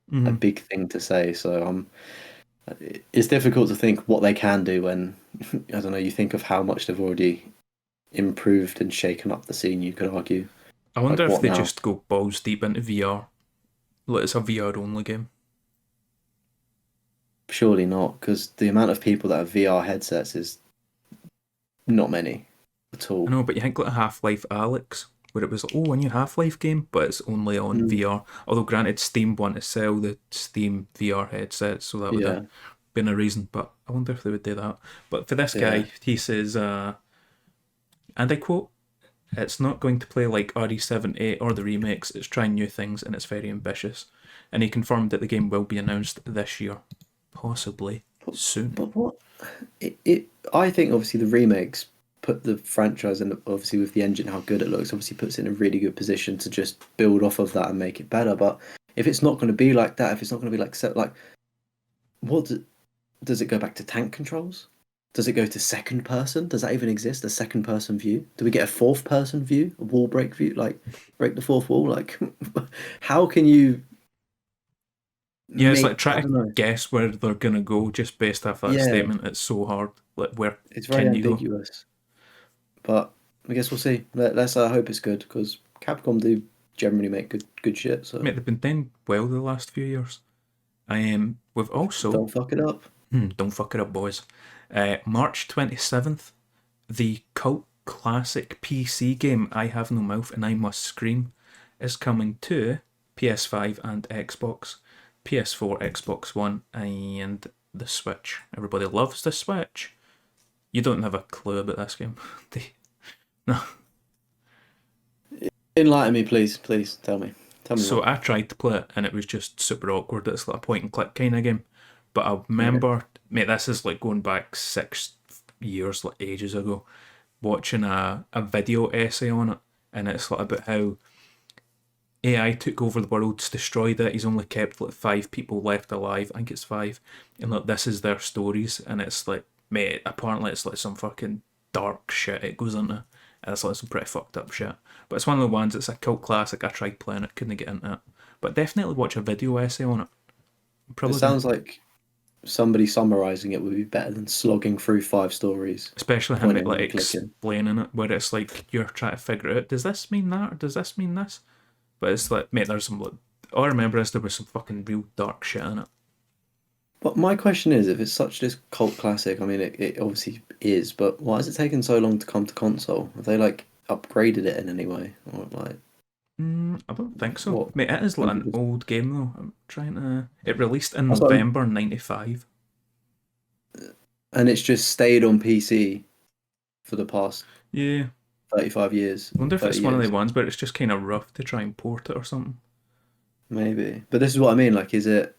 thing to say. So it's difficult to think what they can do when, I don't know, you think of how much they've already improved and shaken up the scene, you could argue. I wonder if they just go balls deep into VR. Like it's a VR only game. Surely not, because the amount of people that have VR headsets is not many at all. I know, but you think like Half-Life Alyx, where it was a new Half-Life game, but it's only on VR. Although granted, Steam want to sell the Steam VR headsets, so that would have been a reason. But I wonder if they would do that. But for this guy, he says, and I quote, "It's not going to play like RE7 or the remakes. It's trying new things and it's very ambitious." And he confirmed that the game will be announced this year, possibly soon. But what? I think obviously the remakes put the franchise, and obviously with the engine, how good it looks, obviously puts it in a really good position to just build off of that and make it better. But if it's not going to be like that, if it's not going to be like what does it go back to tank controls? Does it go to second person? Does that even exist? A second person view? Do we get a fourth person view? A wall break view? Like break the fourth wall? Like how can you? It's like trying to guess where they're gonna go just based off that statement. It's so hard. Like where it's very ambiguous. But I guess we'll see. Let's hope it's good, because Capcom do generally make good shit. So mate, they've been doing well the last few years. We've also don't fuck it up. Don't fuck it up, boys. March 27th, the cult classic PC game I Have No Mouth and I Must Scream is coming to PS5 and Xbox, PS4, Xbox One, and the Switch. Everybody loves the Switch. You don't have a clue about this game. No. Enlighten me, please. Please tell me. So I tried to play it and it was just super awkward. It's like a point and click kind of game. But I remember, mate, this is like going back 6 years, like ages ago, watching a video essay on it, and it's like about how AI took over the world, destroyed it. He's only kept like 5 people left alive. I think it's 5, and like this is their stories, and it's like, mate, apparently it's like some fucking dark shit it goes into, and it's like some pretty fucked up shit. But it's one of the ones. It's a cult classic. I tried playing it, couldn't get into it, but definitely watch a video essay on it. It Probably sounds like somebody summarizing it would be better than slogging through 5 stories, especially him pointing like and clicking. explaining it, where it's like you're trying to figure out, does this mean that or does this mean this? But it's like, mate, there's some like, all I remember is there was some fucking real dark shit in it. But my question is, if it's such this cult classic, I mean, it obviously is, but why has it taken so long to come to console? Have they like upgraded it in any way, or like I don't think so. what? Mate, it is like When did an this- old game though. I'm trying to. It released in That's what I'm- November '95. And it's just stayed on PC for the past Yeah. 35 years, I wonder if 30 it's one of the years, ones where it's just kind of rough to try and port it or something. maybe. But this is what I mean. Like, is it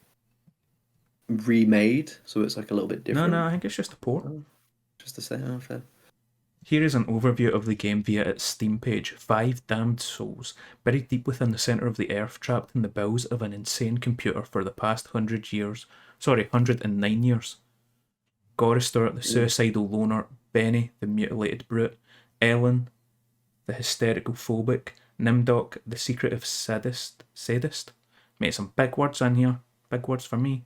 remade so it's like a little bit different? No, I think it's just a port. Just to say, oh, fair. Here is an overview of the game via its Steam page. 5 damned souls, buried deep within the centre of the earth, trapped in the bowels of an insane computer for the past 109 years. Gorister, the suicidal loner, Benny, the mutilated brute, Ellen, the hysterical phobic, Nimdok, the secretive sadist. Mate, some big words in here. Big words for me.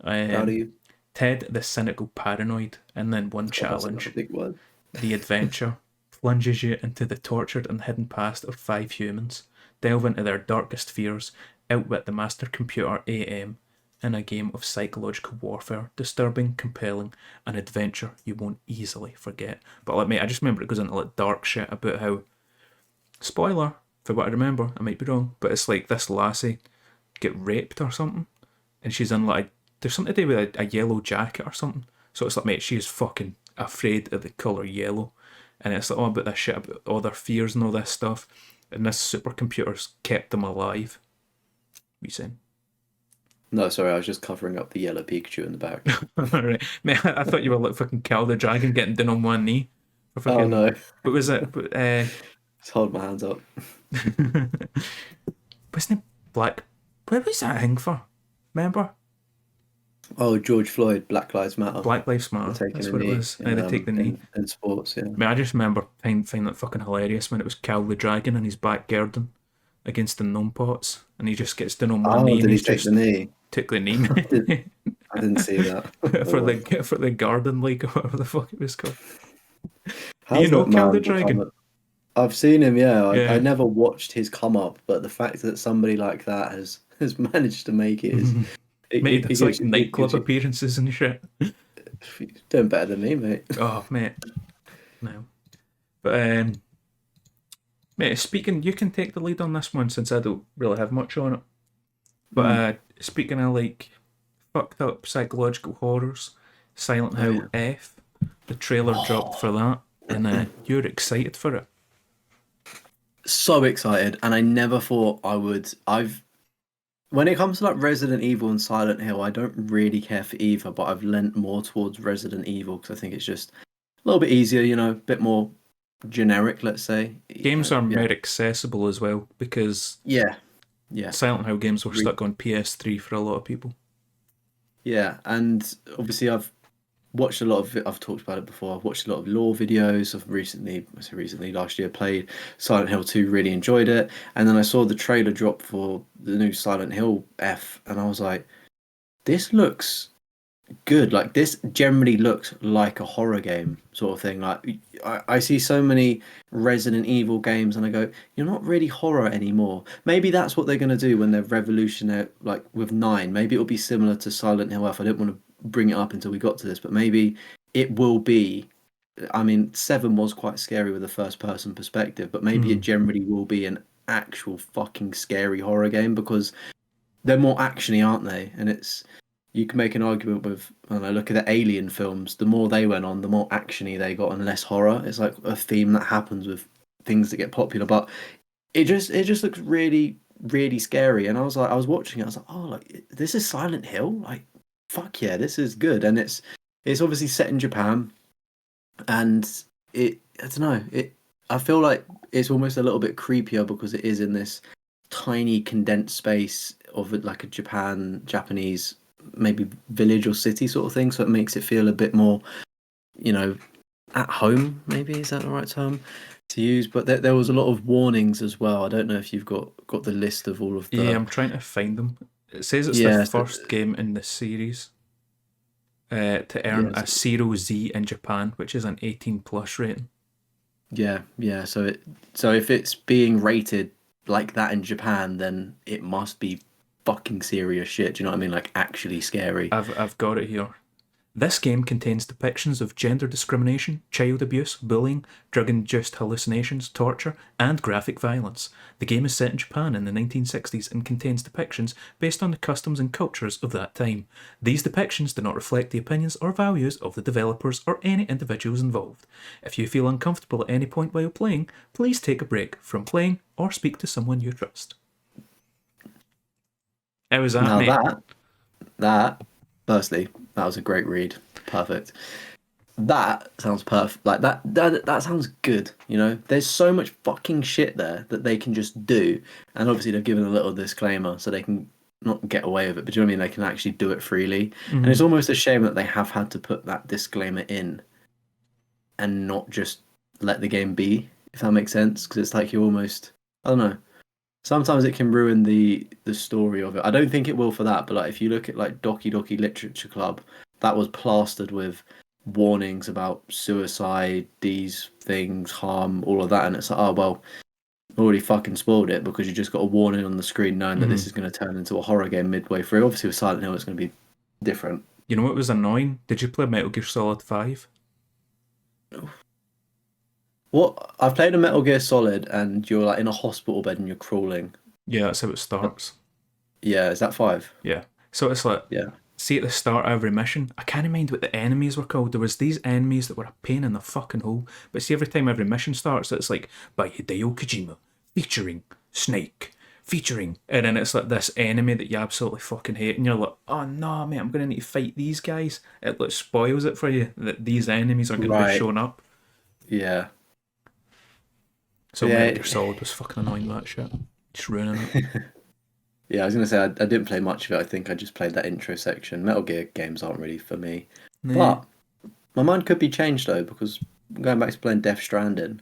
How do you? Ted, the cynical paranoid, and then one That's challenge. another big word. The adventure plunges you into the tortured and hidden past of 5 humans, delve into their darkest fears, outwit the master computer AM in a game of psychological warfare, disturbing, compelling, an adventure you won't easily forget. But like, mate, I just remember it goes into like dark shit about how, spoiler for what I remember, I might be wrong, but it's like this lassie get raped or something, and she's in like there's something to do with a yellow jacket or something. So it's like, mate, she's fucking afraid of the colour yellow, and it's like all about this shit about all their fears and all this stuff, and this supercomputer's kept them alive. What you saying? No, sorry, I was just covering up the yellow Pikachu in the back. Right. Mate, I thought you were like fucking Cal the Dragon getting down on one knee. Or fucking, Oh no, what was it? But, just hold my hands up. wasn't it Black? What was that thing for? Remember? Oh, George Floyd, Black Lives Matter. Black Lives Matter. Taking That's a what it knee was. I had to take the knee. in sports, yeah. I mean, I just remember finding that fucking hilarious when it was Cal the Dragon in his back garden against the gnome pots, and he just gets down on one Oh, knee did and he he's take just the knee? took the knee I didn't see that. for the garden league or whatever the fuck it was called. How's you know that Cal the man Dragon? become I've seen him, yeah. Yeah. I never watched his come up, but the fact that somebody like that has managed to make it is Mate, it's like gives nightclub you- appearances and shit. doing better than me, mate. Oh, mate. No. But, mate, speaking, you can take the lead on this one since I don't really have much on it. But speaking of like fucked up psychological horrors, Silent Hill F, the trailer dropped for that, and you're excited for it. So excited, and I never thought I would. When it comes to like Resident Evil and Silent Hill, I don't really care for either, but I've lent more towards Resident Evil because I think it's just a little bit easier, you know, a bit more generic, let's say. Games are more accessible as well because yeah. Silent Hill games were stuck on PS3 for a lot of people. Yeah, and obviously I've watched a lot of it. I've talked about it before. I've watched a lot of lore videos. I've recently last year played Silent Hill 2, really enjoyed it. And then I saw the trailer drop for the new Silent Hill F, and I was like, this looks good. Like, this generally looks like a horror game sort of thing. Like, I see so many Resident Evil games and I go, you're not really horror anymore. Maybe that's what they're going to do when they're revolutionary, like with 9. Maybe it'll be similar to Silent Hill F. I didn't want to bring it up until we got to this, but maybe it will be. I mean, 7 was quite scary with a first person perspective, but maybe it generally will be an actual fucking scary horror game because they're more actiony, aren't they? And it's, you can make an argument with, I don't know, look at the Alien films. The more they went on, the more actiony they got and less horror. It's like a theme that happens with things that get popular, but it just looks really, really scary. And I was watching it, I was like, oh, like, this is Silent Hill? Like, fuck yeah, this is good. And it's obviously set in Japan, and I don't know, I feel like it's almost a little bit creepier because it is in this tiny condensed space of like a Japanese maybe village or city sort of thing, so it makes it feel a bit more, at home. Maybe is that the right term to use? But there was a lot of warnings as well. I don't know if you've got the list of all of the. Yeah, I'm trying to find them. It says it's the first game in the series to earn a 0Z in Japan, which is an 18+ rating. Yeah. So if it's being rated like that in Japan, then it must be fucking serious shit. Do you know what I mean? Like actually scary. I've got it here. This game contains depictions of gender discrimination, child abuse, bullying, drug-induced hallucinations, torture, and graphic violence. The game is set in Japan in the 1960s and contains depictions based on the customs and cultures of that time. These depictions do not reflect the opinions or values of the developers or any individuals involved. If you feel uncomfortable at any point while playing, please take a break from playing or speak to someone you trust. How was that, mate? That, firstly, that was a great read. Perfect. That sounds perfect. Like that sounds good. There's so much fucking shit there that they can just do, and obviously they've given a little disclaimer so they can not get away with it. But do you know what I mean? They can actually do it freely, and it's almost a shame that they have had to put that disclaimer in, and not just let the game be. If that makes sense, because it's like you almost, I don't know. Sometimes it can ruin the story of it. I don't think it will for that, but like if you look at like Doki Doki Literature Club, that was plastered with warnings about suicide, these things, harm, all of that, and it's like, oh well, already fucking spoiled it because you just got a warning on the screen knowing that this is going to turn into a horror game midway through. Obviously with Silent Hill it's going to be different. You know what was annoying? Did you play Metal Gear Solid 5? What? I've played a Metal Gear Solid and you're like in a hospital bed and you're crawling. Yeah, that's how it starts. Yeah, is that 5? Yeah. So it's like, see at the start of every mission, I can't mind what the enemies were called. There was these enemies that were a pain in the fucking hole. But see, every time every mission starts, it's like, by Hideo Kojima, featuring Snake, featuring... And then it's like this enemy that you absolutely fucking hate. And you're like, oh no, mate, I'm going to need to fight these guys. It like spoils it for you that these enemies are going to be showing up. Yeah. So Metal Gear Solid was fucking annoying that shit. Just ruining it. Yeah, I was going to say, I didn't play much of it. I think I just played that intro section. Metal Gear games aren't really for me. No. But my mind could be changed, though, because going back to playing Death Stranding,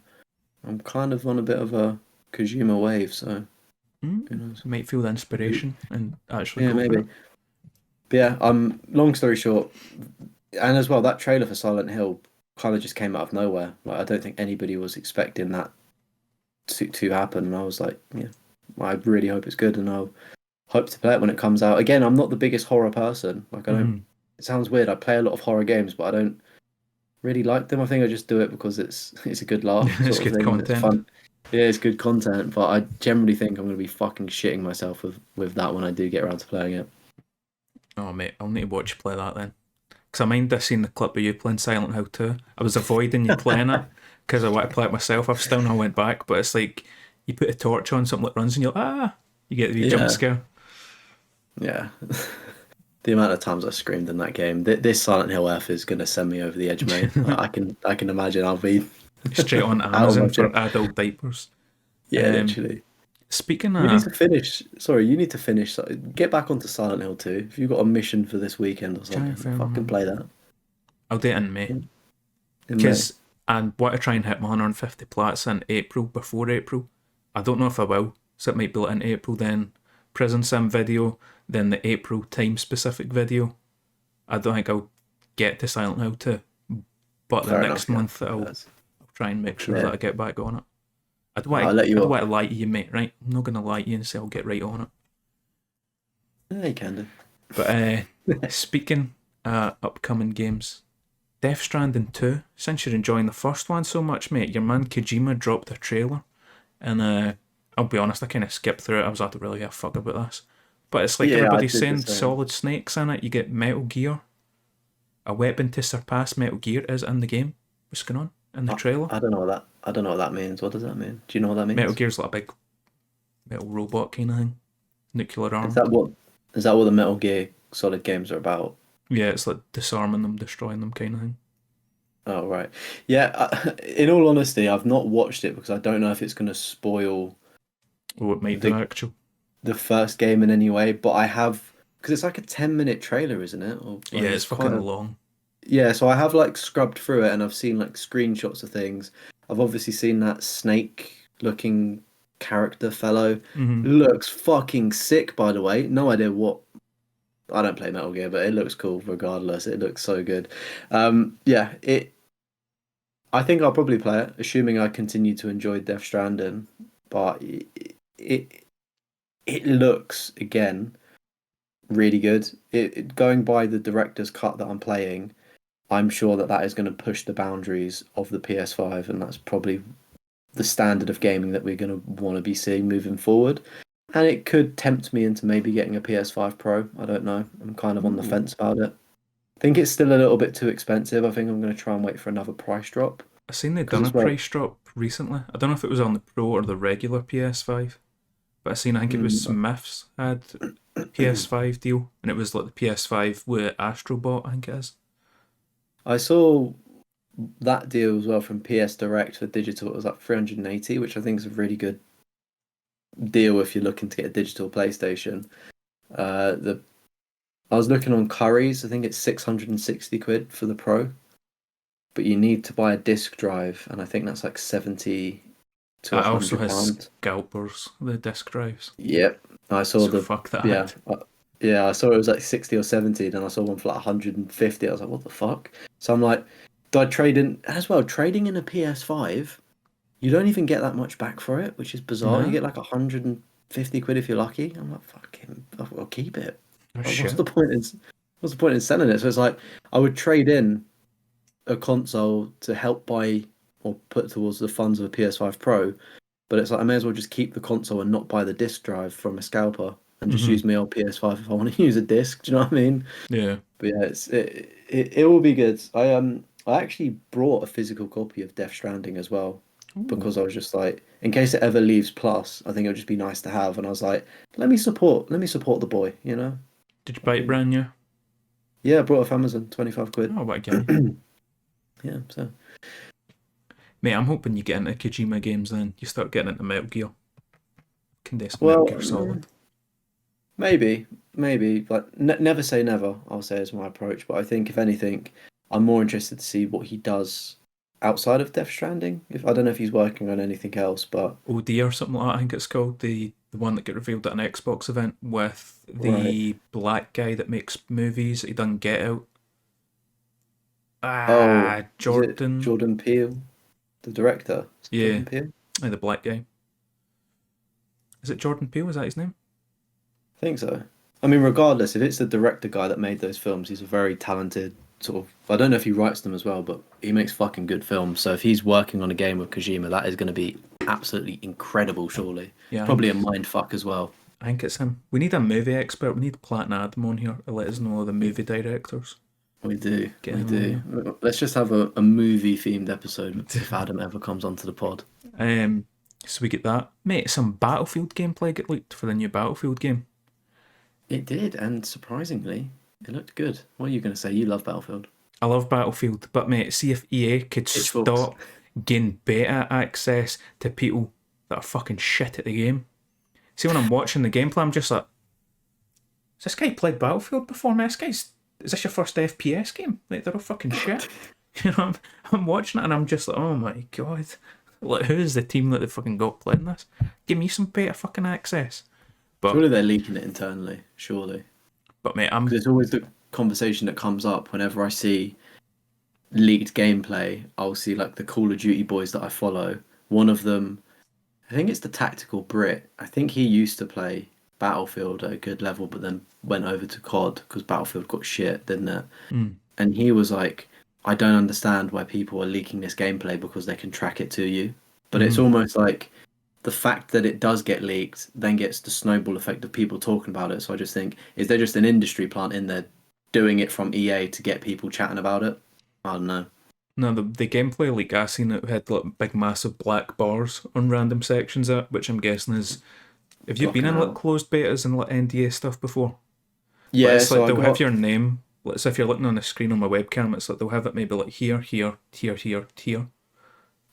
I'm kind of on a bit of a Kojima wave, so... Who knows? Might feel the inspiration and actually go maybe. for it. But yeah, long story short, and as well, that trailer for Silent Hill kind of just came out of nowhere. Like, I don't think anybody was expecting that to happen, and I was like, yeah, I really hope it's good, and I'll hope to play it when it comes out. Again, I'm not the biggest horror person. Like, I don't. It sounds weird. I play a lot of horror games, but I don't really like them. I think I just do it because it's a good laugh. It's good content. It's fun. Yeah, it's good content, but I generally think I'm going to be fucking shitting myself with that when I do get around to playing it. Oh mate, I'll need to watch you play that then. Because I mind seeing the clip of you playing Silent Hill 2. I was avoiding you playing it because I want to play it myself. I've still not went back, but it's like you put a torch on, something that runs and you're like, you get the jump scare. Yeah. The amount of times I screamed in that game. This Silent Hill F is going to send me over the edge, mate. I can imagine I'll be... straight on Amazon for adult diapers. Yeah, literally. Speaking of... You need to finish... Sorry, you need to finish... Get back onto Silent Hill 2. If you've got a mission for this weekend or something, fucking play that. I'll do it in May. Because I want to try and hit my 150 plats in April, before April. I don't know if I will, so it might be like in April, then Prison Sim video, then the April time-specific video. I don't think I'll get to Silent Hill 2. But the next month I'll try and make sure that I get back on it. I don't want to lie to you, mate, right? I'm not going to lie to you and say I'll get right on it. Yeah, you can do. But speaking upcoming games, Death Stranding 2, since you're enjoying the first one so much, mate, your man Kojima dropped a trailer, and I'll be honest, I kind of skipped through it. I was like, I really have a fuck about this. But it's like everybody's saying Solid Snake's in it, you get Metal Gear. A weapon to surpass Metal Gear is in the game. What's going on in the trailer? I don't know what that means. What does that mean? Do you know what that means? Metal Gear's like a big metal robot kind of thing. Nuclear arm. Is that what the Metal Gear Solid games are about? Yeah, it's like disarming them, destroying them kind of thing. Oh, right. Yeah, in all honesty, I've not watched it because I don't know if it's going to spoil... Oh, it might do, actually. the first game in any way, but I have because it's like a 10-minute trailer, isn't it? Or like Yeah, it's it's quite fucking a long. yeah. So I have like scrubbed through it and I've seen like screenshots of things. I've obviously seen that snake-looking character fellow. Mm-hmm. Looks fucking sick, by the way. No idea what. I don't play Metal Gear, but it looks cool regardless. It looks so good. Yeah, it. I think I'll probably play it, assuming I continue to enjoy Death Stranding. But it it looks again really good. Going by the director's cut that I'm playing, I'm sure that that is going to push the boundaries of the PS5, and that's probably the standard of gaming that we're going to want to be seeing moving forward. And it could tempt me into maybe getting a PS5 Pro. I don't know. I'm kind of on the Ooh. fence about it. I think it's still a little bit too expensive. I think I'm going to try and wait for another price drop. I seen they'd Because done a as well, price drop recently. I don't know if it was on the Pro or the regular PS5, but I think it was mm, Smiths had a PS5 deal, and it was like the PS5 with Astrobot, I think it is. I saw that deal as well from PS Direct for digital. It was like 380, which I think is a really good deal if you're looking to get a digital PlayStation. The I was looking on Curry's. I think it's 660 quid for the Pro, but you need to buy a disc drive, and I think that's like 70 to That also 100 has pounds. scalpers, the disc drives. Yep, I saw So the fuck yeah, that. yeah. I saw it was like 60 or 70. Then I saw one for like 150. I was like, what the fuck? So I'm like, do I trade in as well? Trading in a PS5, you don't even get that much back for it, which is bizarre. You Nah, get like 150 quid if you're lucky. I'm like, fucking, I'll keep it. oh Like, shit. what's the point in selling it? So it's like I would trade in a console to help buy or put towards the funds of a PS5 Pro, but it's like I may as well just keep the console and not buy the disc drive from a scalper and just Mm-hmm. use my old PS5 if I want to use a disc. Do you know what I mean? Yeah. But yeah, it will be good. I actually brought a physical copy of Death Stranding as well Ooh. because I was just like, in case it ever leaves Plus, I think it would just be nice to have. And I was like, let me support the boy. You know, Did you I buy it think brand new? yeah, I brought it off Amazon, 25 quid. Oh, what a guy. Yeah, so Mate, I'm hoping you get into Kojima games then. You start getting into Metal Gear. Condensed Metal well, Gear Solid. maybe, like never say never. I'll say is my approach, but I think if anything, I'm more interested to see what he does outside of Death Stranding. If I don't know if he's working on anything else, but OD or something like that, I think it's called. The one that got revealed at an Xbox event with right. the black guy that makes movies. He done Get Out. Oh, is it Jordan. Jordan Peele, the director? Is it Yeah, Jordan Peele? the black guy. Is it Jordan Peele? Is that his name? I think so. I mean, regardless, if it's the director guy that made those films, he's a very talented sort of. I don't know if he writes them as well, but he makes fucking good films. So if he's working on a game with Kojima, that is going to be absolutely incredible. Surely, Yeah, probably a mind fuck as well. I think it's him. We need a movie expert. We need Platin Adam on here to let us know the movie directors. We do, Get we him on do. Let's just have a movie themed episode if Adam ever comes onto the pod. here. So we get that. Mate, some Battlefield gameplay get leaked for the new Battlefield game. It did, and surprisingly, it looked good. What are you going to say? You love Battlefield. I love Battlefield, but mate, see if EA could Pitchforks. stop getting beta access to people that are fucking shit at the game. See, when I'm watching the gameplay, I'm just like, has this guy played Battlefield before? Man, is this your first FPS game? Like, they're all fucking shit. You know, I'm watching it and I'm just like, oh my god. Like, who's the team that they fucking got playing this? Give me some beta fucking access. But, Surely they're leaking it internally. Surely. but mate, Because it's always the conversation that comes up whenever I see leaked gameplay. I'll see like the Call of Duty boys that I follow. One of them, I think it's the tactical Brit. I think he used to play Battlefield at a good level, but then went over to COD because Battlefield got shit, didn't it? mm, And he was like, I don't understand why people are leaking this gameplay because they can track it to you. But it's mm, almost like the fact that it does get leaked then gets the snowball effect of people talking about it. So I just think, is there just an industry plant in there doing it from EA to get people chatting about it? I don't know. no, the gameplay leak I seen it had like big massive black bars on random sections of it, which I'm guessing is. Have you been Blocking in like out. closed betas and like NDA stuff before? Like Yeah, it's like so I they'll have got your name. Like so if you're looking on the screen on my webcam, it's like they'll have it maybe like here, here, here, here, here.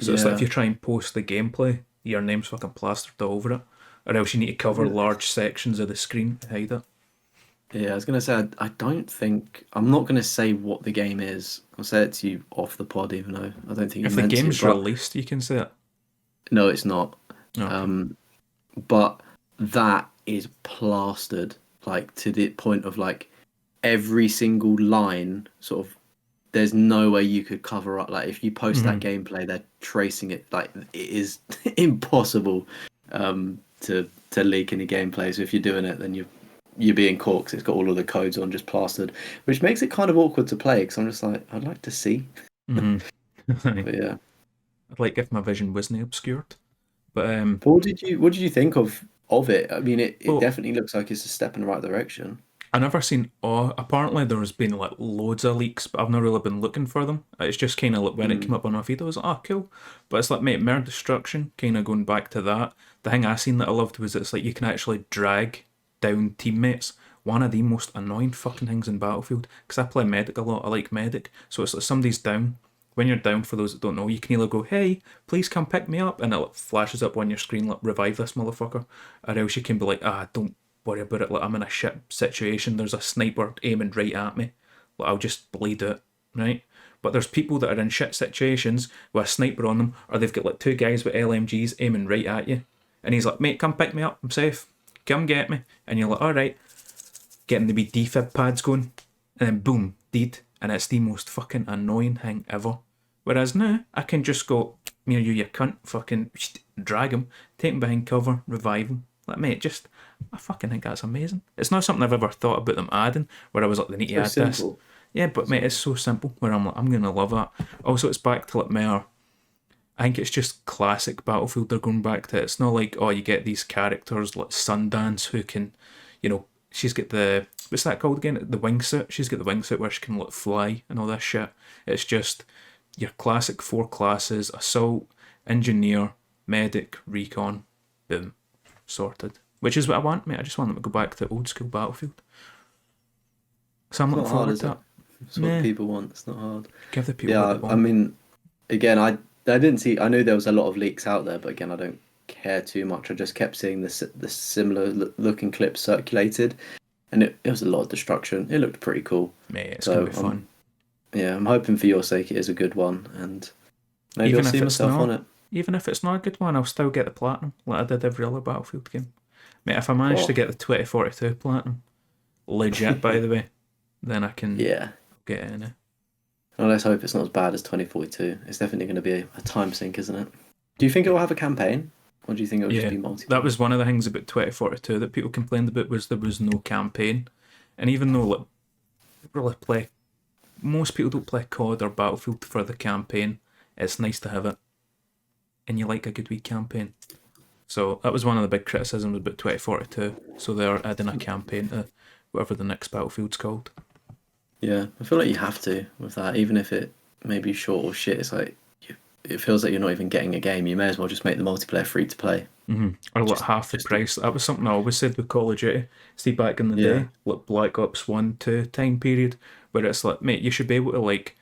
So it's like if yeah. you try and post the gameplay, your name's fucking plastered all over it. or else you need to cover large sections of the screen to hide it. Yeah, I was gonna say I don't think I'm not gonna say what the game is. I'll say it to you off the pod, even though I don't think you're If the meant to. game's But released, you can say it. no, it's not. Okay. But that is plastered like to the point of like every single line sort of there's no way you could cover up like if you post that gameplay they're tracing it like it is impossible to leak any gameplay. So if you're doing it then you're being caught 'cause it's got all of the codes on just plastered, which makes it kind of awkward to play because I'm just like I'd like to see. But yeah. I'd like if my vision wasn't obscured. But What did you think of it? I mean, it well, definitely looks like it's a step in the right direction. I never seen. Oh, apparently there's been like loads of leaks, but I've not really been looking for them. It's just kind of like when it came up on my feed, I was like, oh, cool. But it's like, mate, Mere Destruction, kind of going back to that. The thing I seen that I loved was it's like you can actually drag down teammates. One of the most annoying fucking things in Battlefield, because I play Medic a lot, I like Medic. So it's like somebody's down. When you're down, for those that don't know, you can either go, hey, please come pick me up, and it like, flashes up on your screen, like, revive this motherfucker. Or else you can be like, don't worry about it, like, I'm in a shit situation, there's a sniper aiming right at me. Like, I'll just bleed it, right? But there's people that are in shit situations with a sniper on them, or they've got like two guys with LMGs aiming right at you. And he's like, mate, come pick me up, I'm safe. Come get me. And you're like, alright. Getting the wee defib pads going, and then boom, dead. And it's the most fucking annoying thing ever. Whereas now, I can just go, me or you cunt, fucking drag him, take him behind cover, revive him. Like, mate, I fucking think that's amazing. It's not something I've ever thought about them adding, where I was like, they need to add this. Yeah, but mate, it's so simple, where I'm like, I'm going to love that. Also, it's back to like more, I think it's just classic Battlefield they're going back to. It's not like, oh, you get these characters like Sundance who can, she's got the, what's that called again? The wingsuit. She's got the wingsuit where she can like fly and all this shit. It's just your classic 4 classes: assault, engineer, medic, recon, boom, sorted. Which is what I want, mate. I just want them to go back to old school Battlefield. So I'm looking forward to that. It's what people want. It's not hard. Give the people what they want. I mean, again, I didn't see. I knew there was a lot of leaks out there, but again, I don't care too much. I just kept seeing the similar looking clips circulated, and it was a lot of destruction. It looked pretty cool. Mate, it's gonna be fun. Yeah, I'm hoping for your sake it is a good one, and maybe I'll see myself on it. Even if it's not a good one, I'll still get the platinum, like I did every other Battlefield game. Mate, if I manage to get the 2042 platinum, legit by the way, then I can get in it. Well, let's hope it's not as bad as 2042. It's definitely going to be a time sink, isn't it? Do you think it will have a campaign? Or do you think it will just be multiplayer? That was one of the things about 2042 that people complained about, was there was no campaign. And even though most people don't play COD or Battlefield for the campaign, it's nice to have it. And you like a good wee campaign. So that was one of the big criticisms about 2042. So they're adding a campaign to whatever the next Battlefield's called. Yeah, I feel like you have to with that, even if it may be short or shit. It's like it feels like you're not even getting a game. You may as well just make the multiplayer free to play. Mm-hmm. Or like half the price. That was something I always said with Call of Duty. See, back in the day, like Black Ops 1, 2 time period, where it's like, mate, you should be able to like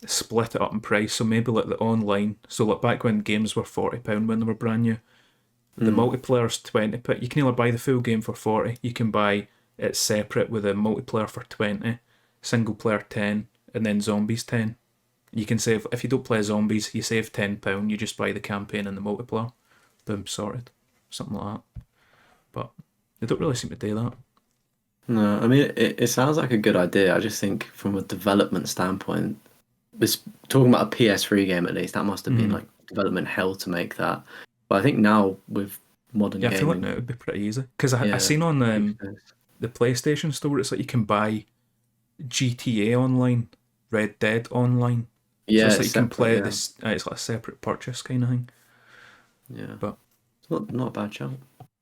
split it up in price. So maybe like the online. So like back when games were £40 when they were brand new, the multiplayer's £20. You can either buy the full game for 40, you can buy it separate with a multiplayer for 20, single player 10, and then zombies 10. You can save, if you don't play zombies, you save £10, you just buy the campaign and the multiplayer. Boom, sorted. Something like that. But they don't really seem to do that. No, I mean, it sounds like a good idea. I just think from a development standpoint, talking about a PS3 game at least, that must have been like development hell to make that. But I think now with modern gaming... I feel like now it would be pretty easy. Because I seen on the PlayStation Store, it's like you can buy GTA Online, Red Dead Online. Yeah, so it's like you can play this. It's like a separate purchase kind of thing. Yeah, but it's not a bad shout.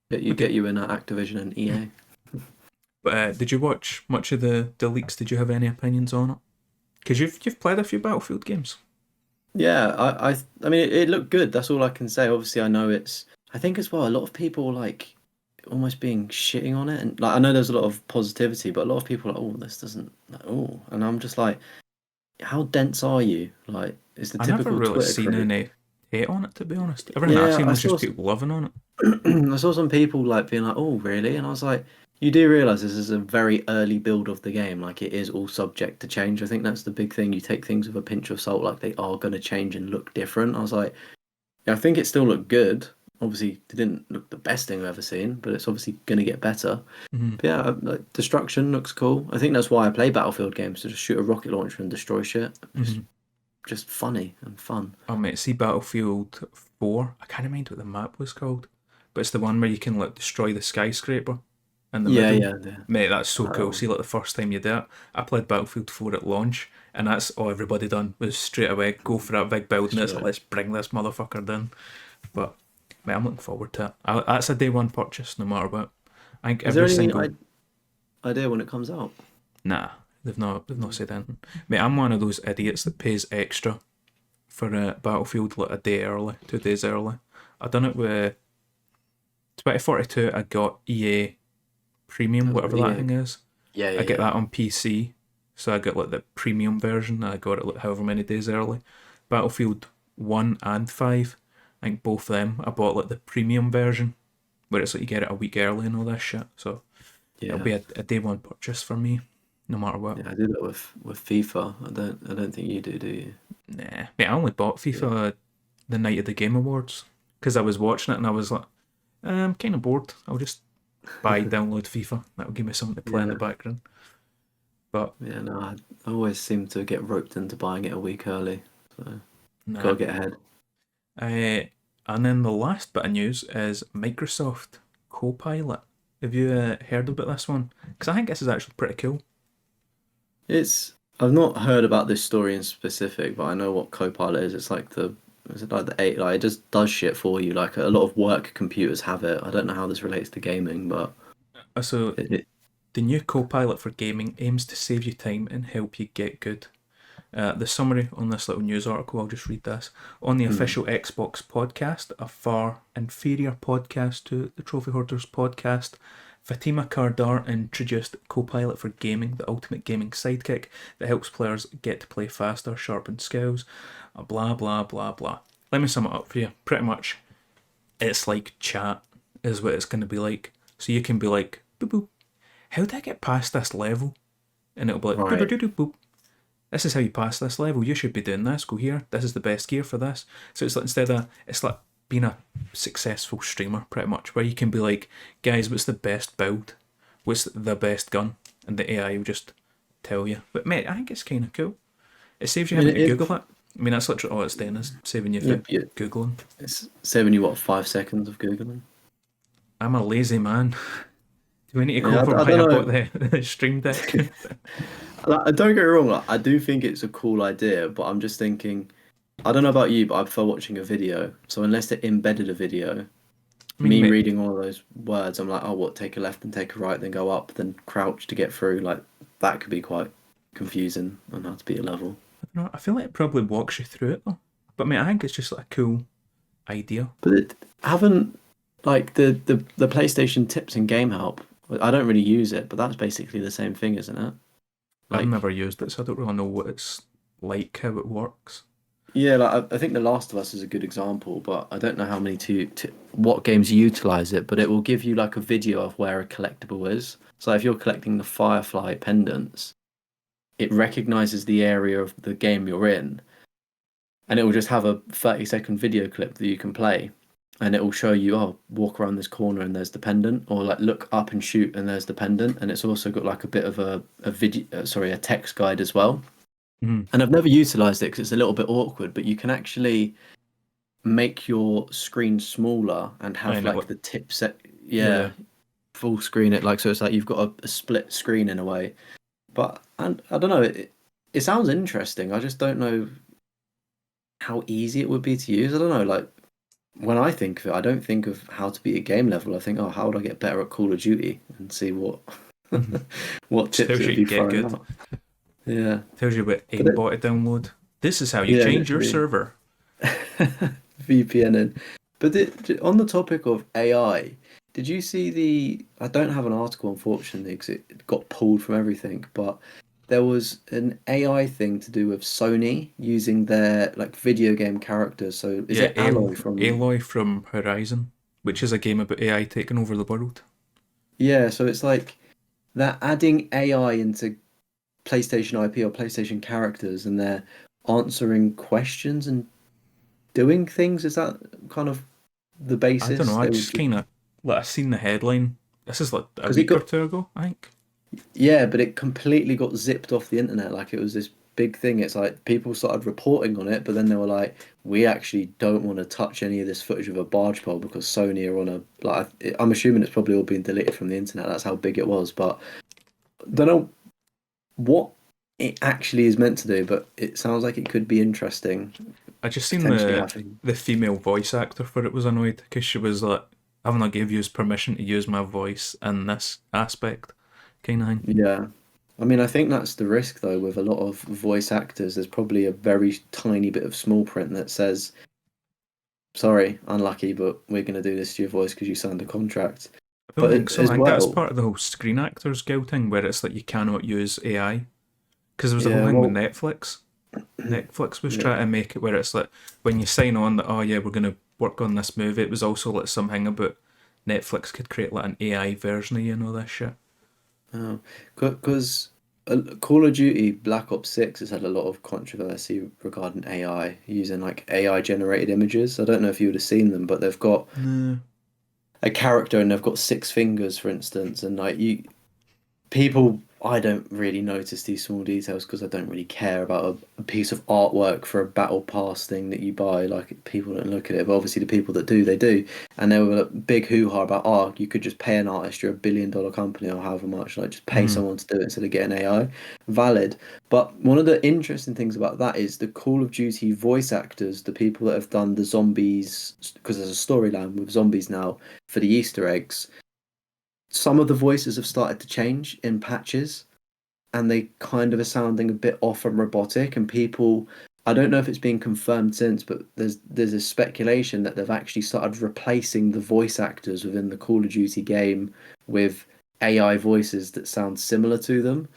Get you in Activision and EA. But did you watch much of the leaks? Did you have any opinions on it? Because you've played a few Battlefield games. Yeah, I mean it looked good. That's all I can say. Obviously, I know it's. I think as well, a lot of people like almost being shitting on it, and like I know there's a lot of positivity, but a lot of people are like, oh, this doesn't. Oh, and I'm just like, how dense are you? Like, it's the typical. I never really seen any hate on it, to be honest. Everything I've Yeah, seen I was saw just people loving on it. I saw some people like being like, "Oh, really?" And I was like, "You do realize this is a very early build of the game. Like it is all subject to change. I think that's the big thing. You take things with a pinch of salt, like they are going to change and look different." I was like, "Yeah, I think it still looked good. Obviously, it didn't look the best thing I've ever seen, but it's obviously going to get better." Mm-hmm. But yeah, like, destruction looks cool. I think that's why I play Battlefield games to just shoot a rocket launcher and destroy shit. It's Mm-hmm. just funny and fun. Oh mate, see Battlefield 4. I can't remember what the map was called, but it's the one where you can like destroy the skyscraper in the Yeah, middle. yeah, yeah. Mate, that's so That cool. one. See, like the first time you do it, I played Battlefield 4 at launch, and that's all everybody done was straight away go for that big building. It's Destroy like, it. let's bring this motherfucker down. But mate, I'm looking forward to it. That's a day one purchase, no matter what. I think Is there every any single idea when it comes out? nah, they've not said anything. Mate, I'm one of those idiots that pays extra for Battlefield like a day early, 2 days early. I done it with 2042. I got EA Premium, whatever that Yeah, thing is. yeah, I yeah, get yeah. that on PC, so I got like the premium version. And I got it like however many days early. Battlefield 1 and 5, I think both of them. I bought like the premium version, where it's like you get it a week early and all that shit. So it'll Yeah, be a day one purchase for me, no matter what. yeah. I do that with FIFA. I don't think you do you? Nah, mate, I only bought Yeah. FIFA the night of the Game Awards because I was watching it and I was like, I'm kind of bored. I'll just download FIFA. That'll give me something to play in the Yeah, background. But yeah. No, I always seem to get roped into buying it a week early. So nah. gotta get ahead. And then the last bit of news is Microsoft Copilot. Have you heard about this one? Because I think this is actually pretty cool. I've not heard about this story in specific, but I know what Copilot is. It's like is it like the eight? Like it just does shit for you. Like a lot of work computers have it. I don't know how this relates to gaming, but So it the new Copilot for gaming aims to save you time and help you get good. The summary on this little news article, I'll just read this. On the mm, official Xbox podcast, a far inferior podcast to the Trophy Hoarders podcast, Fatima Kardar introduced Copilot for Gaming, the ultimate gaming sidekick that helps players get to play faster, sharpen skills, blah blah blah blah. Let me sum it up for you. Pretty much, it's like chat, is what it's going to be like. So you can be like, boop boop, how did I get past this level? And it'll be like, boop right. boop boop boop. This is how you pass this level. You should be doing this. Go here. This is the best gear for this. So it's like it's like being a successful streamer, pretty much, where you can be like, guys, what's the best build? What's the best gun? And the AI will just tell you. But mate, I think it's kind of cool. It saves I you mean, having to Google it. I mean, that's literally all it's doing is saving you for Googling. it's saving you what 5 seconds of googling. I'm a lazy man. Do we need to go Yeah, over I why I don't bought know. the Stream Deck? Like, don't get me wrong. Like, I do think it's a cool idea, but I'm just thinking. I don't know about you, but I prefer watching a video. So unless they embedded a video, I mean, me mate, reading all those words, I'm like, oh, what? Take a left and take a right, then go up, then crouch to get through. Like that could be quite confusing on how to beat a level. no, I feel like it probably walks you through it though. But I mean, I think it's just like a cool idea. But haven't like the PlayStation tips and game help. I don't really use it, but that's basically the same thing, isn't it? I've Like, never used it, so I don't really know what it's like, how it works. yeah, like I think The Last of Us is a good example, but I don't know how many what games utilize it, but it will give you like a video of where a collectible is. So if you're collecting the Firefly pendants, it recognizes the area of the game you're in, and it will just have a 30-second video clip that you can play, and it will show you, oh, walk around this corner and there's the pendant, or like look up and shoot and there's the pendant, and it's also got like a bit of a video, sorry, a text guide as well. Mm. And I've never utilized it because it's a little bit awkward, but you can actually make your screen smaller and I have know like what. the tip set, Yeah. yeah, full screen it, like, so it's like you've got a split screen in a way. But and I don't know, it sounds interesting. I just don't know how easy it would be to use. I don't know, like when I think of it, I don't think of how to beat a game level. I think, oh, how would I get better at Call of Duty and see what Mm-hmm. what Just tips tells it you would to be get throwing good. out. Yeah, Tells you what but aimbot to download. This is how you yeah, change your literally. server. VPN in. But on the topic of AI, did you see the? I don't have an article unfortunately because it got pulled from everything. But there was an AI thing to do with Sony using their like video game characters. So is Yeah, it Aloy from? Aloy from Horizon, which is a game about AI taking over the world. Yeah, so it's like they're adding AI into PlayStation IP or PlayStation characters, and they're answering questions and doing things. Is that kind of the I don't basis? know. I They would just just kind of like I seen the headline. This is like a because it week or got two ago, I think. yeah, but it completely got zipped off the internet. Like it was this big thing. It's like people started reporting on it, but then they were like, "We actually don't want to touch any of this footage of a barge pole because Sony are on a like." I'm assuming it's probably all been deleted from the internet. That's how big it was, but don't know what it actually is meant to do. But it sounds like it could be interesting. I just seen Potentially having. the female voice actor for it was annoyed because she was like, "I haven't give you permission to use my voice in this aspect," kind of thing. Yeah. I mean, I think that's the risk though with a lot of voice actors. There's probably a very tiny bit of small print that says, "Sorry, unlucky, but we're going to do this to your voice because you signed a contract." I don't But think so. I as think that's well, part of the whole Screen Actors Guild thing where it's like you cannot use AI because there was the whole yeah, thing with well, Netflix. Netflix was yeah, trying to make it where it's like when you sign on that oh yeah we're gonna work on this movie. It was also like something about Netflix could create like an AI version of you and all this shit. because Call of Duty Black Ops 6 has had a lot of controversy regarding AI using like AI generated images. I don't know if you would have seen them, but they've got No. a character and they've got 6 fingers, for instance, and like you people I don't really notice these small details because I don't really care about a piece of artwork for a battle pass thing that you buy. Like people don't look at it, but obviously the people that do, they do. And there were a big hoo-ha about, oh, you could just pay an artist, you're $1 billion company or however much, like just pay Mm. someone to do it instead of getting AI. Valid. But one of the interesting things about that is the Call of Duty voice actors, the people that have done the zombies, because there's a storyline with zombies now for the Easter eggs. Some of the voices have started to change in patches and they kind of are sounding a bit off and robotic and people I don't know if it's been confirmed since, but there's a speculation that they've actually started replacing the voice actors within the Call of Duty game with AI voices that sound similar to them.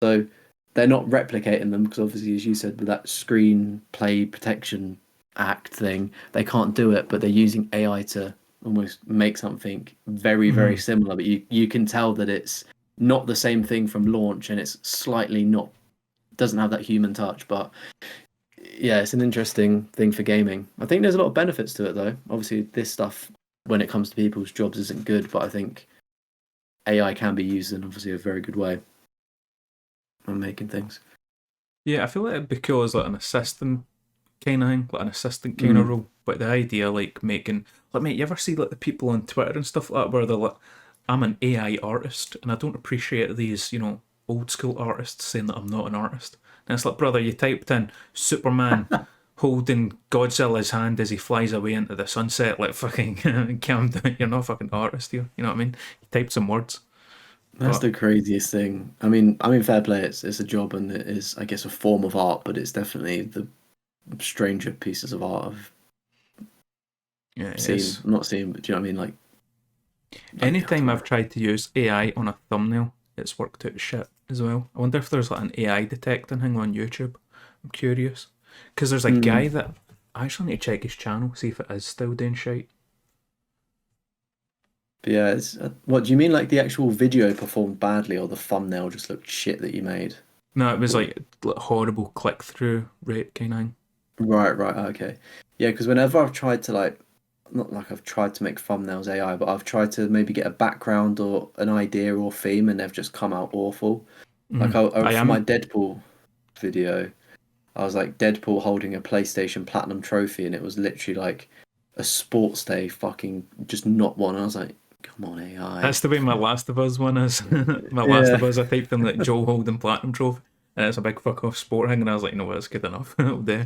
So they're not replicating them because obviously as you said with that screenplay protection act thing, they can't do it, but they're using AI to almost make something very, very Mm. similar. But you can tell that it's not the same thing from launch, and it's slightly not doesn't have that human touch. But yeah, it's an interesting thing for gaming. I think there's a lot of benefits to it, though. Obviously, this stuff when it comes to people's jobs isn't good, but I think AI can be used in obviously a very good way on making things. Yeah, I feel like it'd be cool as like an assistant kind of thing, like an assistant kind of Mm. role. But the idea, like making, like, mate, you ever see like the people on Twitter and stuff like that where they're like, "I'm an AI artist," and I don't appreciate these, old school artists saying that I'm not an artist. And it's like, brother, you typed in Superman holding Godzilla's hand as he flies away into the sunset, like fucking calm down. You're not a fucking artist here. You know what I mean? You typed some words, That's but the craziest thing. I mean, fair play. It's a job and it is, I guess, a form of art, but it's definitely the stranger pieces of art I've yeah, seen. it's Not seen, but do you know what I mean? Like I anytime don't I've know. tried to use AI on a thumbnail, it's worked out shit as well. I wonder if there's like an AI detecting thing on YouTube. I'm curious. Because there's a Mm. guy that I actually need to check his channel, see if it is still doing shit. But yeah, what do you mean? Like the actual video performed badly, or the thumbnail just looked shit that you made? No, it was Or, like horrible click through rate kind of thing. right, okay. Yeah, because whenever I've tried to like, not like I've tried to make thumbnails AI, but I've tried to maybe get a background or an idea or theme, and they've just come out awful. Like I for my am. Deadpool video, I was like Deadpool holding a PlayStation Platinum trophy, and it was literally like a sports day, fucking just not one. I was like, come on, AI. That's the way my Last of Us one is. My Last of Yeah, Us, I typed in like Joe Holden Platinum Trophy, and it's a big fuck off sport thing, and I was like, no, that's good enough. It'll do.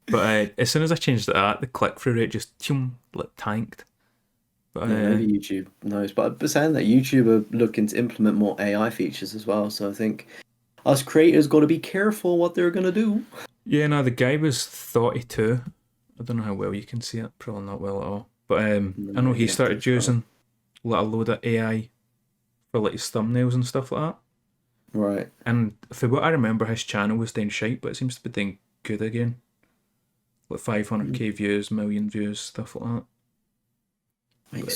But as soon as I changed that, the click through rate just like tanked. But yeah, maybe YouTube knows, but saying that YouTube are looking to implement more AI features as well. So I think us creators got to be careful what they're gonna do. yeah, no, the guy was 32. I don't know how well you can see it. Probably not well at all. But I know No, he you have to started start. using like a load of AI for like his thumbnails and stuff like that. Right. And for what I remember, his channel was doing shite, but it seems to be doing good again. Like 500k views, million views, stuff like that. Mate, But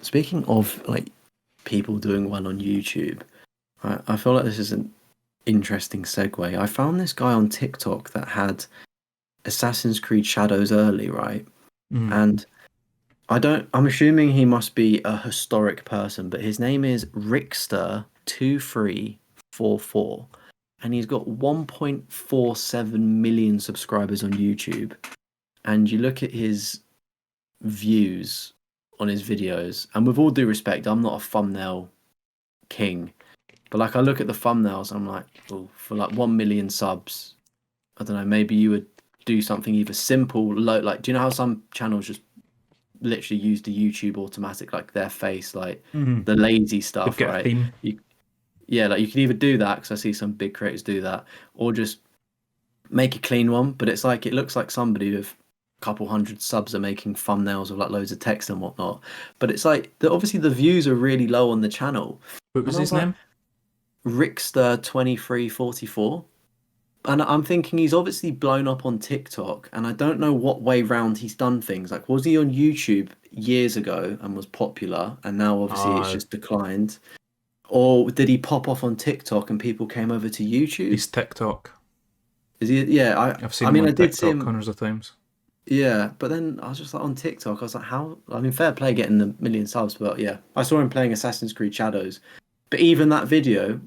speaking of like people doing well on YouTube, I feel like this is an interesting segue. I found this guy on TikTok that had Assassin's Creed Shadows early, right? And I'm assuming he must be a historic person, but his name is Rickster2344, and he's got 1.47 million subscribers on YouTube. And you look at his views on his videos, and with all due respect, I'm not a thumbnail king, but like I look at the thumbnails, I'm like, oh, for like 1 million subs, I don't know, maybe you would do something either simple, low, like, do you know how some channels just literally use the YouTube automatic, like their face, like the lazy they've stuff, got a right? theme. Yeah, like you can either do that, because I see some big creators do that, or just make a clean one. But it's like, it looks like somebody with a couple hundred subs are making thumbnails with like loads of text and whatnot. But it's like, obviously the views are really low on the channel. What was And I his was like, name? Rickster2344. And I'm thinking he's obviously blown up on TikTok, and I don't know what way round he's done things. Like, was he on YouTube years ago and was popular, and now obviously it's just declined? Or did he pop off on TikTok and people came over to YouTube? He's TikTok. Is he? Yeah, I've seen I him mean, on I did see TikTok him. hundreds of times. Yeah, but then I was just like on TikTok. I was like, how? I mean, fair play getting the million subs, but yeah, I saw him playing Assassin's Creed Shadows. But even that video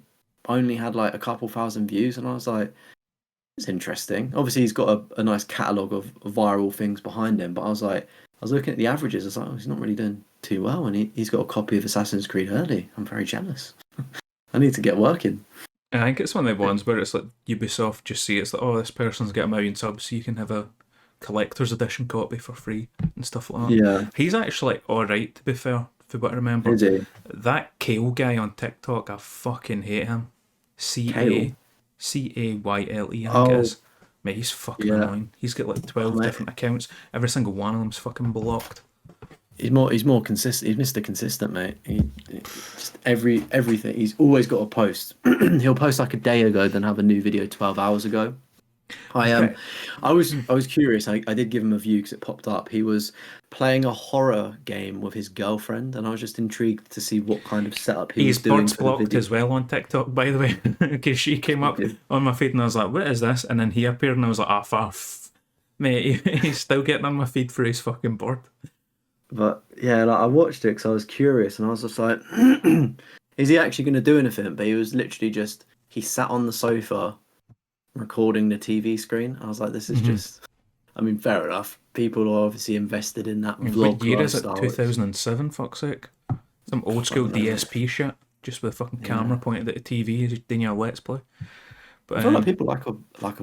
only had like a couple thousand views, and I was like, it's interesting. Obviously, he's got a nice catalogue of viral things behind him, but I was looking at the averages. I was like, oh, he's not really doing too well, and he's got a copy of Assassin's Creed early. I'm very jealous. I need to get working. I think it's one of the ones where it's like Ubisoft just see it's like, oh, this person's got 1 million subs, so you can have a collector's edition copy for free and stuff like that. Yeah. He's actually alright, to be fair, for what I remember. Is he? That Kale guy on TikTok, I fucking hate him. Kale? Cayle, I think it Oh, is. Mate, he's fucking yeah. annoying. He's got like 12 Mate. different accounts. Every single one of them's fucking blocked. He's more consistent. He's Mr. Consistent, mate. He just everything. He's always got a post. He'll post like a day ago, then have a new video 12 hours ago. Okay. I was curious. I did give him a view because it popped up. He was playing a horror game with his girlfriend, and I was just intrigued to see what kind of setup he was He's doing birds for the blocked video. as well on TikTok, by the way, because she came up on my feed and I was like, what is this? And then he appeared and I was like, ah, mate, he's still getting on my feed for his fucking board. But yeah, like I watched it because I was curious, and I was just like, is he actually going to do anything? But he was literally just, he sat on the sofa recording the TV screen. I was like, this is just, I mean, fair enough. People are obviously invested in that vlog What year is it? lifestyle. 2007, fuck's sake. Some old school DSP shit, just with a fucking camera pointed at the TV, just doing your Let's Play. But I feel like people like a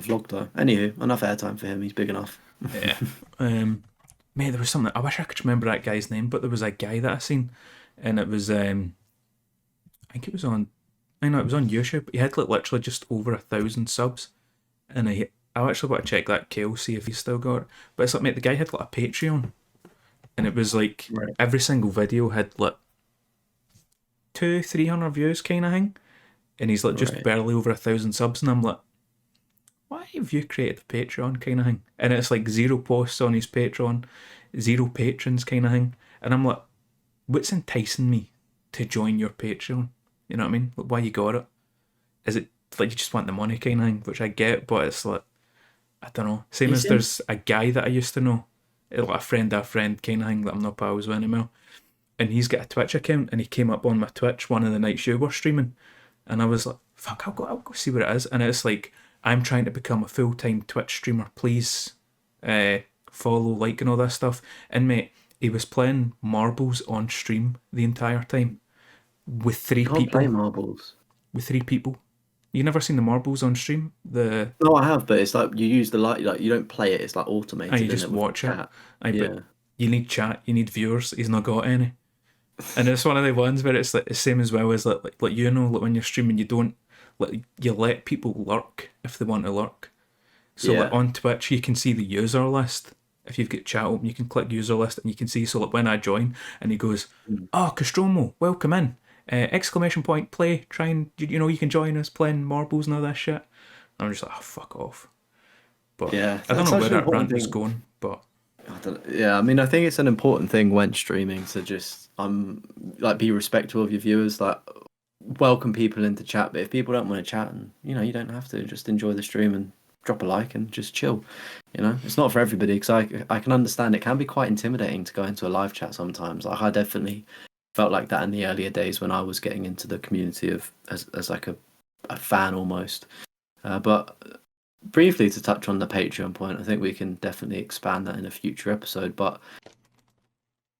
vlog though. Anywho, enough airtime for him. He's big enough. yeah. Mate, there was something, I wish I could remember that guy's name, but there was a guy that I seen, and it was, I think it was on, I know it was on YouTube. He had like literally just over 1,000 subs, and I actually want to check that Kale, see if he's still got it. But it's like, mate, the guy had like a Patreon, and it was like every single video had like 200-300 views kind of thing, and he's like just barely over 1,000 subs, and I'm like, why have you created a Patreon kind of thing? And it's like 0 posts on his Patreon, 0 patrons kind of thing, and I'm like, what's enticing me to join your Patreon? You know what I mean? Like, why you got it? Is it like you just want the money kind of thing, which I get, but it's like, I don't know. Same as there's a guy that I used to know, like a friend kind of thing that I'm not pals with anymore, and he's got a Twitch account, and he came up on my Twitch one of the nights you were streaming, and I was like, fuck, I'll go see what it is, and it's like, I'm trying to become a full-time Twitch streamer, please follow, like, and all that stuff. And mate, he was playing marbles on stream the entire time with 3 people. Play marbles with 3 people. You never seen the marbles on stream? No, I have, but it's like you use the light, like you don't play it. It's like automated. And you just watch it. But you need chat. You need viewers. He's not got any. And it's one of the ones where it's like the same as well as like you know, like when you're streaming, you don't like you let people lurk if they want to lurk. So like on Twitch, you can see the user list. If you've got chat open, you can click user list and you can see. So like when I join and he goes, "Oh, Castromo, welcome in," Exclamation point, play, try and, you can join us playing marbles and all that shit. I'm just like, oh, fuck off. But Yeah, I don't that's know where such an that important rant is thing. going, but Yeah, I mean, I think it's an important thing when streaming to just like be respectful of your viewers, like welcome people into chat. But if people don't want to chat, and you don't have to, just enjoy the stream and drop a like and just chill. It's not for everybody because I can understand it can be quite intimidating to go into a live chat sometimes. Like I definitely felt like that in the earlier days when I was getting into the community of as like a fan almost. But briefly to touch on the Patreon point, I think we can definitely expand that in a future episode. But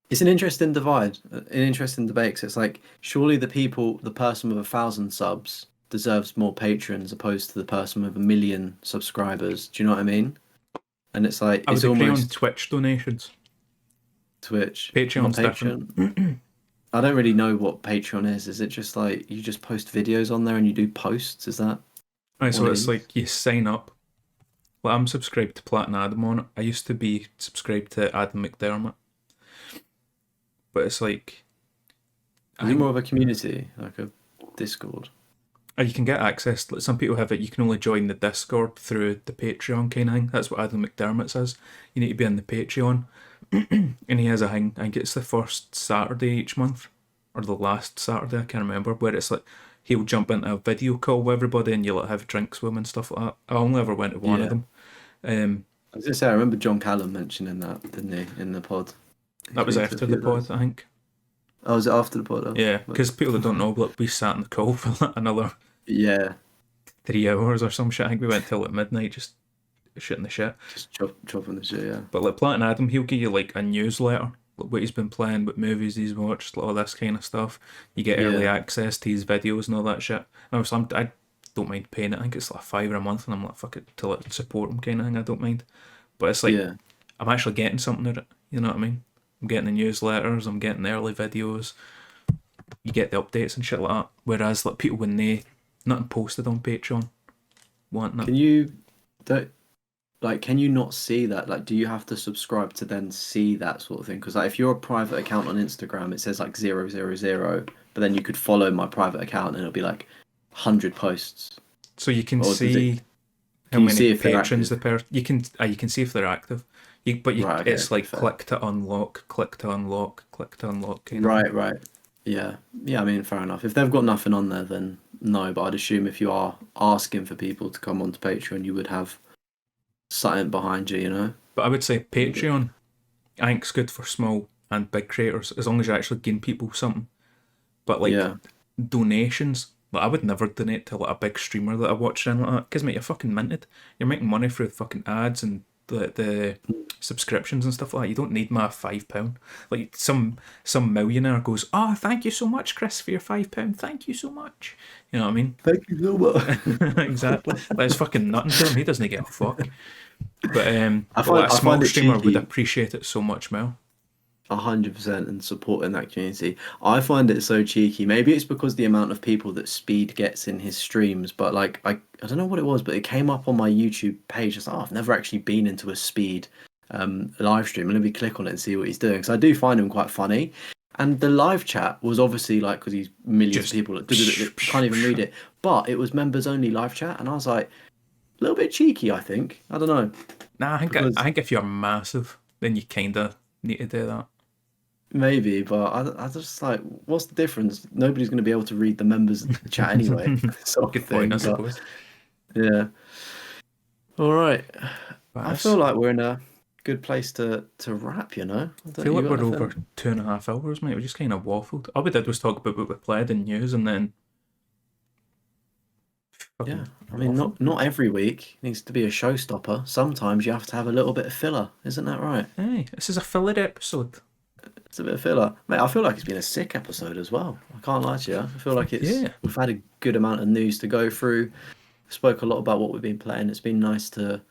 it's an interesting divide, an interesting debate. 'Cause it's like surely the person with 1,000 subs deserves more patrons opposed to the person with 1 million subscribers. Do you know what I mean? And it's like I it's would agree on almost Twitch donations. Twitch, not Patreon's different. Patreon. I don't really know what Patreon is. Is it just like you just post videos on there and you do posts? Is that Right, what so it it's is? like you sign up. Well, I'm subscribed to Platin Adam on it. I used to be subscribed to Adam McDermott. But it's like, Is I it more think of a community, like a Discord? you can get access. Like some people have it. You can only join the Discord through the Patreon kind of thing. That's what Adam McDermott says. You need to be on the Patreon. And he has a thing. I think it's the first Saturday each month. Or the last Saturday, I can't remember. Where it's like, he'll jump into a video call with everybody and you'll like, have drinks with him and stuff like that. I only ever went to one of Yeah. them. I was gonna say I remember John Callum mentioning that, didn't he, in the pod? He's That was been to a after few the of pod, those. I think. Oh, was it after the pod? Oh, Yeah, but- because people that don't know, like, we sat in the call for like another yeah, 3 hours or some shit. I think we went till like midnight just shitting the shit. just chopping the shit. Yeah, But like Platin Adam, he'll give you like a newsletter, like what he's been playing, what movies he's watched, like all this kind of stuff. You get early yeah, access to his videos and all that shit. And I don't mind paying it. I think it's like £5 a month, and I'm like, fuck it, to like support him kind of thing. I don't mind. But it's like yeah. I'm actually getting something out of it. You know what I mean? I'm getting the newsletters. I'm getting the early videos. You get the updates and shit like that. Whereas like people when they nothing posted on Patreon, wanting it. Can you don't like? Can you not see that? Like, do you have to subscribe to then see that sort of thing? Because like, if you're a private account on Instagram, it says like 000, but then you could follow my private account and it'll be like 100 posts. So you can Or does see it? how Can you many see if they're patrons active? the person. You can see if they're active. Right. Okay. It's like Fair. click to unlock, click to unlock, click to unlock kind of. Right. Right. Yeah. Yeah. I mean, fair enough. If they've got nothing on there, then no. But I'd assume if you are asking for people to come onto Patreon, you would have something behind you. But I would say Patreon, I think, is good for small and big creators as long as you're actually giving people something. But like Yeah. donations, like I would never donate to like a big streamer that I watch and like that because mate, you're fucking minted. You're making money through fucking ads and the subscriptions and stuff like that. You don't need my £5. Like some millionaire goes, oh, thank you so much, Chris, for your £5. Thank you so much. You know what I mean? Thank you so much. Exactly. Like it's fucking nothing to him. He doesn't give a fuck. But I like a find small it streamer would cheeky. appreciate it so much more. 100% and supporting that community. I find it so cheeky. Maybe it's because the amount of people that Speed gets in his streams, but like I don't know what it was, but it came up on my YouTube page. I was like, oh, I've never actually been into a Speed live stream. Let me click on it and see what he's doing. Because I do find him quite funny. And the live chat was obviously like because he's millions Just of people that can't even read it, but it was members only live chat, and I was like, a little bit cheeky. I think I don't know. Nah, Because I think if you're massive, then you kinda need to do that. maybe, but I just like, what's the difference? Nobody's going to be able to read the members chat anyway, sort of Good thing. point, I But suppose. yeah, all right. But I feel like we're in a good place to wrap. I feel You like got we're over anything? 2.5 hours, mate. We just kind of waffled. All we did was talk about what we played in news and then Yeah, fucking I mean, waffled. not every week needs to be a showstopper. Sometimes you have to have a little bit of filler, isn't that right? Hey, this is a filler episode. It's a bit of filler, mate. I feel like it's been a sick episode as well. I can't lie to you. I feel like Yeah. we've had a good amount of news to go through. Spoke a lot about what we've been playing. It's been nice to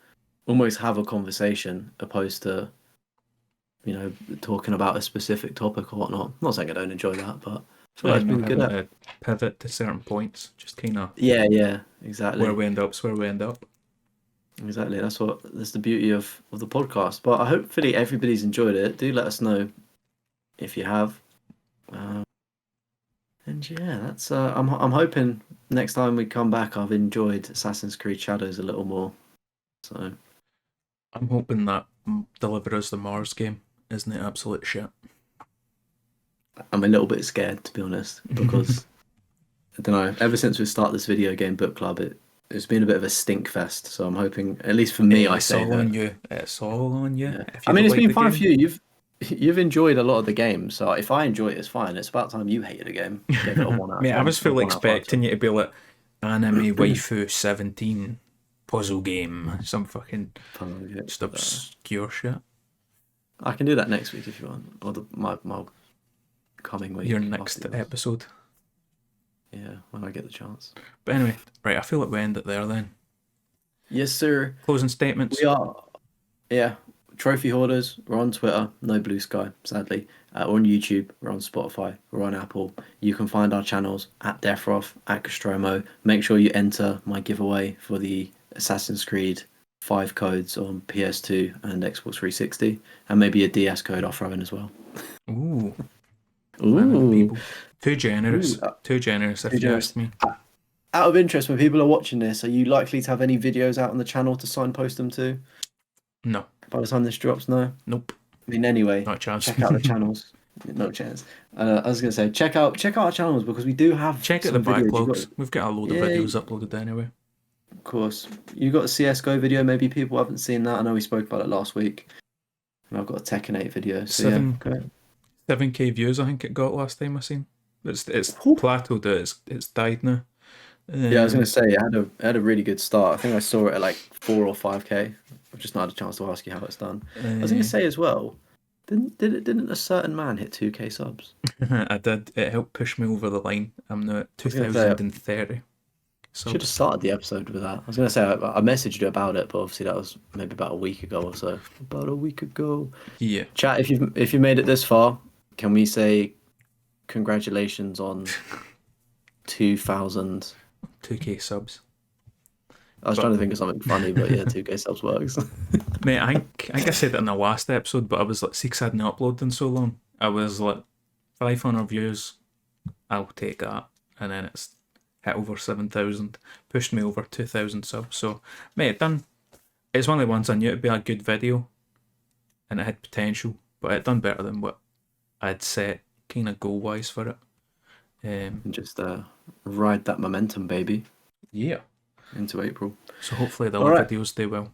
almost have a conversation opposed to talking about a specific topic or whatnot. I'm not saying I don't enjoy that, but I feel like it's Not been good. having to pivot to certain points. Just kind of Yeah, exactly. where we end up's where we end up. Exactly. That's the beauty of the podcast. But hopefully everybody's enjoyed it. Do let us know if you have. And yeah, that's I'm hoping next time we come back, I've enjoyed Assassin's Creed Shadows a little more. So I'm hoping that Deliver Us the Mars game isn't it absolute shit. I'm a little bit scared, to be honest, because I don't know. Ever since we started this video game book club, it's been a bit of a stink fest. So I'm hoping, at least for me, I It's say all that. on you. It's all on you. Yeah. If I you mean, don't it's like been the fine for game, you. You've enjoyed a lot of the game. So if I enjoy it, it's fine. It's about time you hated the game. Gave it a 1 out of mate, I 10. was fully 1 out of 5. expecting you to be like anime waifu 17 puzzle game, some fucking just obscure shit. I can do that next week if you want, or my coming week. Your next episode. Yeah, when I get the chance. But anyway, right, I feel like we end it there then. Yes, sir. Closing statements. We are. Yeah. Trophy Hoarders. We're on Twitter. No Blue Sky, sadly. We're on YouTube. We're on Spotify. We're on Apple. You can find our channels at Defroth, at Castromo. Make sure you enter my giveaway for the Assassin's Creed 5 codes on PS2 and Xbox 360. And maybe a DS code I'll throw in as well. Ooh. Ooh. People. Too generous. Ooh. Too generous if you ask me. Out of interest, when people are watching this, are you likely to have any videos out on the channel to signpost them to? No. By the time this drops, no? Nope. I mean, anyway, Not a chance. check out the channels. No chance. I was going to say, check out our channels because we do have Check out the backlogs. We've got a load of videos uploaded anyway. Of course. You got a CSGO video, maybe people haven't seen that. I know we spoke about it last week. And I've got a Tekken 8 video. So 7K views, I think it got last time I seen. It's plateaued. It's died now. Yeah, I was going to say, it had a really good start. I think I saw it at like 4 or 5K. I've just not had a chance to ask you how it's done. I was going to say as well, didn't a certain man hit 2K subs? I did. It helped push me over the line. I'm now at 2030. Should have started the episode with that. I was going to say, I messaged you about it, but obviously that was maybe about a week ago or so. About a week ago. Yeah. Chat, if you made it this far, can we say congratulations on 2,000... 2K subs. I was trying to think of something funny, but yeah, 2K subs works. Mate, I think I said it in the last episode, but I was like, since I hadn't uploaded in so long, I was like, 500 views, I'll take that. And then it's hit over 7,000, pushed me over 2,000 subs. So, mate, it's one of the ones I knew it'd be a good video, and it had potential, but it done better than what I'd set kind of goal-wise for it. And just ride that momentum, baby. Yeah. Into April. So hopefully the other videos do well.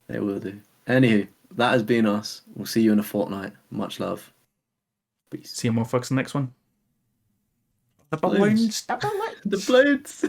They will do. Anywho, that has been us. We'll see you in a fortnight. Much love. Peace. See you motherfuckers in the next one. The balloons. The balloons.